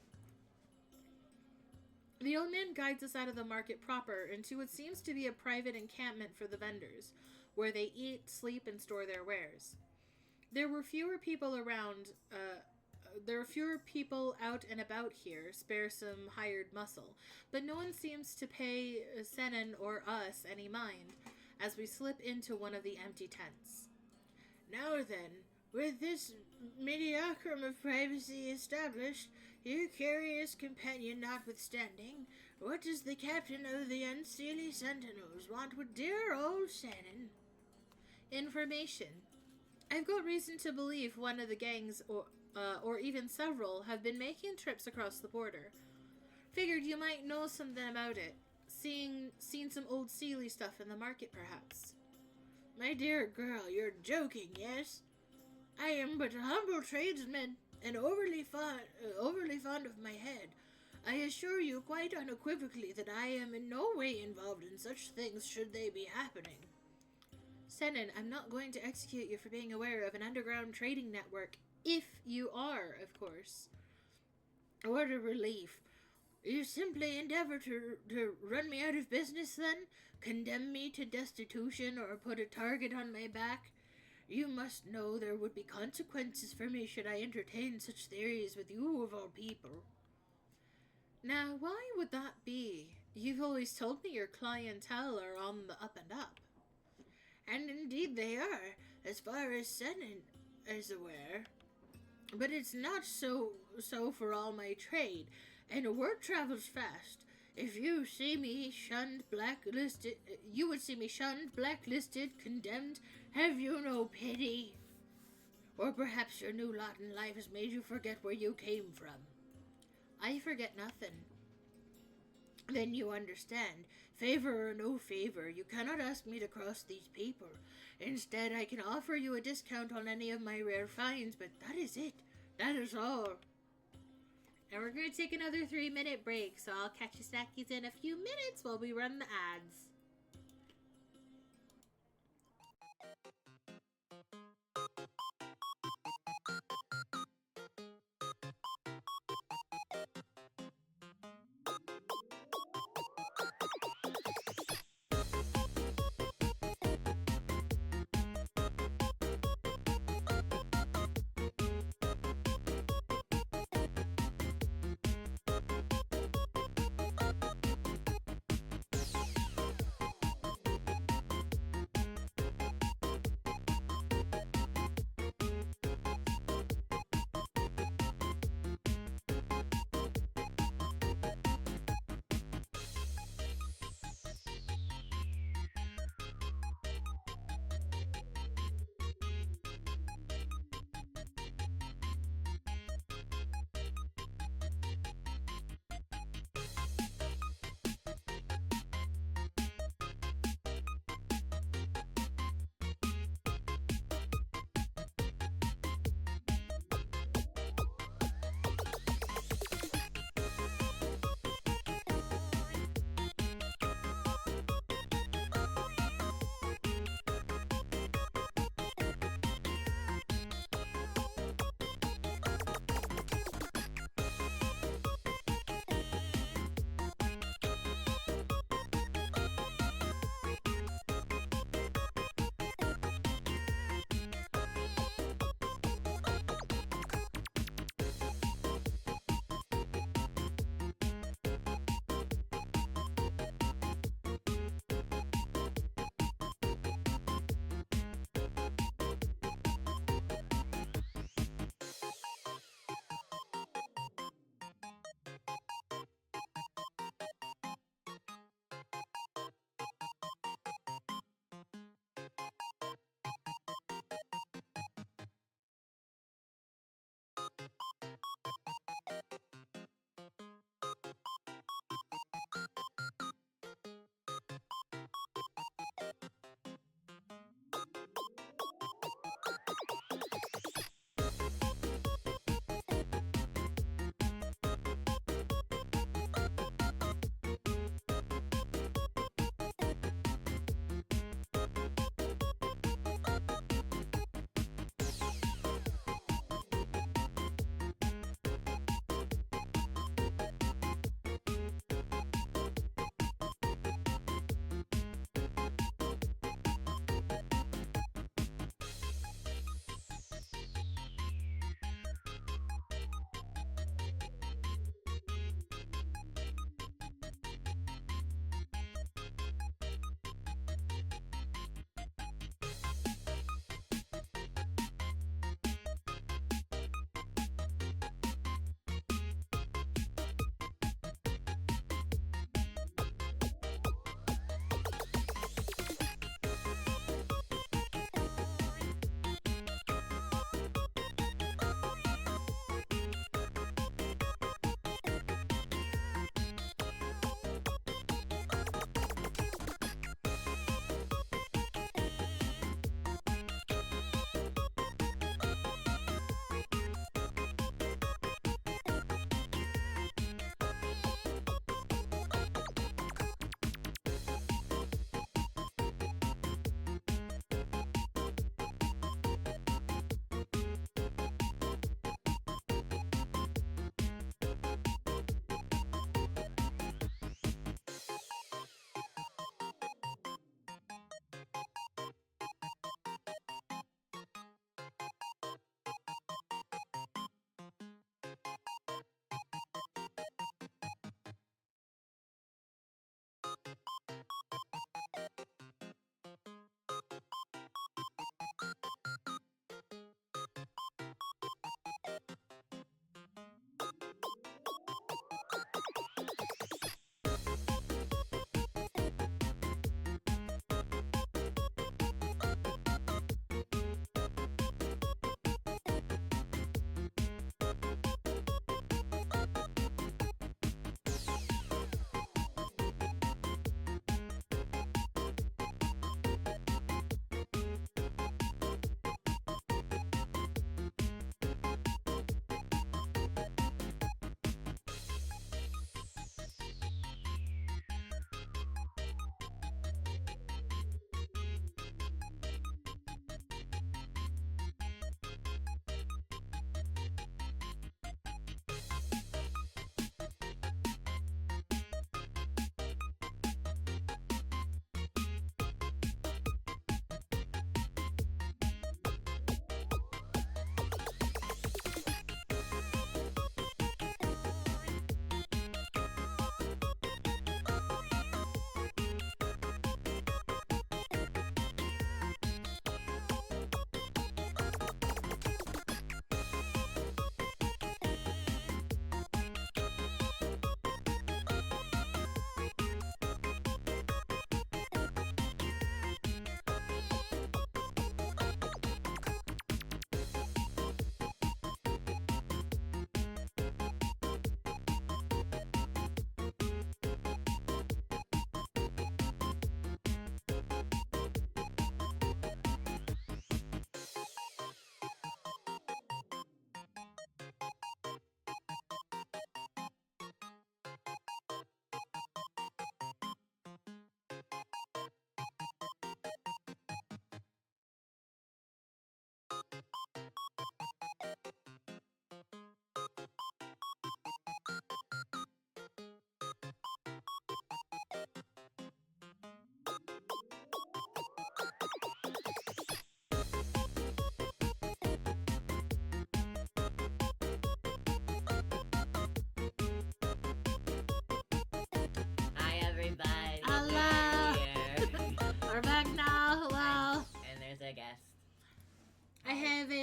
The old man guides us out of the market proper into what seems to be a private encampment for the vendors, where they eat, sleep, and store their wares. There were fewer people out and about here, spare some hired muscle, but no one seems to pay Senan or us any mind, as we slip into one of the empty tents. Now then, with this mediocrum of privacy established, your curious companion notwithstanding, what does the captain of the Unseelie Sentinels want with dear old Senan? Information. I've got reason to believe one of the gangs, or even several, have been making trips across the border. Figured you might know something about it. Seen some old Seelie stuff in the market, perhaps. My dear girl, you're joking, yes? I am but a humble tradesman, and overly fond of my head. I assure you quite unequivocally that I am in no way involved in such things should they be happening. Senan, I'm not going to execute you for being aware of an underground trading network, if you are, of course. What a relief. You simply endeavor to run me out of business, then? Condemn me to destitution or put a target on my back? You must know there would be consequences for me should I entertain such theories with you of all people. Now, why would that be? You've always told me your clientele are on the up and up. And indeed they are, as far as Senan is aware. But it's not so for all my trade, and word travels fast. If you see me shunned, blacklisted, you would see me shunned, blacklisted, condemned. Have you no pity? Or perhaps your new lot in life has made you forget where you came from. I forget nothing. Then you understand. Favor or no favor, you cannot ask me to cross these people. Instead, I can offer you a discount on any of my rare finds, but that is it. That is all. And we're going to take another 3-minute break, so I'll catch you snackies in a few minutes while we run the ads.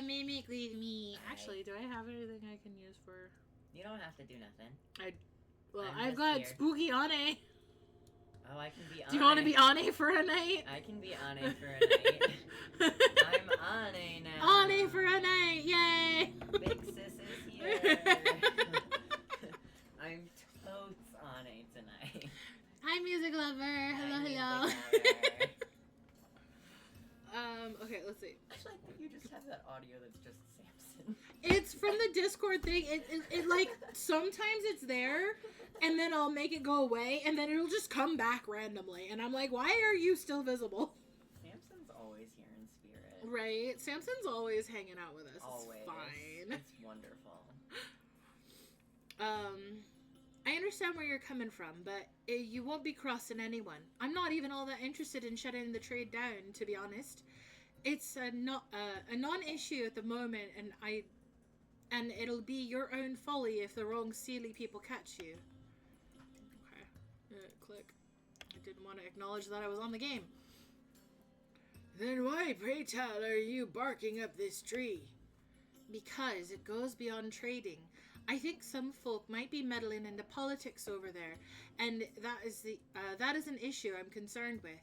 mimic with me. Alright. Actually, do I have anything I can use for? You don't have to do nothing. Well, I'm I've just got here. spooky Ane. Oh, I can be Ane. Do you want to be Ane for a night? I can be Ane for a night. I'm Ane now. Ane for a night, yay! Big sis is here. I'm totes Ane tonight. Hi, music lover. Hello, Hi, hello. music lover. Okay, let's see. Actually, I think you just have that audio that's just Samson. It's from the Discord thing. It like sometimes it's there, and then I'll make it go away, and then it'll just come back randomly, and I'm like, why are you still visible? Samson's always here in spirit. Right? Samson's always hanging out with us. Always. It's fine. It's wonderful. I understand where you're coming from, but you won't be crossing anyone. I'm not even all that interested in shutting the trade down, to be honest. It's a non-issue at the moment, and it'll be your own folly if the wrong Sealy people catch you. Okay, click. I didn't want to acknowledge that I was on the game. Then why, pray tell, are you barking up this tree? Because it goes beyond trading. I think some folk might be meddling into politics over there, and that is an issue I'm concerned with.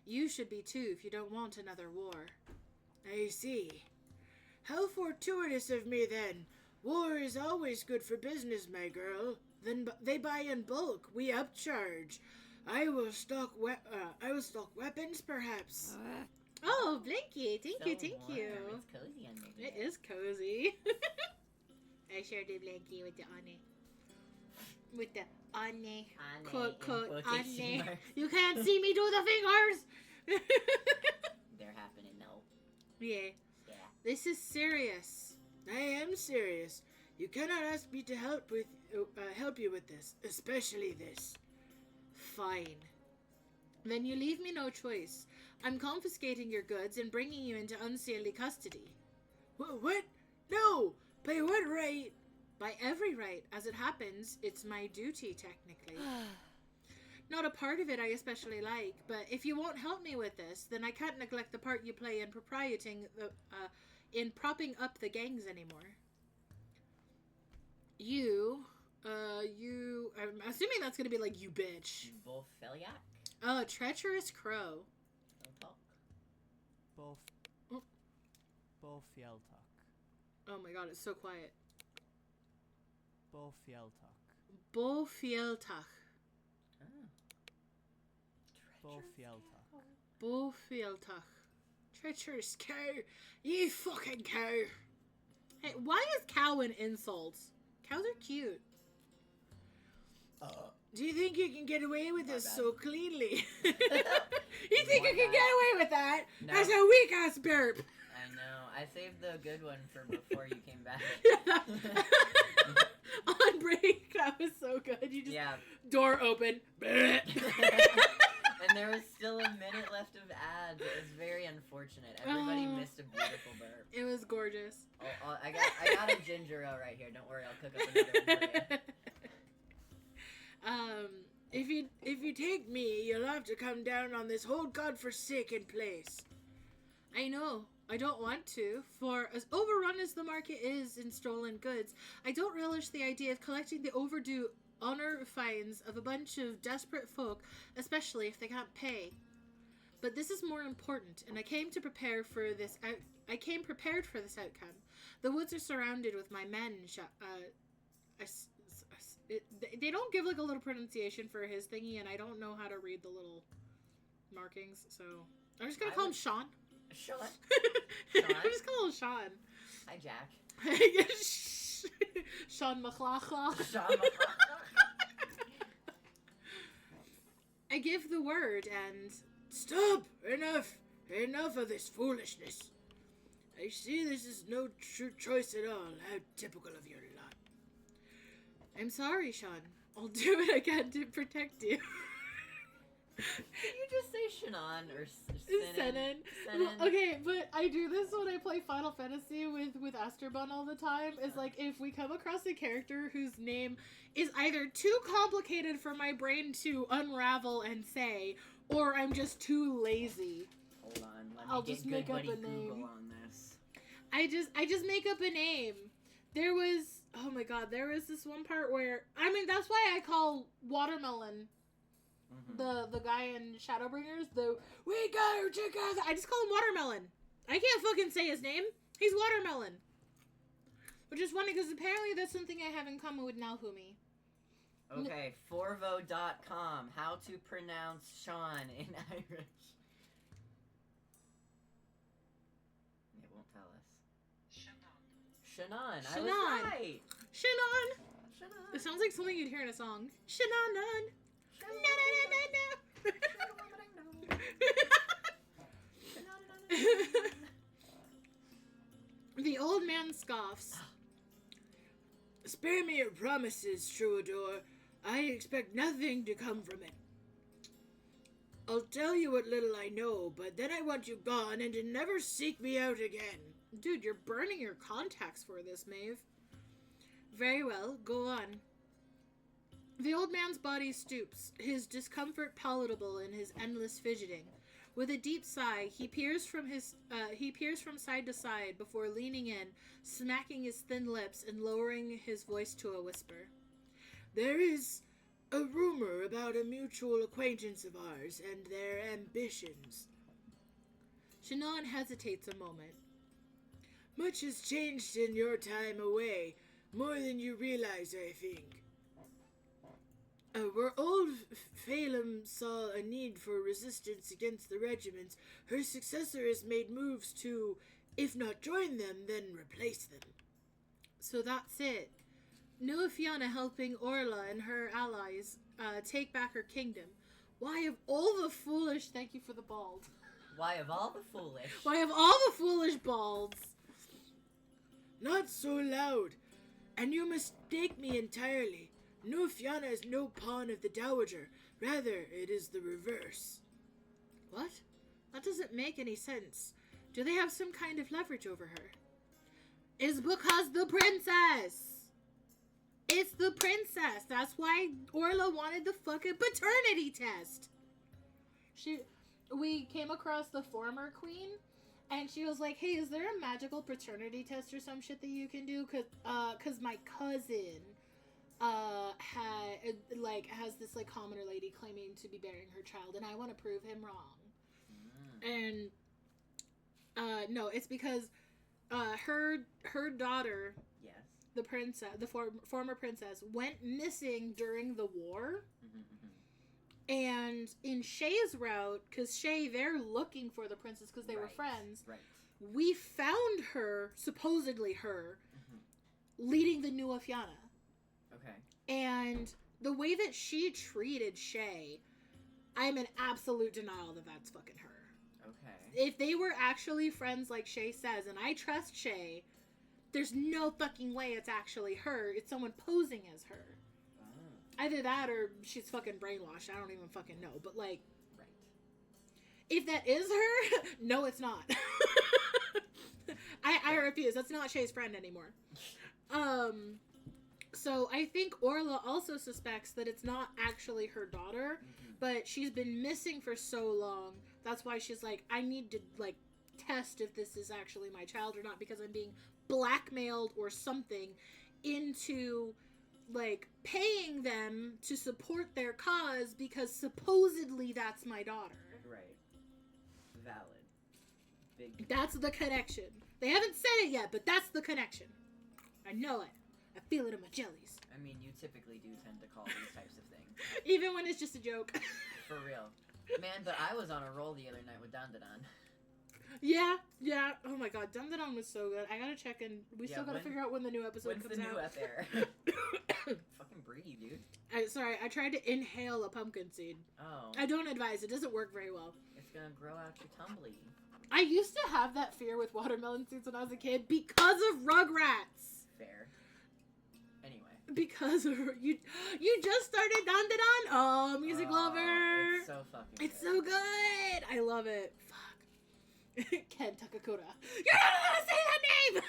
You should be too if you don't want another war. I see. How fortuitous of me then. War is always good for business, my girl. Then they buy in bulk. We upcharge. I will stock weapons, perhaps. Oh, Blinky, thank you. It's cozy under It there. is cozy. I sure do Blinky with the Ane. With the Ane. Ane, Quote, in quote, quotation Ane. marks. You can't see me do the fingers! They're happening now. Yeah. Yeah. This is serious. I am serious. You cannot ask me to help you with this, especially this. Fine. Then you leave me no choice. I'm confiscating your goods and bringing you into unseemly custody. What? No! By what right? By every right. As it happens, it's my duty, technically. Not a part of it I especially like, but if you won't help me with this, then I can't neglect the part you play in in propping up the gangs anymore. I'm assuming that's gonna be like, you bitch. Bolfeliak? Oh, treacherous crow. Don't talk. Oh. Bolfjeltak. Oh my god, it's so quiet. Bolfjeltak. Bofieltach. Bolfjeltak. Bofieltach. Treacherous cow. You fucking cow. Hey, why is cow an insult? Cows are cute. Do you think you can get away with this bad. so cleanly? You think My you can bad. get away with that? No. That's a weak ass burp. I know. I saved the good one for before you came back. On break, that was so good. You just Yeah. door open. And there was still a minute left of ads. It was very unfortunate. Everybody Oh. missed a beautiful burp. It was gorgeous. I got a ginger ale right here. Don't worry, I'll cook up another one for you. If you take me, you'll have to come down on this whole godforsaken place. I know. I don't want to, for as overrun as the market is in stolen goods, I don't relish the idea of collecting the overdue honor fines of a bunch of desperate folk, especially if they can't pay. But this is more important, and I came prepared for this outcome. The woods are surrounded with my men. They don't give like a little pronunciation for his thingy, and I don't know how to read the little markings, so I'm just gonna call him Sean. Sean. I'm just calling him Sean. Hi, Jack. Sean McLachlan. Sean I give the word and stop. Enough of this foolishness. I see this is no true choice at all. How typical of your lot. I'm sorry, Sean. I'll do what I can to protect you. Can you just say Shannon or Senan. Well, okay, but I do this when I play Final Fantasy with Esterbun all the time. Is like if we come across a character whose name is either too complicated for my brain to unravel and say, or I'm just too lazy. Hold on, let me I'll get just good make up buddy a Google name. on this. I just make up a name. There was, oh my god, there was this one part where, I mean, that's why I call Watermelon the guy in Shadowbringers, we got her together. I just call him Watermelon. I can't fucking say his name. He's Watermelon. Which is funny because apparently that's something I have in common with Naofumi. Okay, Forvo.com. How to pronounce Sean in Irish. It won't tell us. Shannon. I was right. Shannon. Shannon. It sounds like something you'd hear in a song. Shannon. The old man scoffs. Spare me your promises, Troubadour. I expect nothing to come from it. I'll tell you what little I know, but then I want you gone and to never seek me out again. Dude, you're burning your contacts for this, Maeve. Very well, go on. The old man's body stoops, his discomfort palatable in his endless fidgeting. With a deep sigh, he peers from side to side before leaning in, smacking his thin lips and lowering his voice to a whisper. There is a rumor about a mutual acquaintance of ours and their ambitions. Shannon hesitates a moment. Much has changed in your time away, more than you realize, I think. Where old Phelim saw a need for resistance against the regiments, her successor has made moves to, if not join them, then replace them. So that's it. Nuafiana helping Orla and her allies take back her kingdom. Why of all the foolish... Thank you for the bald. Why of all the foolish? Why of all the foolish balds? Not so loud. And you mistake me entirely. Nuafiana is no pawn of the Dowager. Rather, it is the reverse. What? That doesn't make any sense. Do they have some kind of leverage over her? It's because the princess! It's the princess! That's why Orla wanted the fucking paternity test! We came across the former queen, and she was like, hey, is there a magical paternity test or some shit that you can do? Cause my cousin... has this like commoner lady claiming to be bearing her child, and I want to prove him wrong. And no, it's because her daughter, yes, the princess, the former princess, went missing during the war. And in Shay's route, because Shay, they're looking for the princess because they were friends. Right. We found her, supposedly her, leading the Nuafiana. Okay. And the way that she treated Shay, I'm in absolute denial that that's fucking her. Okay. If they were actually friends like Shay says, and I trust Shay, there's no fucking way it's actually her. It's someone posing as her. Oh. Either that or she's fucking brainwashed. I don't even fucking know. But like, right. If that is her, no, it's not. I refuse. That's not Shay's friend anymore. So I think Orla also suspects that it's not actually her daughter, but she's been missing for so long. That's why she's like, I need to like test if this is actually my child or not, because I'm being blackmailed or something into like paying them to support their cause because supposedly that's my daughter. Right. Valid. Big. That's the connection. They haven't said it yet, but that's the connection. I know it. I feel it in my jellies. I mean, you typically do tend to call these types of things. Even when it's just a joke. For real. Man, but I was on a roll the other night with Dandadan. Yeah. Oh my god, Dandadan was so good. I gotta check in. We still gotta figure out when the new episode when's comes the new out. ep air? Fucking breathe, dude. I tried to inhale a pumpkin seed. Oh. I don't advise. It doesn't work very well. It's gonna grow out your tumbly. I used to have that fear with watermelon seeds when I was a kid because of Rugrats. Fair. Anyway. Because of you just started Dandadan? Oh, music lover. It's so fucking good. It's so good. I love it. Fuck. Ken Takakura. You're not allowed to say that name!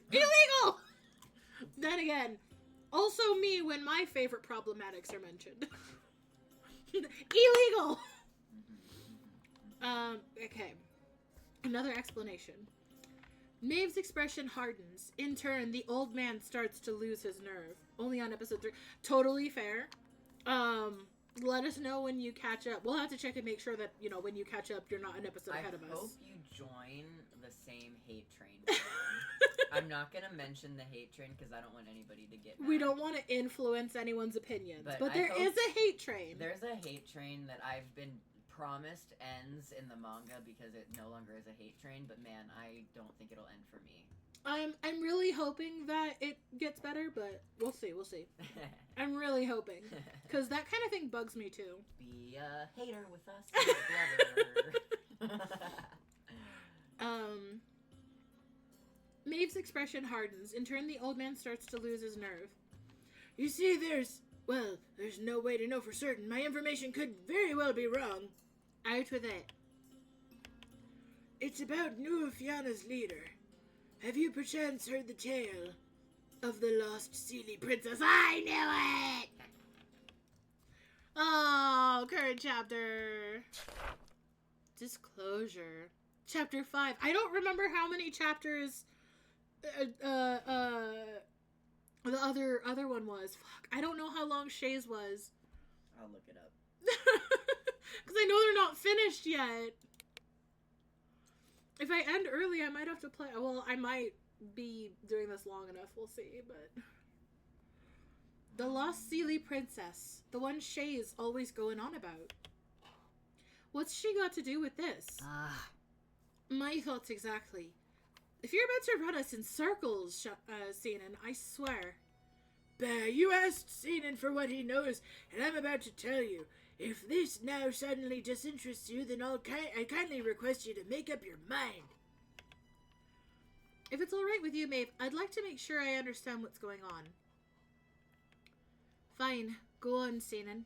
Illegal! Then again, also me when my favorite problematics are mentioned. Illegal! Okay. Another explanation. Maeve's expression hardens. In turn, the old man starts to lose his nerve. Only on episode 3. Totally fair. Let us know when you catch up. We'll have to check and make sure that, you know, when you catch up, you're not an episode ahead of I hope us. you join the same hate train. I'm not gonna mention the hate train because I don't want anybody to get mad. We don't want to influence anyone's opinions, but I there hope is a hate train. There's a hate train that I've been promised ends in the manga because it no longer is a hate train, but man, I don't think it'll end for me. I'm really hoping that it gets better, but we'll see. I'm really hoping, because that kind of thing bugs me too. Be a hater with us, Glover. Maeve's expression hardens. In turn, the old man starts to lose his nerve. You see, there's no way to know for certain. My information could very well be wrong. Out with it. It's about New Fianna's leader. Have you perchance heard the tale of the lost Seelie princess? I knew it! Oh, current chapter. Disclosure. Chapter 5. I don't remember how many chapters the other one was. Fuck. I don't know how long Shay's was. I'll look it up. Because I know they're not finished yet. If I end early, I might have to play. Well, I might be doing this long enough. We'll see, but... The Lost Seelie Princess. The one Shay's always going on about. What's she got to do with this? My thoughts exactly. If you're about to run us in circles, Sinan, I swear. Bah, you asked Sinan for what he knows, and I'm about to tell you. If this now suddenly disinterests you, then I kindly request you to make up your mind. If it's alright with you, Maeve, I'd like to make sure I understand what's going on. Fine. Go on, Sinan.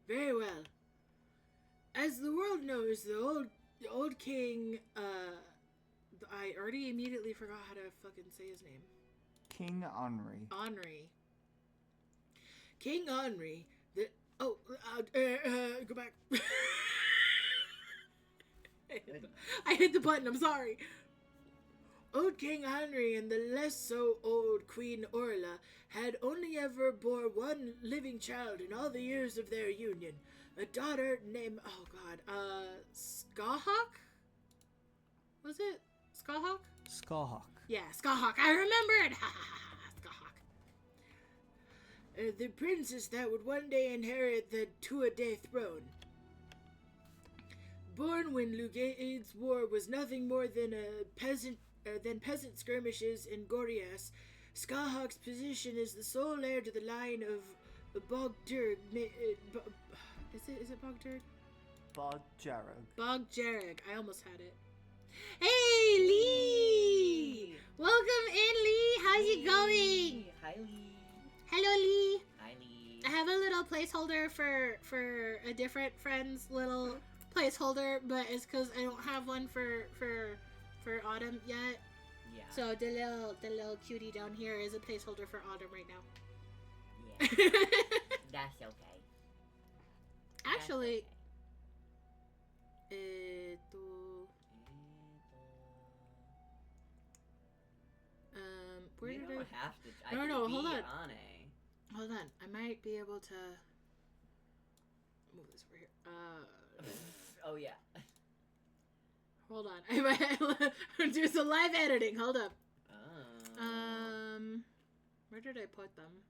Very well. As the world knows, the old king, I already immediately forgot how to fucking say his name. King Henri. Henri. King Henri. Go back. I hit the button, I'm sorry. Old King Henri and the less so old Queen Orla had only ever bore one living child in all the years of their union. A daughter named, Skahawk? Was it? Skahawk? Skahawk. Yeah, Skahawk. I remembered! Skahawk. The princess that would one day inherit the Tuatha throne. Born when Lugaid's war was nothing more than peasant skirmishes in Gorias, Skahawk's position is the sole heir to the line of Bogdurg. Is it Bogdurg? Bogjarag. I almost had it. Hey, Lee! Welcome in, Lee. How's it going? Hi, Lee. Hello, Lee. Hi, Lee. I have a little placeholder for a different friend's little placeholder, but it's because I don't have one for Autumn yet. Yeah. So the little cutie down here is a placeholder for Autumn right now. Yeah. That's okay. Actually, where you did don't I? have to. I No, can no, be hold on. on a. Hold on, I might be able to move this over here. Oh yeah. Hold on, I might do some live editing. Hold up. Oh. Where did I put them?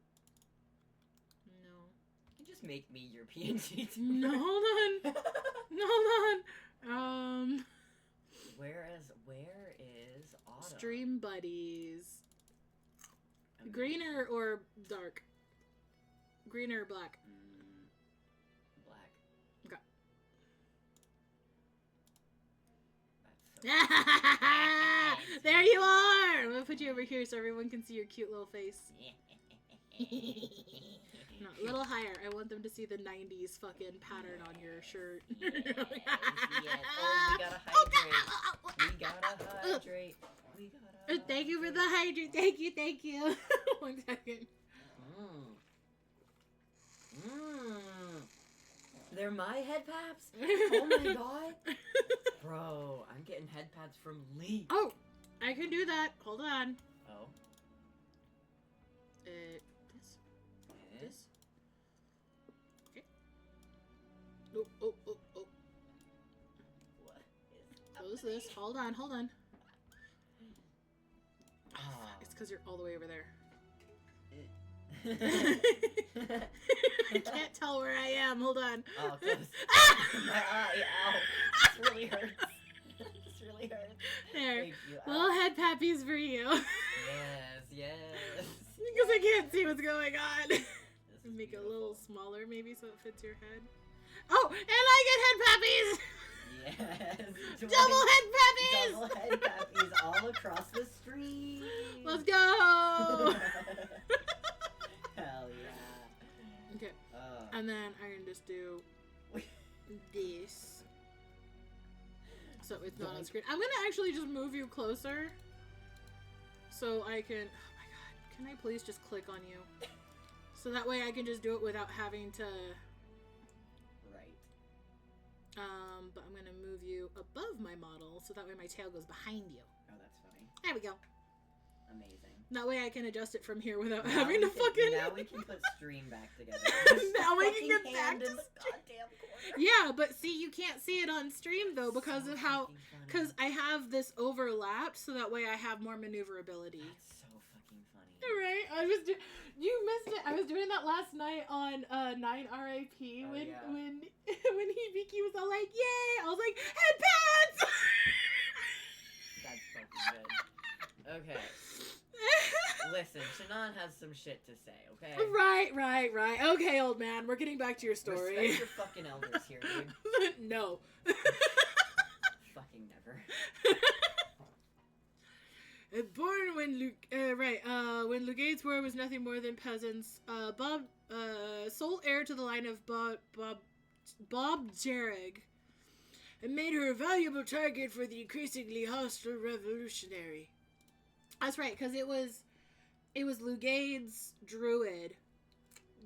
No. You can just make me your PNG. No, hold on. No, hold on. Where is Autumn? Stream buddies. Okay. Green or dark? Green or black? Black. Okay. That's so There you are! I'm gonna put you over here so everyone can see your cute little face. No, a little higher. I want them to see the 90s fucking pattern on your shirt. Yes. Oh, we gotta hydrate. We gotta hydrate. Thank you for the hydrate. Thank you. 1 second. They're my head paps? Oh my god. Bro, I'm getting head pads from Lee. Oh, I can do that. Hold on. Oh. This. Eh? This. Okay. Oh, oh, oh, oh. What is Close this. Hold on, hold on. Ah. It's because you're all the way over there. I I can't tell where I am. Hold on. Oh, close. My eye, ow. This really hurts. This really hurts. There. Thank you. Little Ow. head pappies for you. Yes. Because I can't see what's going on. This is Make it a beautiful. little smaller maybe so it fits your head. Oh, and I Yes. get head pappies! Double head pappies! Double head pappies all across the street. Let's go! Hell yeah. Okay, and then I can just do this. So it's not on screen. I'm gonna actually just move you closer. So I can, oh my god, can I please just click on you? So that way I can just do it without having to, Right. but I'm gonna move you above my model so that way my tail goes behind you. Oh, that's funny. There we go. Amazing. That way I can adjust it from here without Now having we to can- fucking. Now we can put stream back together. Now we can Fucking get back hand to in the stream. goddamn corner. Yeah, but see, you can't see it on stream though because So of how, fucking funny. because I have this overlapped, so that way I have more maneuverability. That's so fucking funny. Right? You missed it. I was doing that last night on 9 RIP Oh, when yeah. when Hibiki was all like, "Yay!" I was like, "Headpads!" That's fucking good. Okay. Listen, Shannon has some shit to say, okay? Right. Okay, old man, we're getting back to your story. Respect your fucking elders here, dude. No. Fucking never. Born when when Lugaid's war was nothing more than peasants, Bob, sole heir to the line of Bob Jarrig, and made her a valuable target for the increasingly hostile revolutionary. That's right, because it was Lugaid's druid,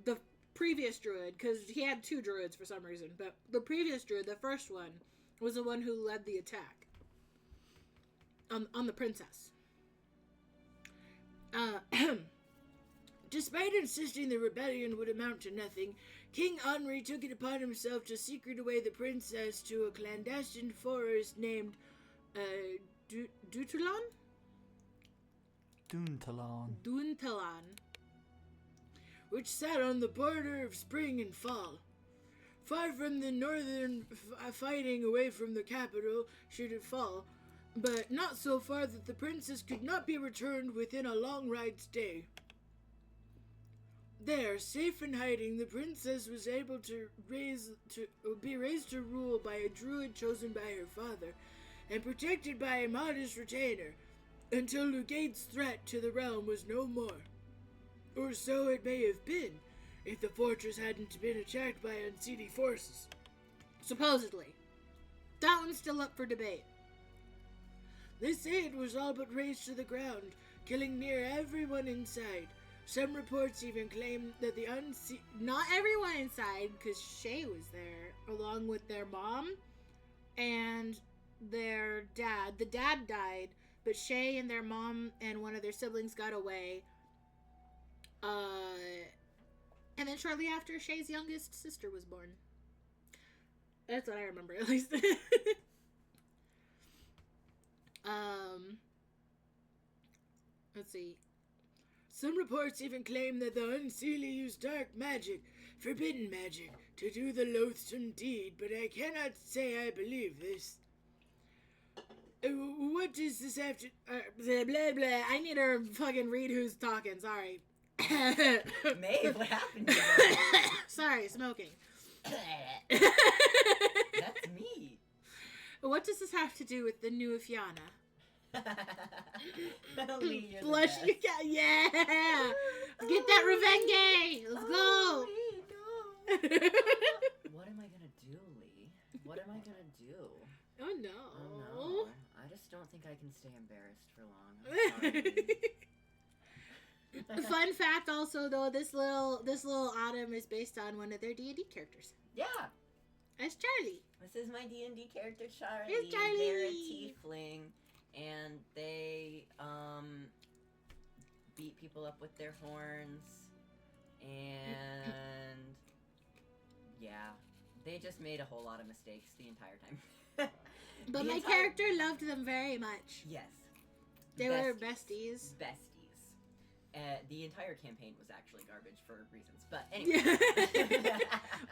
the previous druid, because he had two druids for some reason, but the previous druid, the first one, was the one who led the attack on the princess. Despite insisting the rebellion would amount to nothing, King Henri took it upon himself to secret away the princess to a clandestine forest named Dutulan? Duntalan, which sat on the border of spring and fall. Far from the northern fighting away from the capital should it fall, but not so far that the princess could not be returned within a long ride stay. There, safe in hiding, the princess was able to be raised to rule by a druid chosen by her father, and protected by a modest retainer, until Lugaid's threat to the realm was no more. Or so it may have been, if the fortress hadn't been attacked by unseelie forces. Supposedly. That one's still up for debate. They say it was all but razed to the ground, killing near everyone inside. Some reports even claim that the not everyone inside, because Shay was there, along with their mom and their dad. The dad died, but Shay and their mom and one of their siblings got away. And then shortly after, Shay's youngest sister was born. That's what I remember, at least. Let's see. Some reports even claim that the unseelie used dark magic, forbidden magic, to do the loathsome deed, but I cannot say I believe this. What does this have to... blah, blah, blah. I need to fucking read who's talking, sorry. Maeve, what happened to you? Sorry, smoking. That's me. What does this have to do with the new Fiona? Lee, you're the Blush, best. you got, yeah! Get that revenge! Let's Oh, go! Lee, no. What am I gonna do, Lee? What am I gonna do? Oh no. Oh no. I just don't think I can stay embarrassed for long. I'm sorry. Fun fact also though, this little Autumn is based on one of their D&D characters. Yeah. That's Charlie. This is my D&D character, Charlie. Here's Charlie. They're a tiefling. and they beat people up with their horns, and yeah, they just made a whole lot of mistakes the entire time. But The my entire- character loved them very much. Yes. They were besties. Besties. The entire campaign was actually garbage for reasons, but anyway.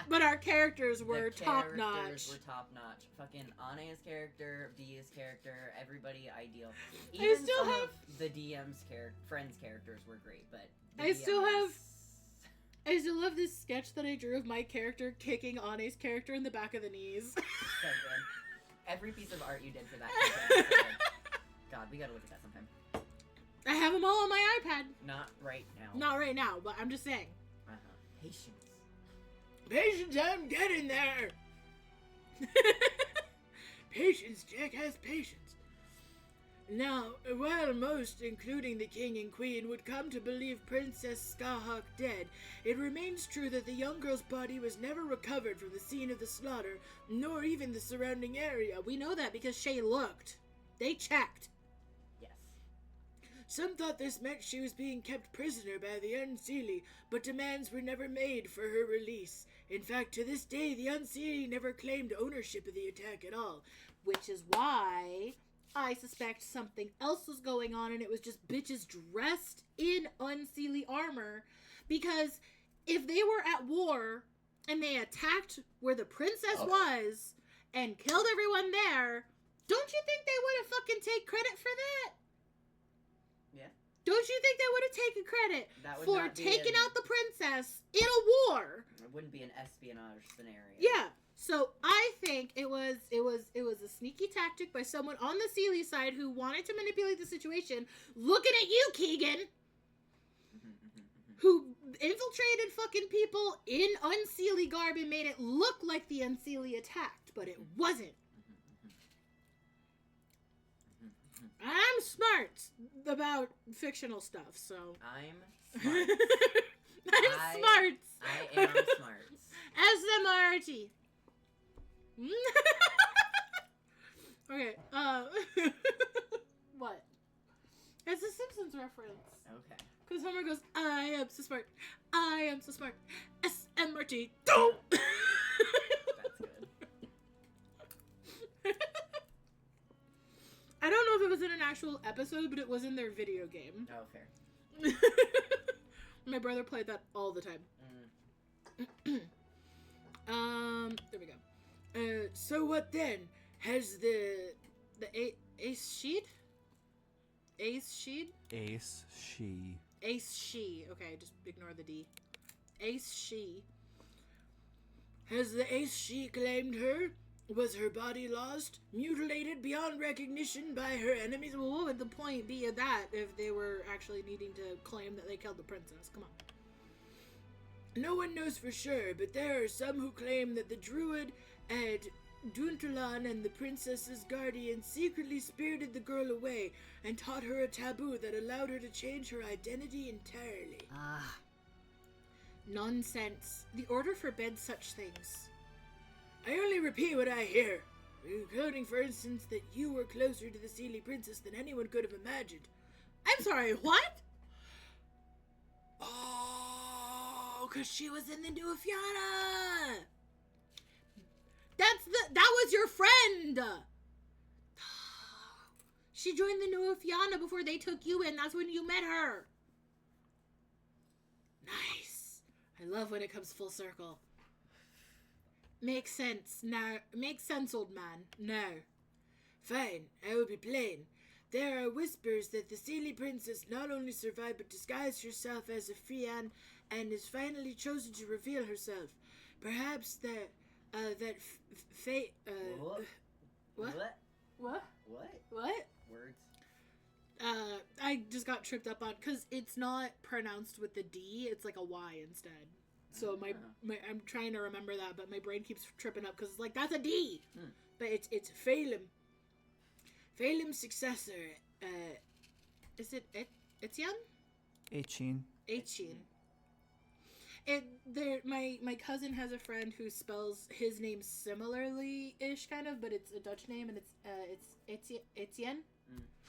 But our characters were The top characters notch. were top notch. Fucking Ana's character, Via's character, everybody ideal. I Even still some have- of the DM's friends' characters were great, but the I still DM have- was- I still love this sketch that I drew of my character kicking Ane's character in the back of the knees. so good. Every piece of art you did for that campaign was so good. God, we gotta look at that sometime. I have them all on my iPad. Not right now. Not right now, but I'm just saying. Patience. Patience, I'm getting there. Patience, Jack has patience. Now, while most, including the king and queen, would come to believe Princess Skahak dead, it remains true that the young girl's body was never recovered from the scene of the slaughter, nor even the surrounding area. We know that because Shay looked. They checked. Yes. Some thought this meant she was being kept prisoner by the Unseelie, but demands were never made for her release. In fact, to this day, the Unseelie never claimed ownership of the attack at all, which is why I suspect something else was going on, and it was just bitches dressed in Unseelie armor, because if they were at war and they attacked where the princess was and killed everyone there, don't you think they would have fucking take credit for that? Yeah. Don't you think they would have taken credit That would for not be taking an- out the princess in a war? It wouldn't be an espionage scenario. Yeah. So I think it was a sneaky tactic by someone on the Seelie side who wanted to manipulate the situation. Looking at you, Keegan, who infiltrated fucking people in Unseelie garb and made it look like the Unseelie attacked, but it wasn't. I'm smart about fictional stuff, so I'm smart. I'm smart. I am smart. SMRT. Okay, what? It's a Simpsons reference. Okay. Because Homer goes, I am so smart. I am so smart. SMRT. Don't! That's good. I don't know if it was in an actual episode, but it was in their video game. Oh, fair. My brother played that all the time. There we go. So what then? Has the Ace Sheed? Ace Sheed? Ace, she. Ace She. Okay, just ignore the D. Ace She. Has the Ace She claimed her? Was her body lost? Mutilated beyond recognition by her enemies? Well, what would the point be of that if they were actually needing to claim that they killed the princess? Come on. No one knows for sure, but there are some who claim that the druid Ed Duntalan and the princess's guardian secretly spirited the girl away and taught her a taboo that allowed her to change her identity entirely. Ah, Nonsense. The Order forbids such things. I only repeat what I hear, including, for instance, that you were closer to the Seelie princess than anyone could have imagined. I'm sorry, what? Oh, because she was in the New Fianna. That was your friend. She joined the New Fianna before they took you in. That's when you met her. Nice. I love when it comes full circle. Makes sense. Now, makes sense, old man. No. Fine, I will be plain. There are whispers that the Seelie princess not only survived but disguised herself as a Fian and has finally chosen to reveal herself. Perhaps What? What? What? What? What? Words. I just got tripped up on because it's not pronounced with the D. It's like a Y instead. So my I'm trying to remember that, but my brain keeps tripping up because it's like that's a D. But it's Phelim. Phelim's successor. Is it Etienne? Echin. Etienne. My cousin has a friend who spells his name similarly ish kind of, but it's a Dutch name and it's Etienne.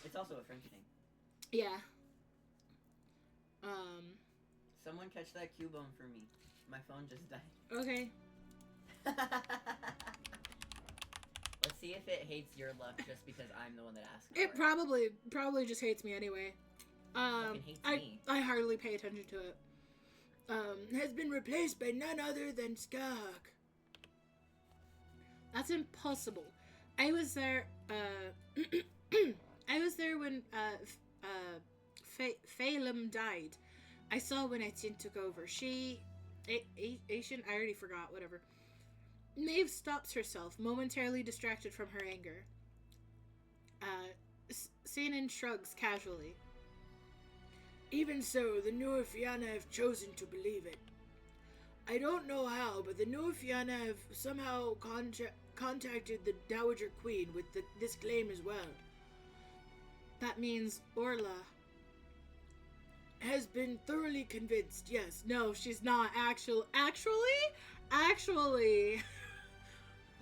It's also a French name. Yeah. Someone catch that Cubone for me. My phone just died. Okay. Let's see if it hates your luck just because I'm the one that asked for It probably just hates me anyway. Fucking hates me. I hardly pay attention to it. Has been replaced by none other than Skahak. That's impossible. I was there, I was there when, Phelim died. I saw when Etienne took over. Asian, I already forgot, whatever. Maeve stops herself, momentarily distracted from her anger. Sanin shrugs casually. Even so, the Nuafiana have chosen to believe it. I don't know how, but the Nuafiana have somehow contacted the Dowager Queen with this claim as well. That means Orla has been thoroughly convinced. Yes. No, she's not. Actually.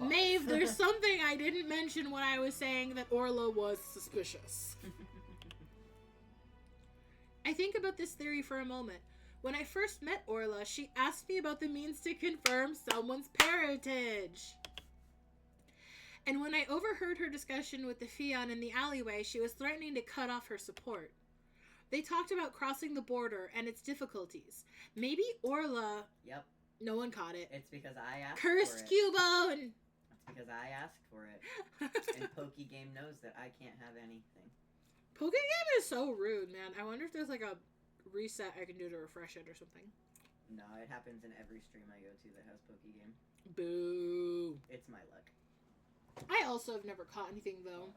Maeve, there's something I didn't mention when I was saying that Orla was suspicious. I think about this theory for a moment. When I first met Orla, she asked me about the means to confirm someone's parentage. And when I overheard her discussion with the Fion in the alleyway, she was threatening to cut off her support. They talked about crossing the border and its difficulties. Maybe Orla... Yep. No one caught it. It's because I asked Cursed for it. Cubone! It's because I asked for it. And Pokegame knows that I can't have anything. Pokegame is so rude, man. I wonder if there's like a reset I can do to refresh it or something. No, it happens in every stream I go to that has Pokegame. Boo. It's my luck. I also have never caught anything, though.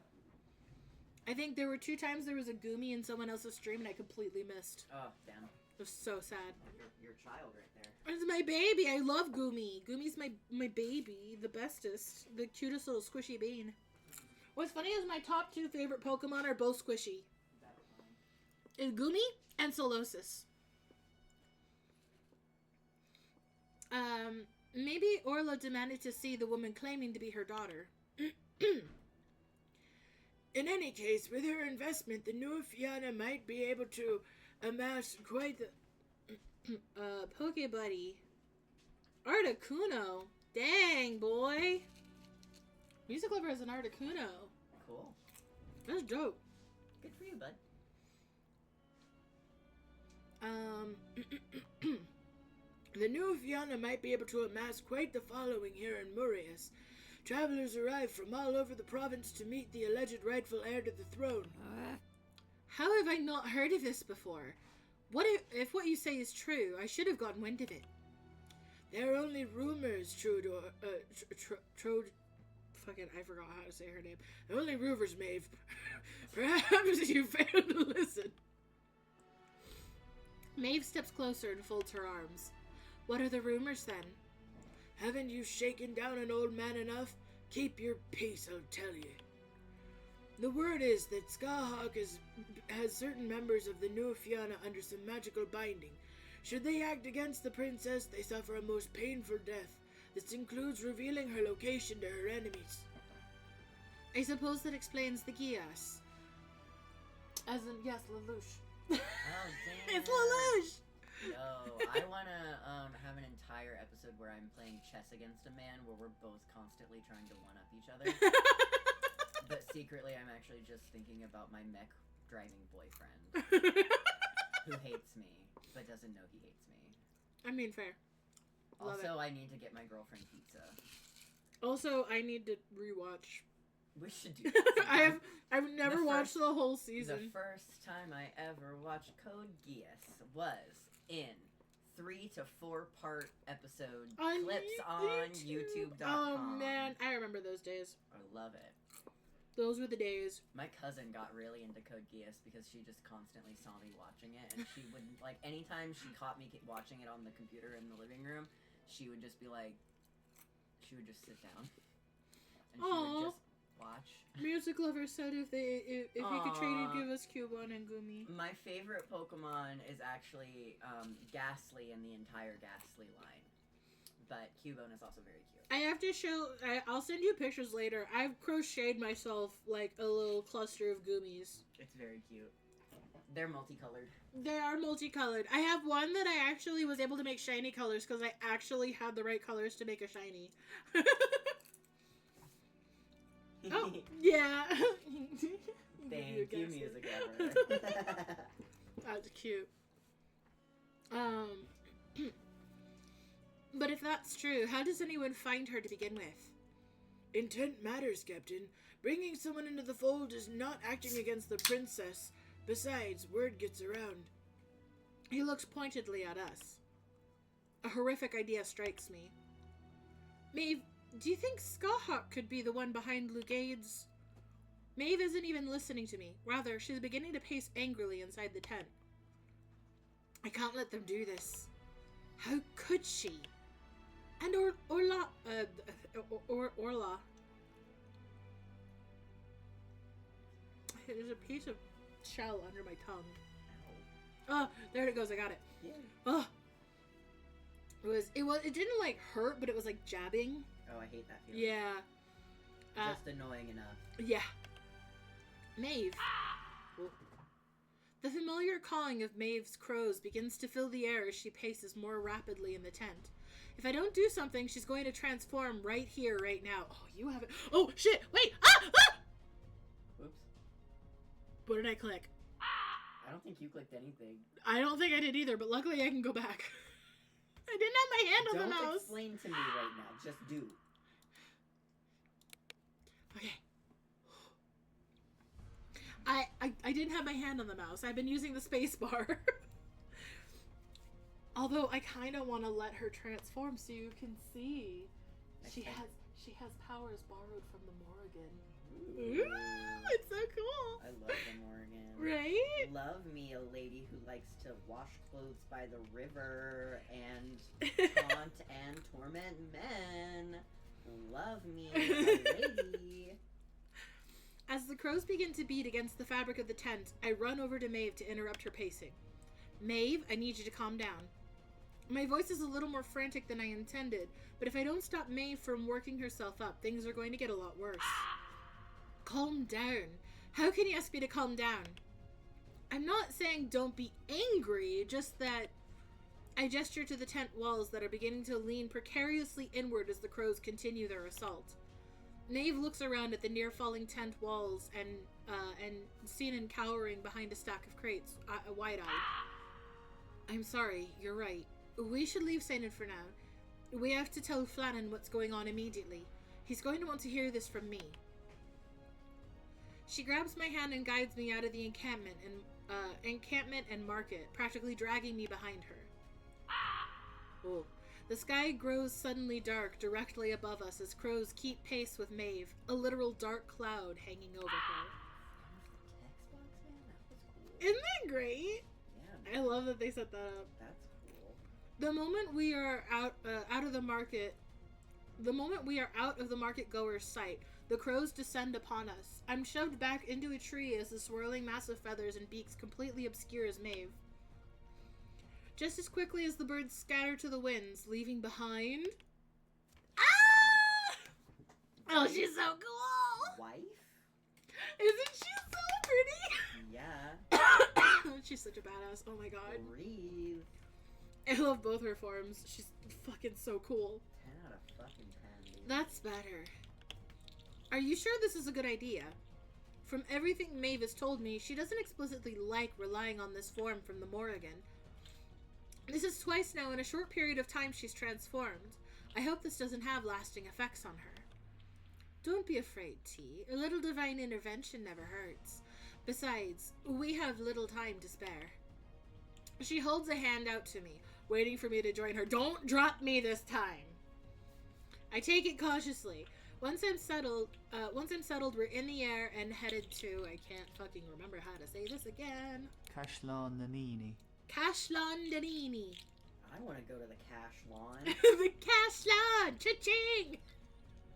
I think there were 2 times there was a Goomy in someone else's stream and I completely missed. Oh, damn. It was so sad. Your child right there. It's my baby. I love Goomy. Goomy's my baby. The bestest. The cutest little squishy bean. What's funny is my top 2 favorite Pokemon are both squishy. Is Goomy and Solosis. Maybe Orla demanded to see the woman claiming to be her daughter. In any case, with her investment, the Nuafiana might be able to amass quite the... Pokebuddy. Articuno. Dang, boy. Music Lover has an Articuno. Cool. That's dope. Good for you, bud. The Nuafiana might be able to amass quite the following here in Murias. Travelers arrive from all over the province to meet the alleged rightful heir to the throne. How have I not heard of this before? What if what you say is true? I should have gotten wind of it. There are only rumors, Trudor. Fucking, I forgot how to say her name. Only rumors, Maeve. Perhaps you failed to listen. Maeve steps closer and folds her arms. What are the rumors, then? Haven't you shaken down an old man enough? Keep your peace, I'll tell you. The word is that Skahak has certain members of the Nuafiana under some magical binding. Should they act against the princess, they suffer a most painful death. This includes revealing her location to her enemies. I suppose that explains the Gias. As in, yes, Lelouch. Oh, damn. It's Lelouch! Yo, I wanna have an entire episode where I'm playing chess against a man where we're both constantly trying to one-up each other. But secretly I'm actually just thinking about my mech driving boyfriend who hates me, but doesn't know he hates me. I mean, fair. Love Also, I need to get my girlfriend pizza. Also, I need to rewatch. We should do that. I've never watched the whole season. The first time I ever watched Code Geass was in 3 to 4 part episode clips on YouTube.com. Oh man, I remember those days. I love it. Those were the days. My cousin got really into Code Geass because she just constantly saw me watching it, and she would, like, anytime she caught me watching it on the computer in the living room, she would just be like, she would just sit down, and she would just watch. Music Lover said if he could trade, he'd give us Cubone and Goomy. My favorite Pokemon is actually Ghastly and the entire Ghastly line. but Cubone is also very cute. I have to show. I'll send you pictures later. I've crocheted myself like a little cluster of Goomies. It's very cute. They're multicolored. They are multicolored. I have one that I actually was able to make shiny colors because I actually had the right colors to make a shiny. Oh, yeah. Thank you, music lover. That's cute. But if that's true, how does anyone find her to begin with? Intent matters, Captain. Bringing someone into the fold is not acting against the princess. Besides, word gets around. He looks pointedly at us. A horrific idea strikes me. Maeve, do you think Skahawk could be the one behind Lugade's... Maeve isn't even listening to me. Rather, she's beginning to pace angrily inside the tent. I can't let them do this. How could she? And Orla... There's a piece of shell under my tongue. Oh, there it goes. I got it. Yeah. Oh. It didn't like hurt, but it was like jabbing. Oh, I hate that feeling. Yeah. Just annoying enough. Yeah. Maeve. The familiar cawing of Maeve's crows begins to fill the air as she paces more rapidly in the tent. If I don't do something, she's going to transform right here, right now. Oh, you have it. Oh, shit. Wait. Ah! Whoops. What did I click? I don't think you clicked anything. I don't think I did either, but luckily I can go back. I didn't have my hand on the Don't mouse. explain to me right now. Just do. Okay. I didn't have my hand on the mouse. I've been using the space bar. Although I kind of want to let her transform so you can see. She has powers borrowed from the Morrigan. Ooh, it's so cool. I love the Morrigan. Right? Love me a lady who likes to wash clothes by the river and taunt and torment men. Love me a lady. As the crows begin to beat against the fabric of the tent, I run over to Maeve to interrupt her pacing. Maeve, I need you to calm down. My voice is a little more frantic than I intended, but if I don't stop Maeve from working herself up, things are going to get a lot worse. Calm down. How can you ask me to calm down? I'm not saying don't be angry, just that I gesture to the tent walls that are beginning to lean precariously inward as the crows continue their assault. Maeve looks around at the near-falling tent walls and Sinan cowering behind a stack of crates, wide-eyed. I'm sorry, you're right. We should leave Sinan for now. We have to tell Flannan what's going on immediately. He's going to want to hear this from me. She grabs my hand and guides me out of the encampment and market, practically dragging me behind her. Oh. The sky grows suddenly dark directly above us as crows keep pace with Maeve, a literal dark cloud hanging over her. Text box, man? That was cool. Isn't that great? Yeah, I love that they set that up. that's cool. The moment we are out of the market goer's sight, the crows descend upon us. I'm shoved back into a tree as the swirling mass of feathers and beaks completely obscures Maeve. Just as quickly as the birds scatter to the winds, leaving behind... Ah! Oh, she's so cool! Wife? Isn't she so pretty? Yeah. She's such a badass. Oh my god. Breathe. I love both her forms. She's fucking so cool. 10 out of fucking 10, dude. That's better. Are you sure this is a good idea? From everything Maeve has told me, she doesn't explicitly like relying on this form from the Morrigan. This is twice now in a short period of time she's transformed. I hope this doesn't have lasting effects on her. Don't be afraid, T. A little divine intervention never hurts. Besides, we have little time to spare. She holds a hand out to me, waiting for me to join her. Don't drop me this time. I take it cautiously. Once I'm settled, we're in the air and headed to, I can't fucking remember how to say this again. Cashlan Nanini. Cashlan Danini. I want to go to the cash lawn. The Cashlan! Cha-ching!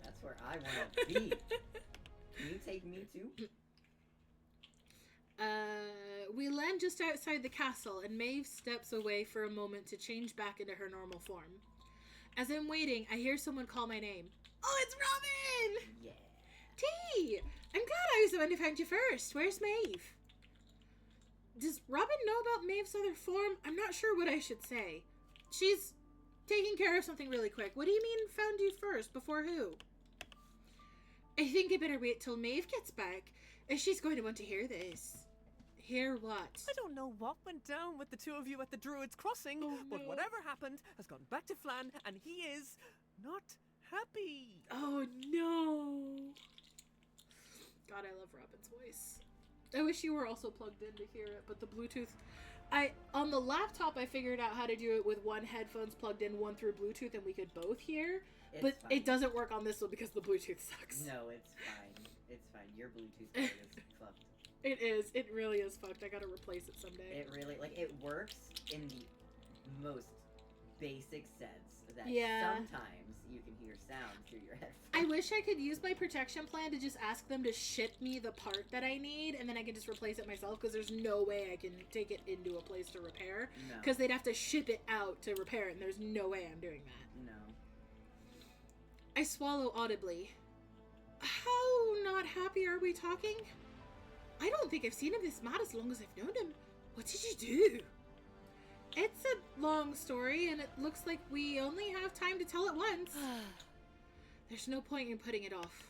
That's where I want to be. Can you take me too? We land just outside the castle, and Maeve steps away for a moment to change back into her normal form. As I'm waiting, I hear someone call my name. Oh, it's Robin! Yeah. T! I'm glad I was the one who found you first. Where's Maeve? Does Robin know about Maeve's other form? I'm not sure what I should say. She's taking care of something really quick. What do you mean found you first? Before who? I think I better wait till Maeve gets back. She's going to want to hear this. Hear what? I don't know what went down with the two of you at the Druid's Crossing, but whatever happened has gone back to Flan, and he is not happy. Oh no. God, I love Robin's voice. I wish you were also plugged in to hear it, but the Bluetooth... on the laptop, I figured out how to do it with one headphones plugged in, one through Bluetooth, and we could both hear. It's But fine. it doesn't work on this one because the Bluetooth sucks. No, it's fine. It's fine. Your Bluetooth card is fucked. It is. It really is fucked. I gotta replace it someday. It really, like, it works in the most basic sense that Yeah. sometimes you can hear sound through your headphones. I wish I could use my protection plan to just ask them to ship me the part that I need, and then I can just replace it myself, because there's no way I can take it into a place to repair. No. Because they'd have to ship it out to repair it, and there's no way I'm doing that. No. I swallow audibly. How not happy are we talking? I don't think I've seen him this mad as long as I've known him. What did you do? It's a long story, and it looks like we only have time to tell it once. There's no point in putting it off.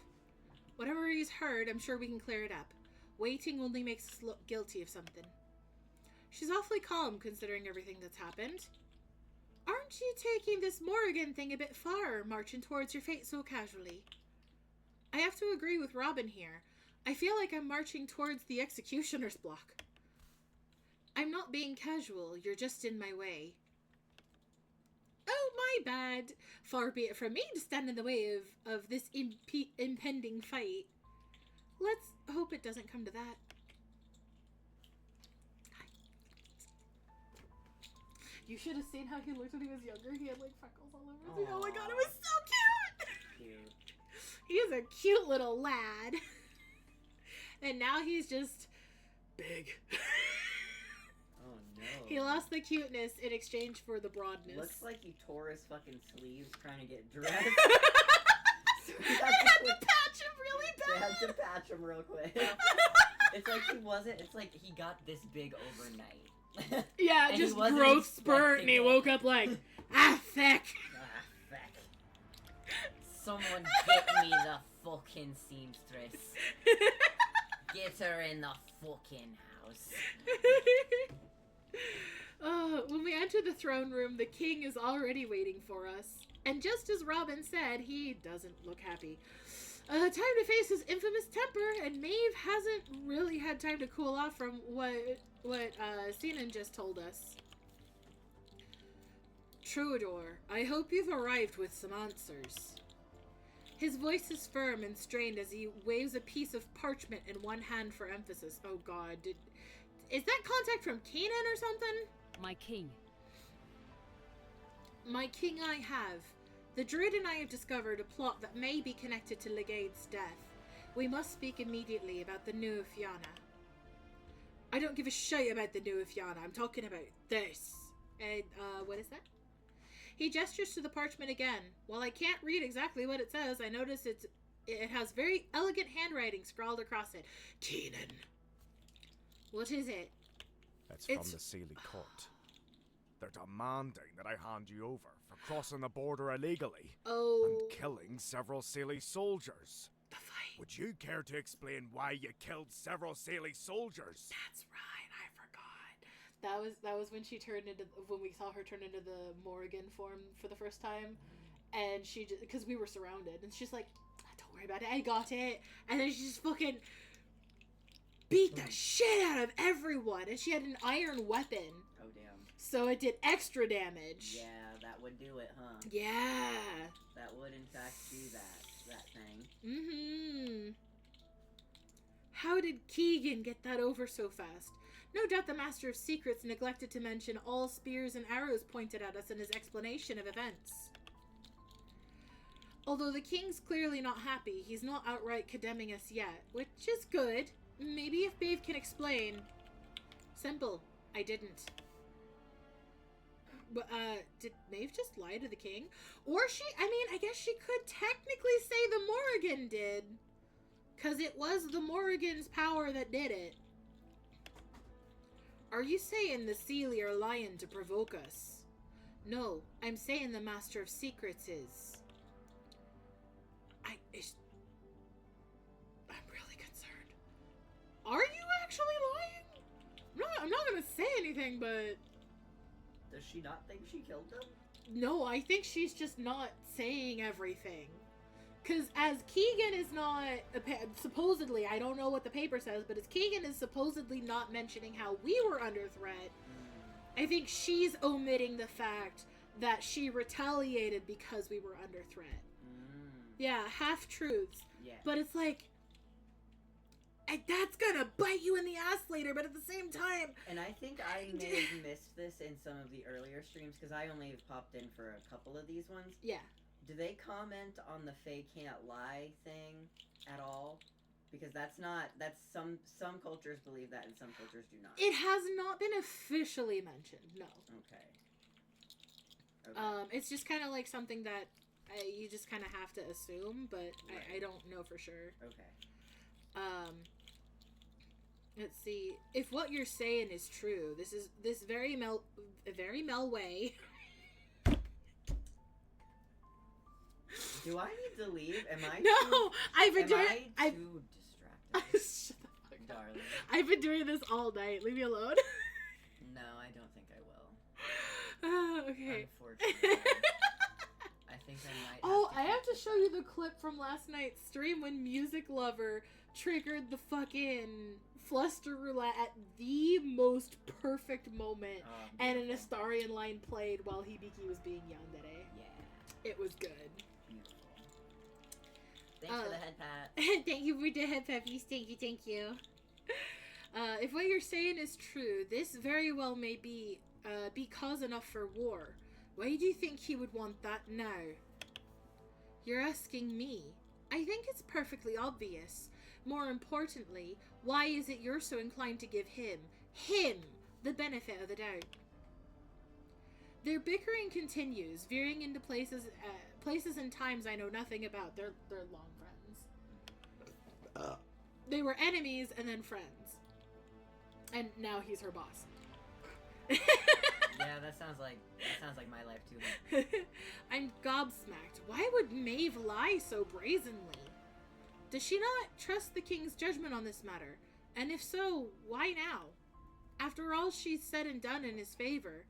Whatever he's heard, I'm sure we can clear it up. Waiting only makes us look guilty of something. She's awfully calm considering everything that's happened. Aren't you taking this Morrigan thing a bit far, marching towards your fate so casually? I have to agree with Robin here. I feel like I'm marching towards the executioner's block. I'm not being casual, you're just in my way. Oh, my bad. Far be it from me to stand in the way of this impending fight. Let's hope it doesn't come to that. You should have seen how he looked when he was younger. He had like freckles all over his. Oh my god, it was so cute! Cute. He is a cute little lad. And now he's just big. Oh no. He lost the cuteness in exchange for the broadness. Looks like he tore his fucking sleeves trying to get dressed. So They had to patch him really They bad. had to patch him real quick. It's like he wasn't. It's like he got this big overnight. Yeah, And he just wasn't growth spurt, and he expecting it. woke up like, ah, feck. Ah, fuck. Someone get me the fucking seamstress. Get her in the fucking house. When we enter the throne room, the king is already waiting for us. And just as Robin said, he doesn't look happy. Time to face his infamous temper, and Maeve hasn't really had time to cool off from what Sinan just told us. Troubadour, I hope you've arrived with some answers. His voice is firm and strained as he waves a piece of parchment in one hand for emphasis. Oh god, is that contact from Kanan or something? My king. My king I have. The druid and I have discovered a plot that may be connected to Legade's death. We must speak immediately about the new Fianna. I don't give a shit about the new Fianna. I'm talking about this. And, what is that? He gestures to the parchment again. While I can't read exactly what it says, I notice it has very elegant handwriting scrawled across it. Kenan. What is it? It's from It's- the Sealy Court. They're demanding that I hand you over for crossing the border illegally Oh, and killing several Sealy soldiers. the fight. Would you care to explain why you killed several Sealy soldiers? That's right. I forgot. That was when we saw her turn into the Morrigan form for the first time, and she just because we were surrounded, and she's like, "Don't worry about it. I got it." And then she just fucking beat the shit out of everyone, and she had an iron weapon, Oh damn. so it did extra damage. Yeah, that would do it, huh? Yeah. That would in fact do that thing. Mm-hmm. How did Keegan get that over so fast? No doubt the Master of Secrets neglected to mention all spears and arrows pointed at us in his explanation of events. Although the king's clearly not happy, he's not outright condemning us yet, which is good. Maybe if Maeve can explain. Simple. I didn't. Did Maeve just lie to the king? Or I guess she could technically say the Morrigan did. Because it was the Morrigan's power that did it. Are you saying the Seelie are lying to provoke us? No, I'm saying the Master of Secrets is. I'm really concerned. Are you actually lying? I'm not gonna say anything, but... Does she not think she killed them? No, I think she's just not saying everything. Because as Keegan is not, supposedly, I don't know what the paper says, but as Keegan is supposedly not mentioning how we were under threat, I think she's omitting the fact that she retaliated because we were under threat. Yeah, half-truths. Yeah. But it's like, that's gonna bite you in the ass later, but at the same time... And I think I may have missed this in some of the earlier streams, because I only have popped in for a couple of these ones. Yeah. Do they comment on the Fae can't lie thing at all? Because that's some cultures believe that and some cultures do not. It has not been officially mentioned, no. Okay. It's just kind of like something that you just kind of have to assume, but right. I don't know for sure. Okay. Let's see. If what you're saying is true, this very Melway. Do I need to leave? Am I? No, I've been doing. I'm too distracted. Shut the fuck up. Darling. I've been doing this all night. Leave me alone. No, I don't think I will. Okay. Unfortunately. I think I might. Oh, I have to show you the clip from last night's stream when Music Lover triggered the fucking Fluster Roulette at the most perfect moment, and an Astarion line played while Hibiki was being yandere. Yeah. It was good. Beautiful. Thanks for the head pat. Thank you for the head puppies. Thank you. If what you're saying is true, this very well may be cause enough for war. Why do you think he would want that now? You're asking me. I think it's perfectly obvious. More importantly, why is it you're so inclined to give him, the benefit of the doubt? Their bickering continues, veering into places and times I know nothing about. They're long friends. They were enemies and then friends. And now he's her boss. Yeah, that sounds like my life too. I'm gobsmacked. Why would Maeve lie so brazenly? Does she not trust the king's judgment on this matter? And if so, why now? After all she's said and done in his favor.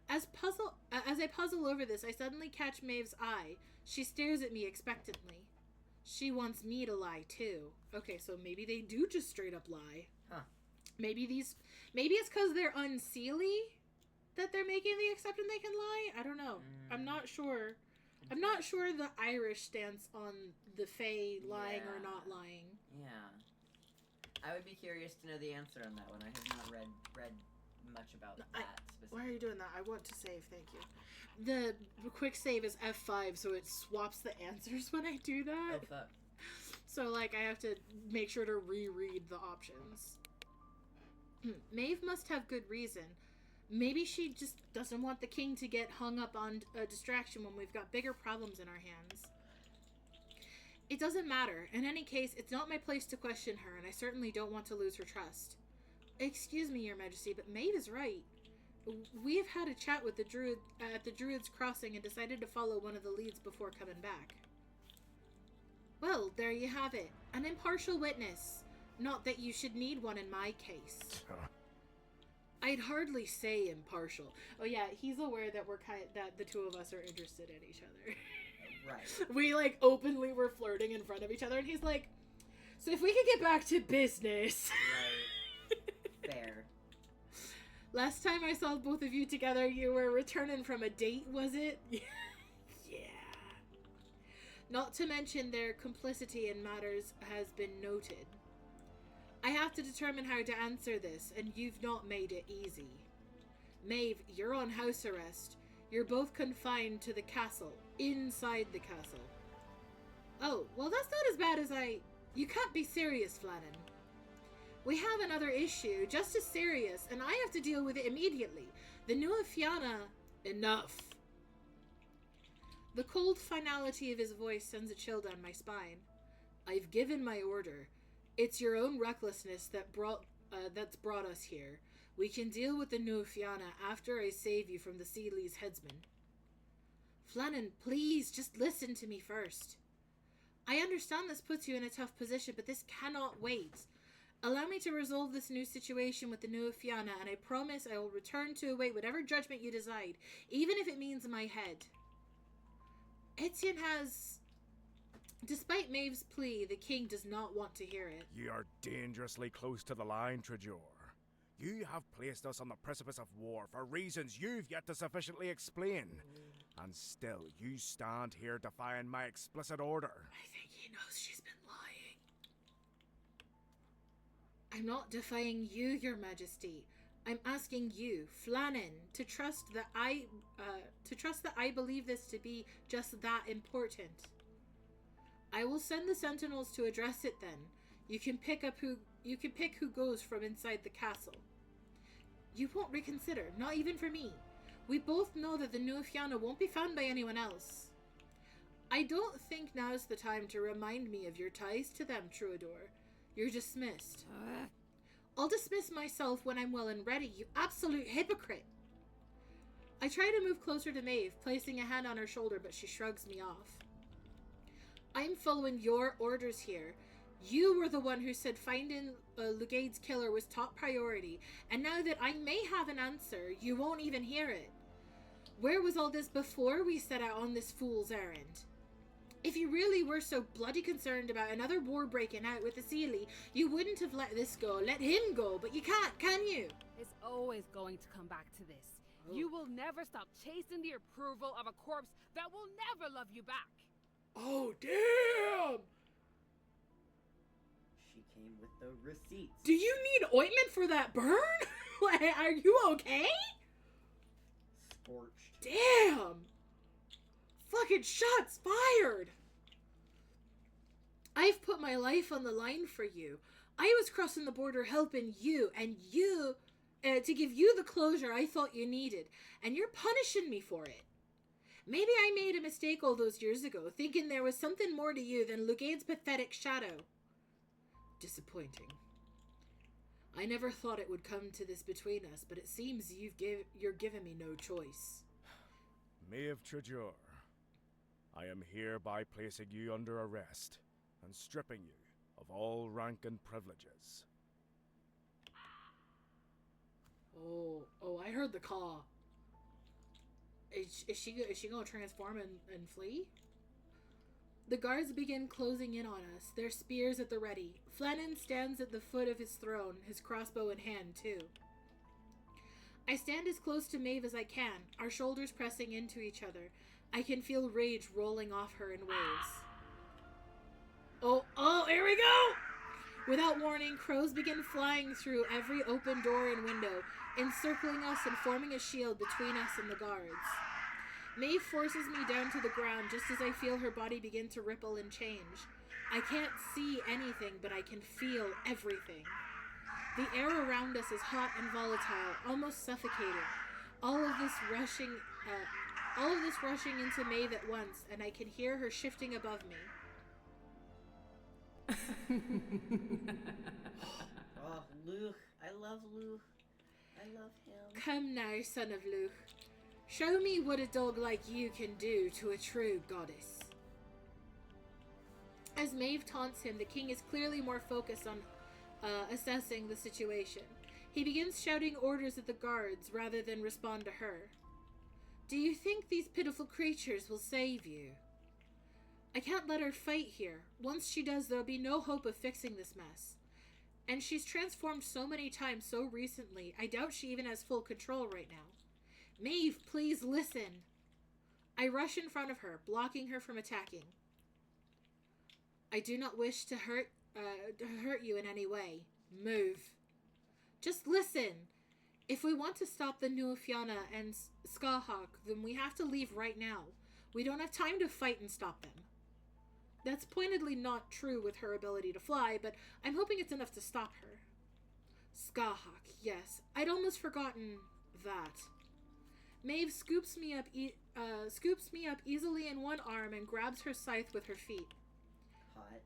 As I puzzle over this, I suddenly catch Maeve's eye. She stares at me expectantly. She wants me to lie too. Okay, so maybe they do just straight up lie. Huh. Maybe it's because they're unseelie that they're making the exception they can lie. I don't know. I'm not sure. I'm not sure the Irish stance on the Fae lying or not lying. Yeah. I would be curious to know the answer on that one. I have not read much about that specifically. Why are you doing that? I want to save, thank you. The quick save is F5, so it swaps the answers when I do that. Oh, fuck. So, like, I have to make sure to reread the options. Maeve must have good reason. Maybe she just doesn't want the king to get hung up on a distraction when we've got bigger problems in our hands. It doesn't matter. In any case, it's not my place to question her, and I certainly don't want to lose her trust. Excuse me, Your Majesty, but Maeve is right. We have had a chat with the druid at the Druid's Crossing and decided to follow one of the leads before coming back. Well, there you have it. An impartial witness. Not that you should need one in my case. I'd hardly say impartial. Oh yeah, he's aware that that the two of us are interested in each other. Right. We like openly were flirting in front of each other, and he's like, "So if we could get back to business." Right. Fair. Last time I saw both of you together, you were returning from a date, was it? Yeah. Not to mention their complicity in matters has been noted. I have to determine how to answer this, and you've not made it easy. Maeve, you're on house arrest. You're both confined to the castle, inside the castle. Oh, well that's not as bad as You can't be serious, Flannan. We have another issue, just as serious, and I have to deal with it immediately. The new Fianna Enough. The cold finality of his voice sends a chill down my spine. I've given my order. It's your own recklessness that's brought us here. We can deal with the Nufiana after I save you from the Seeley's headsman. Flannan, please, just listen to me first. I understand this puts you in a tough position, but this cannot wait. Allow me to resolve this new situation with the Nufiana, and I promise I will return to await whatever judgment you decide, even if it means my head. Etienne has... Despite Maeve's plea, the king does not want to hear it. You are dangerously close to the line, Trajor. You have placed us on the precipice of war for reasons you've yet to sufficiently explain. And still, you stand here defying my explicit order. I think he knows she's been lying. I'm not defying you, Your Majesty. I'm asking you, Flannan, to trust that I believe this to be just that important. I will send the sentinels to address it then. You can pick who goes from inside the castle. You won't reconsider, not even for me. We both know that the Nufiana won't be found by anyone else. I don't think now's the time to remind me of your ties to them, Troubadour. You're dismissed. I'll dismiss myself when I'm well and ready, you absolute hypocrite. I try to move closer to Maeve, placing a hand on her shoulder, but she shrugs me off. I'm following your orders here. You were the one who said finding Lugaid's killer was top priority, and now that I may have an answer, you won't even hear it. Where was all this before we set out on this fool's errand? If you really were so bloody concerned about another war breaking out with the Seelie, you wouldn't have let this go. Let him go, but you can't, can you? It's always going to come back to this. You will never stop chasing the approval of a corpse that will never love you back. Oh, damn! She came with the receipts. Do you need ointment for that burn? Are you okay? Scorched. Damn! Fucking shots fired! I've put my life on the line for you. I was crossing the border helping you, and to give you the closure I thought you needed, and you're punishing me for it. Maybe I made a mistake all those years ago, thinking there was something more to you than Lugaid's pathetic shadow. Disappointing. I never thought it would come to this between us, but it seems you're giving me no choice. Maeve Trajor, I am hereby placing you under arrest and stripping you of all rank and privileges. Oh, I heard the call. Is she gonna transform and flee? The guards begin closing in on us, their spears at the ready. Flannan stands at the foot of his throne, his crossbow in hand, too. I stand as close to Maeve as I can, our shoulders pressing into each other. I can feel rage rolling off her in waves. Oh, here we go! Without warning, crows begin flying through every open door and window, encircling us and forming a shield between us and the guards. Maeve forces me down to the ground just as I feel her body begin to ripple and change. I can't see anything, but I can feel everything. The air around us is hot and volatile, almost suffocating. All of this rushing into Maeve at once, and I can hear her shifting above me. Oh, Luke. I love Luke. I love him. Come now, son of Luke. Show me what a dog like you can do to a true goddess. As Maeve taunts him, the king is clearly more focused on assessing the situation. He begins shouting orders at the guards rather than respond to her. Do you think these pitiful creatures will save you? I can't let her fight here. Once she does, there'll be no hope of fixing this mess. And she's transformed so many times so recently, I doubt she even has full control right now. Maeve, please listen. I rush in front of her, blocking her from attacking. I do not wish to hurt you in any way. Move. Just listen. If we want to stop the Nufiana and Skahawk, then we have to leave right now. We don't have time to fight and stop them. That's pointedly not true with her ability to fly, but I'm hoping it's enough to stop her. Skahawk, yes. I'd almost forgotten that. Maeve scoops me up easily in one arm and grabs her scythe with her feet. Hot.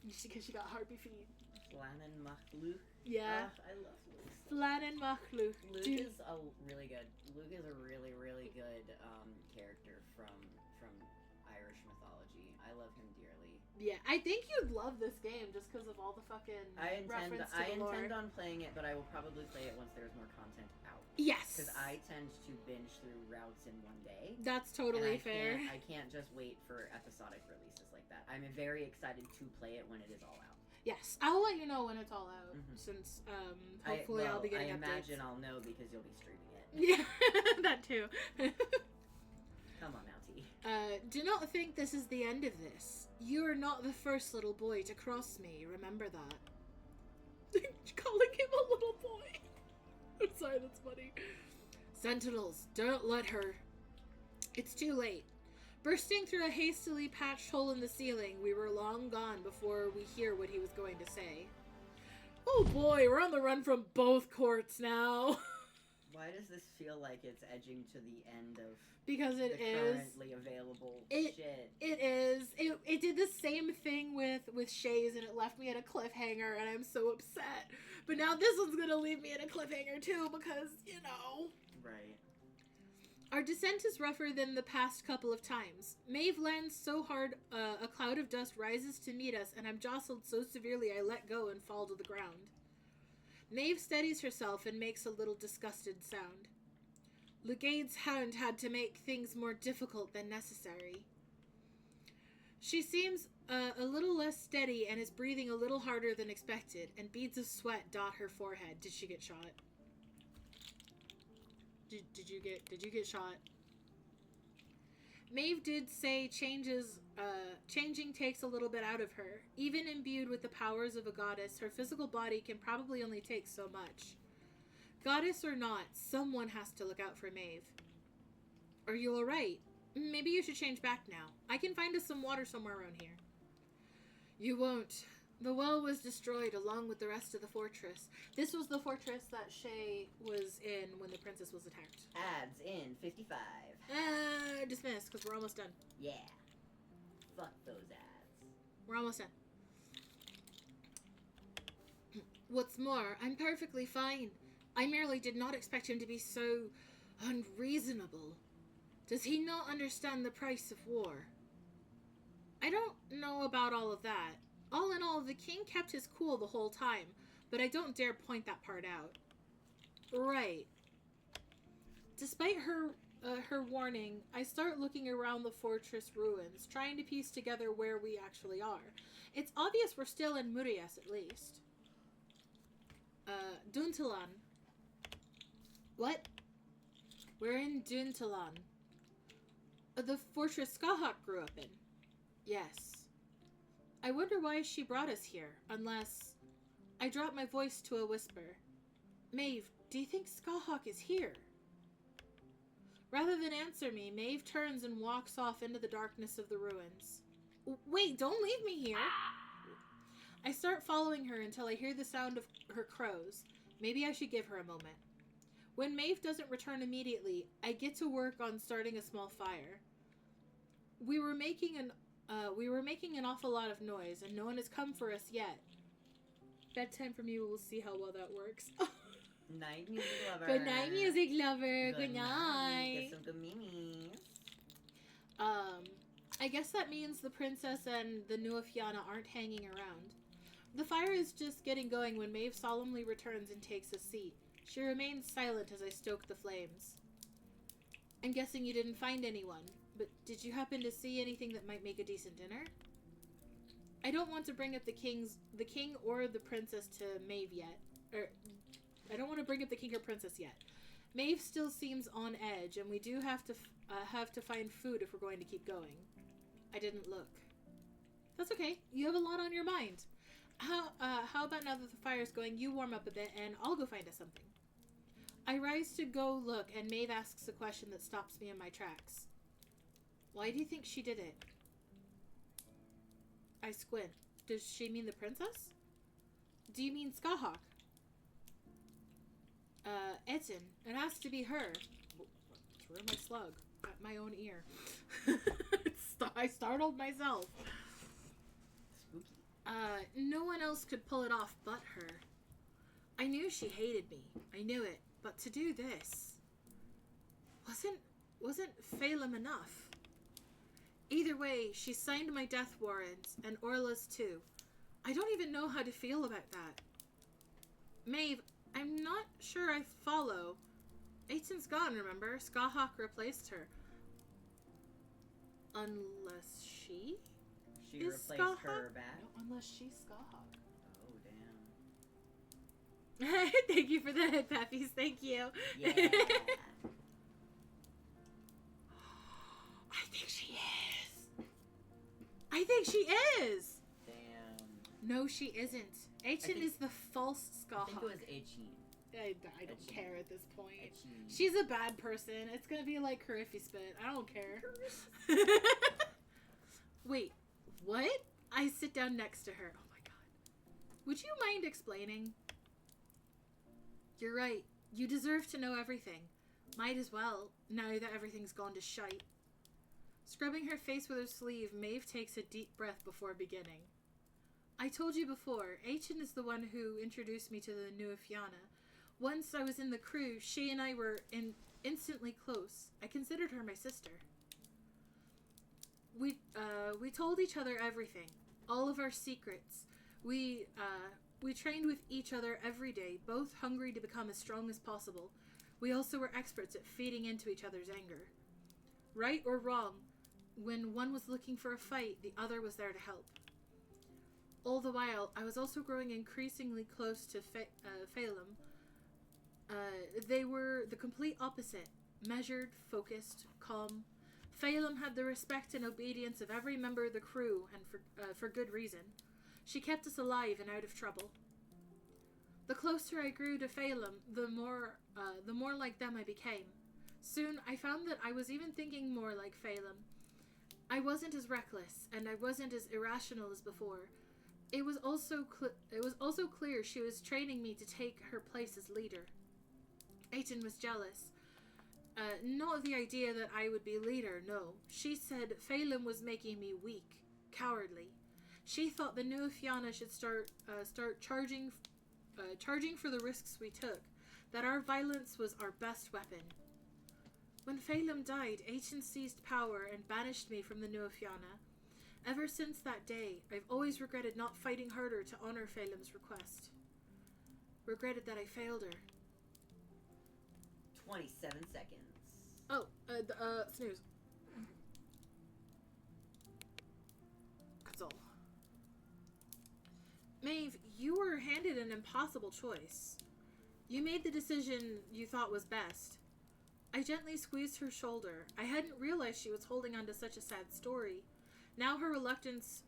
Because she got harpy feet. Flannan Machluk. Yeah. I love Luke. Flannan Machluk. Luke is a really good. Luke is a really, really good character from Irish mythology. I love him dearly. Yeah, I think you'd love this game just because of all the fucking reference to the lore. I intend on playing it, but I will probably play it once there's more content out. Yes. Because I tend to binge through routes in one day. That's totally fair. I can't just wait for episodic releases like that. I'm very excited to play it when it is all out. Yes, I'll let you know when it's all out. Since hopefully I'll be getting updates. I imagine I'll know because you'll be streaming it. Yeah, that too. Come on now, T. Do not think this is the end of this. You are not the first little boy to cross me. Remember that. Calling him a little boy. I'm sorry, that's funny. Sentinels, don't let her. It's too late. Bursting through a hastily patched hole in the ceiling, we were long gone before we hear what he was going to say. Oh boy, we're on the run from both courts now. Why does this feel like it's edging to the end of because it the is currently available shit? It is. It did the same thing with Shays, and it left me at a cliffhanger, and I'm so upset. But now this one's gonna leave me at a cliffhanger too, because, you know. Right. Our descent is rougher than the past couple of times. Maeve lands so hard a cloud of dust rises to meet us, and I'm jostled so severely I let go and fall to the ground. Maeve steadies herself and makes a little disgusted sound. Lugaid's hound had to make things more difficult than necessary. She seems a little less steady and is breathing a little harder than expected, and beads of sweat dot her forehead. Did she get shot? Did you get shot? Maeve did say changing takes a little bit out of her. Even imbued with the powers of a goddess, her physical body can probably only take so much. Goddess or not, someone has to look out for Maeve. Are you alright? Maybe you should change back now. I can find us some water somewhere around here. You won't. The well was destroyed along with the rest of the fortress. This was the fortress that Shay was in when the princess was attacked. Ads in 55. Dismissed, because we're almost done. Yeah. Fuck those ads. We're almost done. What's more, I'm perfectly fine. I merely did not expect him to be so unreasonable. Does he not understand the price of war? I don't know about all of that. All in all, the king kept his cool the whole time, but I don't dare point that part out. Right. Despite her warning, I start looking around the fortress ruins, trying to piece together where we actually are. It's obvious we're still in Murias, at least. Duntalan. What? We're in Duntalan. The fortress Skahak grew up in. Yes. I wonder why she brought us here, unless... I dropped my voice to a whisper. Maeve, do you think Skahak is here? Rather than answer me, Maeve turns and walks off into the darkness of the ruins. Wait, don't leave me here! I start following her until I hear the sound of her crows. Maybe I should give her a moment. When Maeve doesn't return immediately, I get to work on starting a small fire. We were making an awful lot of noise, and no one has come for us yet. Bedtime for me, we'll see how well that works. Night, music lover. Good night, music lover. Good night. Get some good memes. I guess that means the princess and the Nuafiana aren't hanging around. The fire is just getting going when Maeve solemnly returns and takes a seat. She remains silent as I stoke the flames. I'm guessing you didn't find anyone, but did you happen to see anything that might make a decent dinner? I don't want to bring up the king or the princess to Maeve yet. I don't want to bring up the king or princess yet. Maeve still seems on edge, and we do have to find food if we're going to keep going. I didn't look. That's okay. You have a lot on your mind. How about now that the fire's going, you warm up a bit, and I'll go find us something. I rise to go look, and Maeve asks a question that stops me in my tracks. Why do you think she did it? I squint. Does she mean the princess? Do you mean Skahak? Etin. It has to be her. Where's my slug? At my own ear. I startled myself. Spooky. No one else could pull it off but her. I knew she hated me. I knew it. But to do this... Wasn't Phelim enough? Either way, she signed my death warrants, and Orla's too. I don't even know how to feel about that. Maeve, I'm not sure I follow. Aiten's gone, remember? Skahawk replaced her. Unless she She is replaced Skahawk? her back. No, unless she's Skahawk. Oh, damn. Thank you for the head pappies. Thank you. Yeah. I think she is. I think she is. Damn. No, she isn't. Aiten think- is the false I Skahawk. think it was Eichin. I don't Aichin. care at this point. Eichin. She's a bad person. It's gonna be like Cariffy Spit. I don't care. Wait, what? I sit down next to her. Oh my god. Would you mind explaining? You're right. You deserve to know everything. Might as well, now that everything's gone to shite. Scrubbing her face with her sleeve, Maeve takes a deep breath before beginning. I told you before, Aichin is the one who introduced me to the Nuafiana. Once I was in the crew, she and I were instantly close. I considered her my sister. We told each other everything, all of our secrets. We trained with each other every day, both hungry to become as strong as possible. We also were experts at feeding into each other's anger. Right or wrong, when one was looking for a fight, the other was there to help. All the while, I was also growing increasingly close to Phelim. They were the complete opposite. Measured, focused, calm. Phelim had the respect and obedience of every member of the crew, and for good reason. She kept us alive and out of trouble. The closer I grew to Phelim, the more like them I became. Soon, I found that I was even thinking more like Phelim. I wasn't as reckless, and I wasn't as irrational as before. It was also clear she was training me to take her place as leader. Aiten was jealous. Not of the idea that I would be leader, no. She said Phelim was making me weak, cowardly. She thought the Nuafiana should start charging for the risks we took, that our violence was our best weapon. When Phelim died, Aiten seized power and banished me from the Nuafiana. Ever since that day, I've always regretted not fighting harder to honor Phelim's request. Regretted that I failed her. 27 seconds. Oh, snooze. That's all. Maeve, you were handed an impossible choice. You made the decision you thought was best. I gently squeezed her shoulder. I hadn't realized she was holding on to such a sad story. Now her reluctance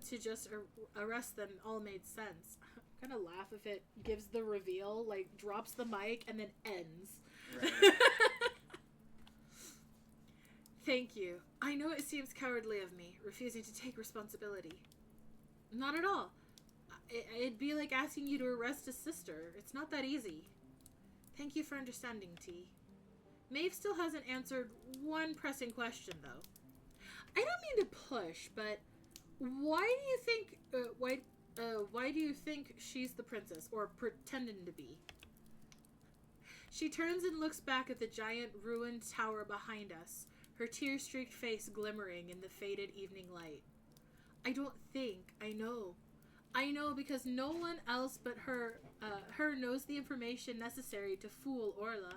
to just arrest them all made sense. I'm gonna laugh if it gives the reveal, like drops the mic and then ends. Right. Thank you. I know it seems cowardly of me, refusing to take responsibility. Not at all. It'd be like asking you to arrest a sister. It's not that easy. Thank you for understanding, T. Maeve still hasn't answered one pressing question, though. I don't mean to push, but why do you think she's the princess, or pretending to be? She turns and looks back at the giant ruined tower behind us, her tear-streaked face glimmering in the faded evening light. I don't think, I know. I know because no one else but her knows the information necessary to fool Orla.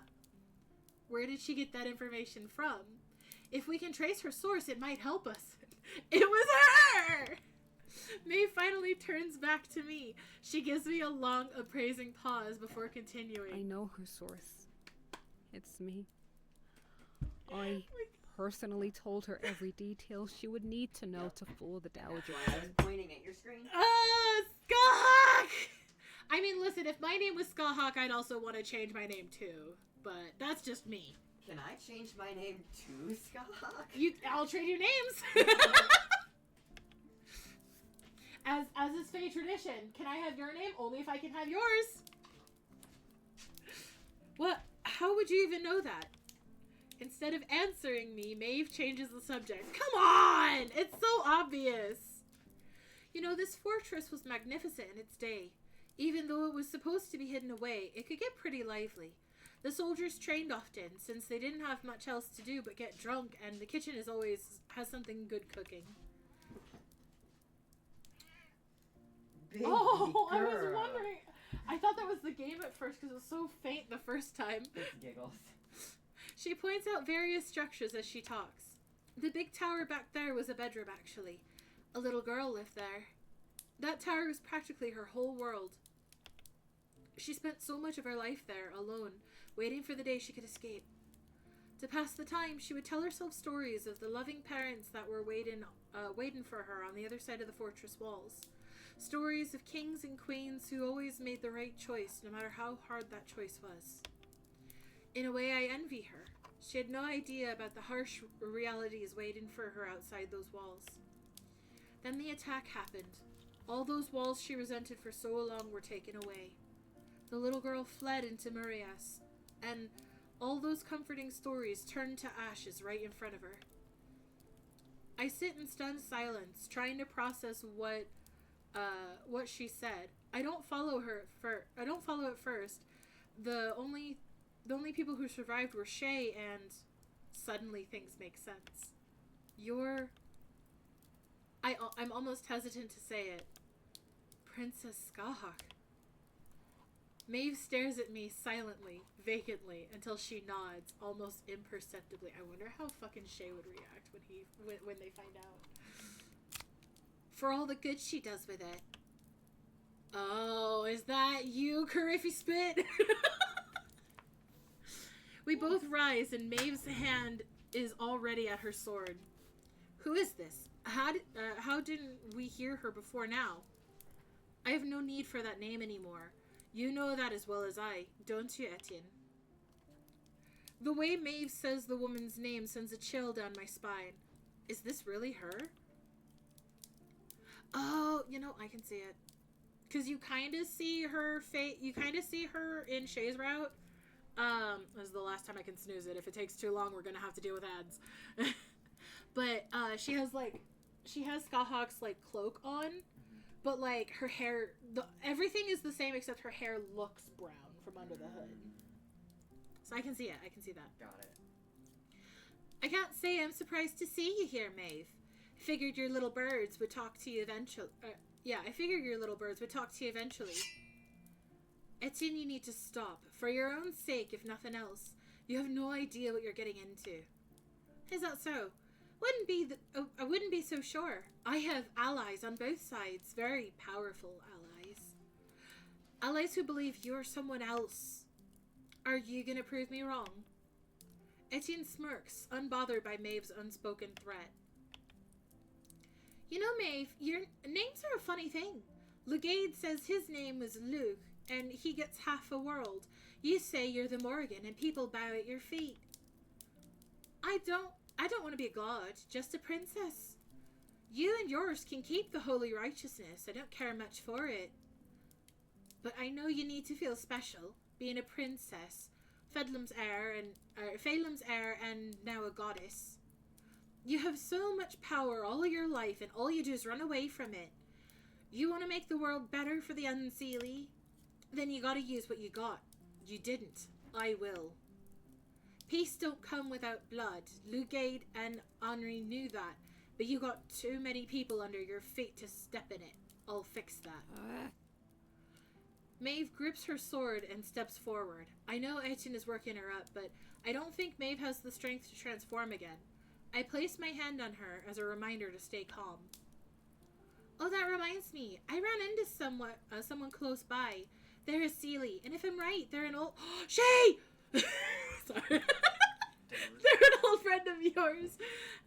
Where did she get that information from? If we can trace her source, it might help us. It was her! Maeve finally turns back to me. She gives me a long, appraising pause before continuing. I know her source. It's me. I personally told her every detail she would need to know to fool the That's Dowager. why I was pointing at your screen. Skahawk! I mean, listen, if my name was Skahawk, I'd also want to change my name too. But that's just me. Can I change my name to Skahawk? I'll trade you names. As is Fae tradition, can I have your name? Only if I can have yours. What? How would you even know that? Instead of answering me, Maeve changes the subject. Come on! It's so obvious! You know, this fortress was magnificent in its day. Even though it was supposed to be hidden away, it could get pretty lively. The soldiers trained often, since they didn't have much else to do but get drunk, and the kitchen is always has something good cooking. Baby I was girl. wondering. I thought that was the game at first because it was so faint the first time. It's giggles. She points out various structures as she talks. The big tower back there was a bedroom, actually. A little girl lived there. That tower was practically her whole world. She spent so much of her life there, alone, waiting for the day she could escape. To pass the time, she would tell herself stories of the loving parents that were waiting for her on the other side of the fortress walls. Stories of kings and queens who always made the right choice, no matter how hard that choice was. In a way, I envy her. She had no idea about the harsh realities waiting for her outside those walls. Then the attack happened. All those walls she resented for so long were taken away. The little girl fled into Marias, and all those comforting stories turned to ashes right in front of her. I sit in stunned silence, trying to process what she said. I don't follow at first. The only people who survived were Shay, and suddenly things make sense. I'm almost hesitant to say it. Princess Skahak. Maeve stares at me silently, vacantly, until she nods, almost imperceptibly. I wonder how fucking Shay would react when they find out. For all the good she does with it. Oh, is that you, Cariffy Spit? We both rise, and Maeve's hand is already at her sword. Who is this? How didn't we hear her before now? I have no need for that name anymore. You know that as well as I, don't you, Etienne? The way Maeve says the woman's name sends a chill down my spine. Is this really her? Oh, you know, I can see it. Because you kind of see her face. You kind of see her in Shay's route. This is the last time I can snooze it. If it takes too long, we're going to have to deal with ads. But she has Skahawk's like cloak on, but like her hair, everything is the same except her hair looks brown from under the hood. So I can see it. I can see that. Got it. I can't say I'm surprised to see you here, Maeve. I figured your little birds would talk to you eventually. I figured your little birds would talk to you eventually. Etienne, you need to stop. For your own sake, if nothing else. You have no idea what you're getting into. Is that so? I wouldn't be so sure. I have allies on both sides. Very powerful allies. Allies who believe you're someone else. Are you gonna prove me wrong? Etienne smirks, unbothered by Maeve's unspoken threat. You know, Maeve, your names are a funny thing. Lugade says his name was Luke, and he gets half a world. You say you're the Morrigan, and people bow at your feet. I don't want to be a god, just a princess. You and yours can keep the holy righteousness. I don't care much for it. But I know you need to feel special, being a princess, Phelim's heir, and now a goddess. You have so much power all your life, and all you do is run away from it. You want to make the world better for the Unseelie? Then you gotta use what you got. You didn't. I will. Peace don't come without blood. Lugade and Henri knew that, but you got too many people under your feet to step in it. I'll fix that. Maeve grips her sword and steps forward. I know Etienne is working her up, but I don't think Maeve has the strength to transform again. I place my hand on her as a reminder to stay calm. Oh, that reminds me. I ran into someone close by. They're a Seelie, and if I'm right, they're an old... Shay! Sorry. They're an old friend of yours.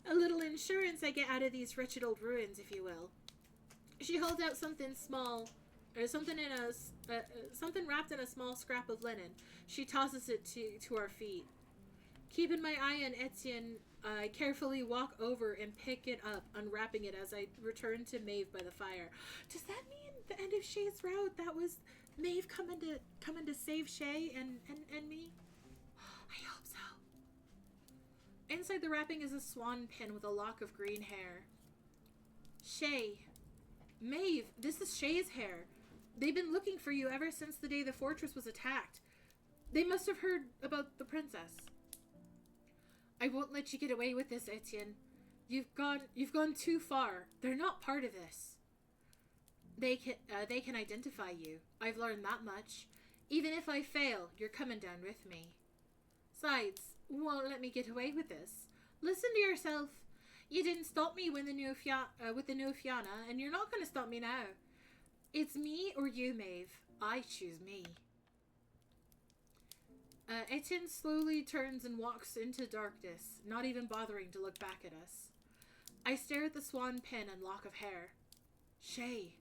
A little insurance I get out of these wretched old ruins, if you will. She holds out something small, or something wrapped in a small scrap of linen. She tosses it to our feet. Keeping my eye on Etienne, I carefully walk over and pick it up, unwrapping it as I return to Maeve by the fire. Does that mean the end of Shay's route? That was Maeve coming to save Shay and me? I hope so. Inside the wrapping is a swan pin with a lock of green hair. Shay. Maeve, this is Shay's hair. They've been looking for you ever since the day the fortress was attacked. They must have heard about the princess. I won't let you get away with this, Etienne. You've gone too far. They're not part of this. They can identify you. I've learned that much. Even if I fail, you're coming down with me. Besides, won't let me get away with this. Listen to yourself. You didn't stop me when with the new Fianna, and you're not going to stop me now. It's me or you, Maeve. I choose me. Etienne slowly turns and walks into darkness, not even bothering to look back at us. I stare at the swan pin and lock of hair. Shay,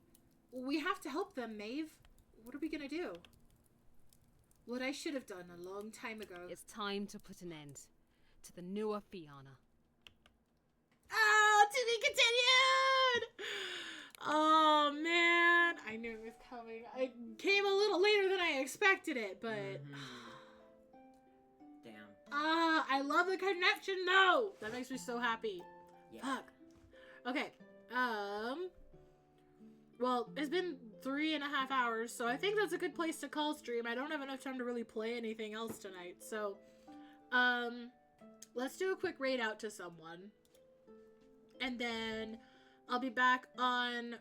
we have to help them, Maeve. What are we going to do? What I should have done a long time ago. It's time to put an end to the Nua Fianna. Oh, to be continued! Oh, man. I knew it was coming. I came a little later than I expected it, but... Damn. I love the connection, though. That makes me so happy. Yeah. Fuck. Okay. Well, it's been 3.5 hours, so I think that's a good place to call stream. I don't have enough time to really play anything else tonight, so... let's do a quick raid out to someone. And then I'll be back on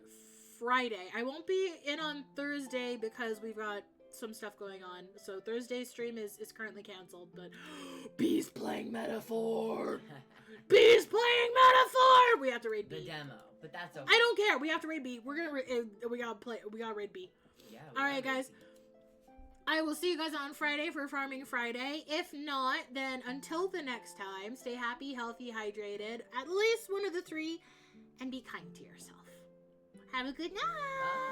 Friday. I won't be in on Thursday because we've got some stuff going on. So Thursday's stream is currently canceled, but B's playing Metaphor. B's playing Metaphor. We have to raid B. The demo, but that's okay. I don't care. We have to raid B. We gotta raid B. Yeah. All right, guys. I will see you guys on Friday for Farming Friday. If not, then until the next time, stay happy, healthy, hydrated, at least one of the three, and be kind to yourself. Have a good night. Bye.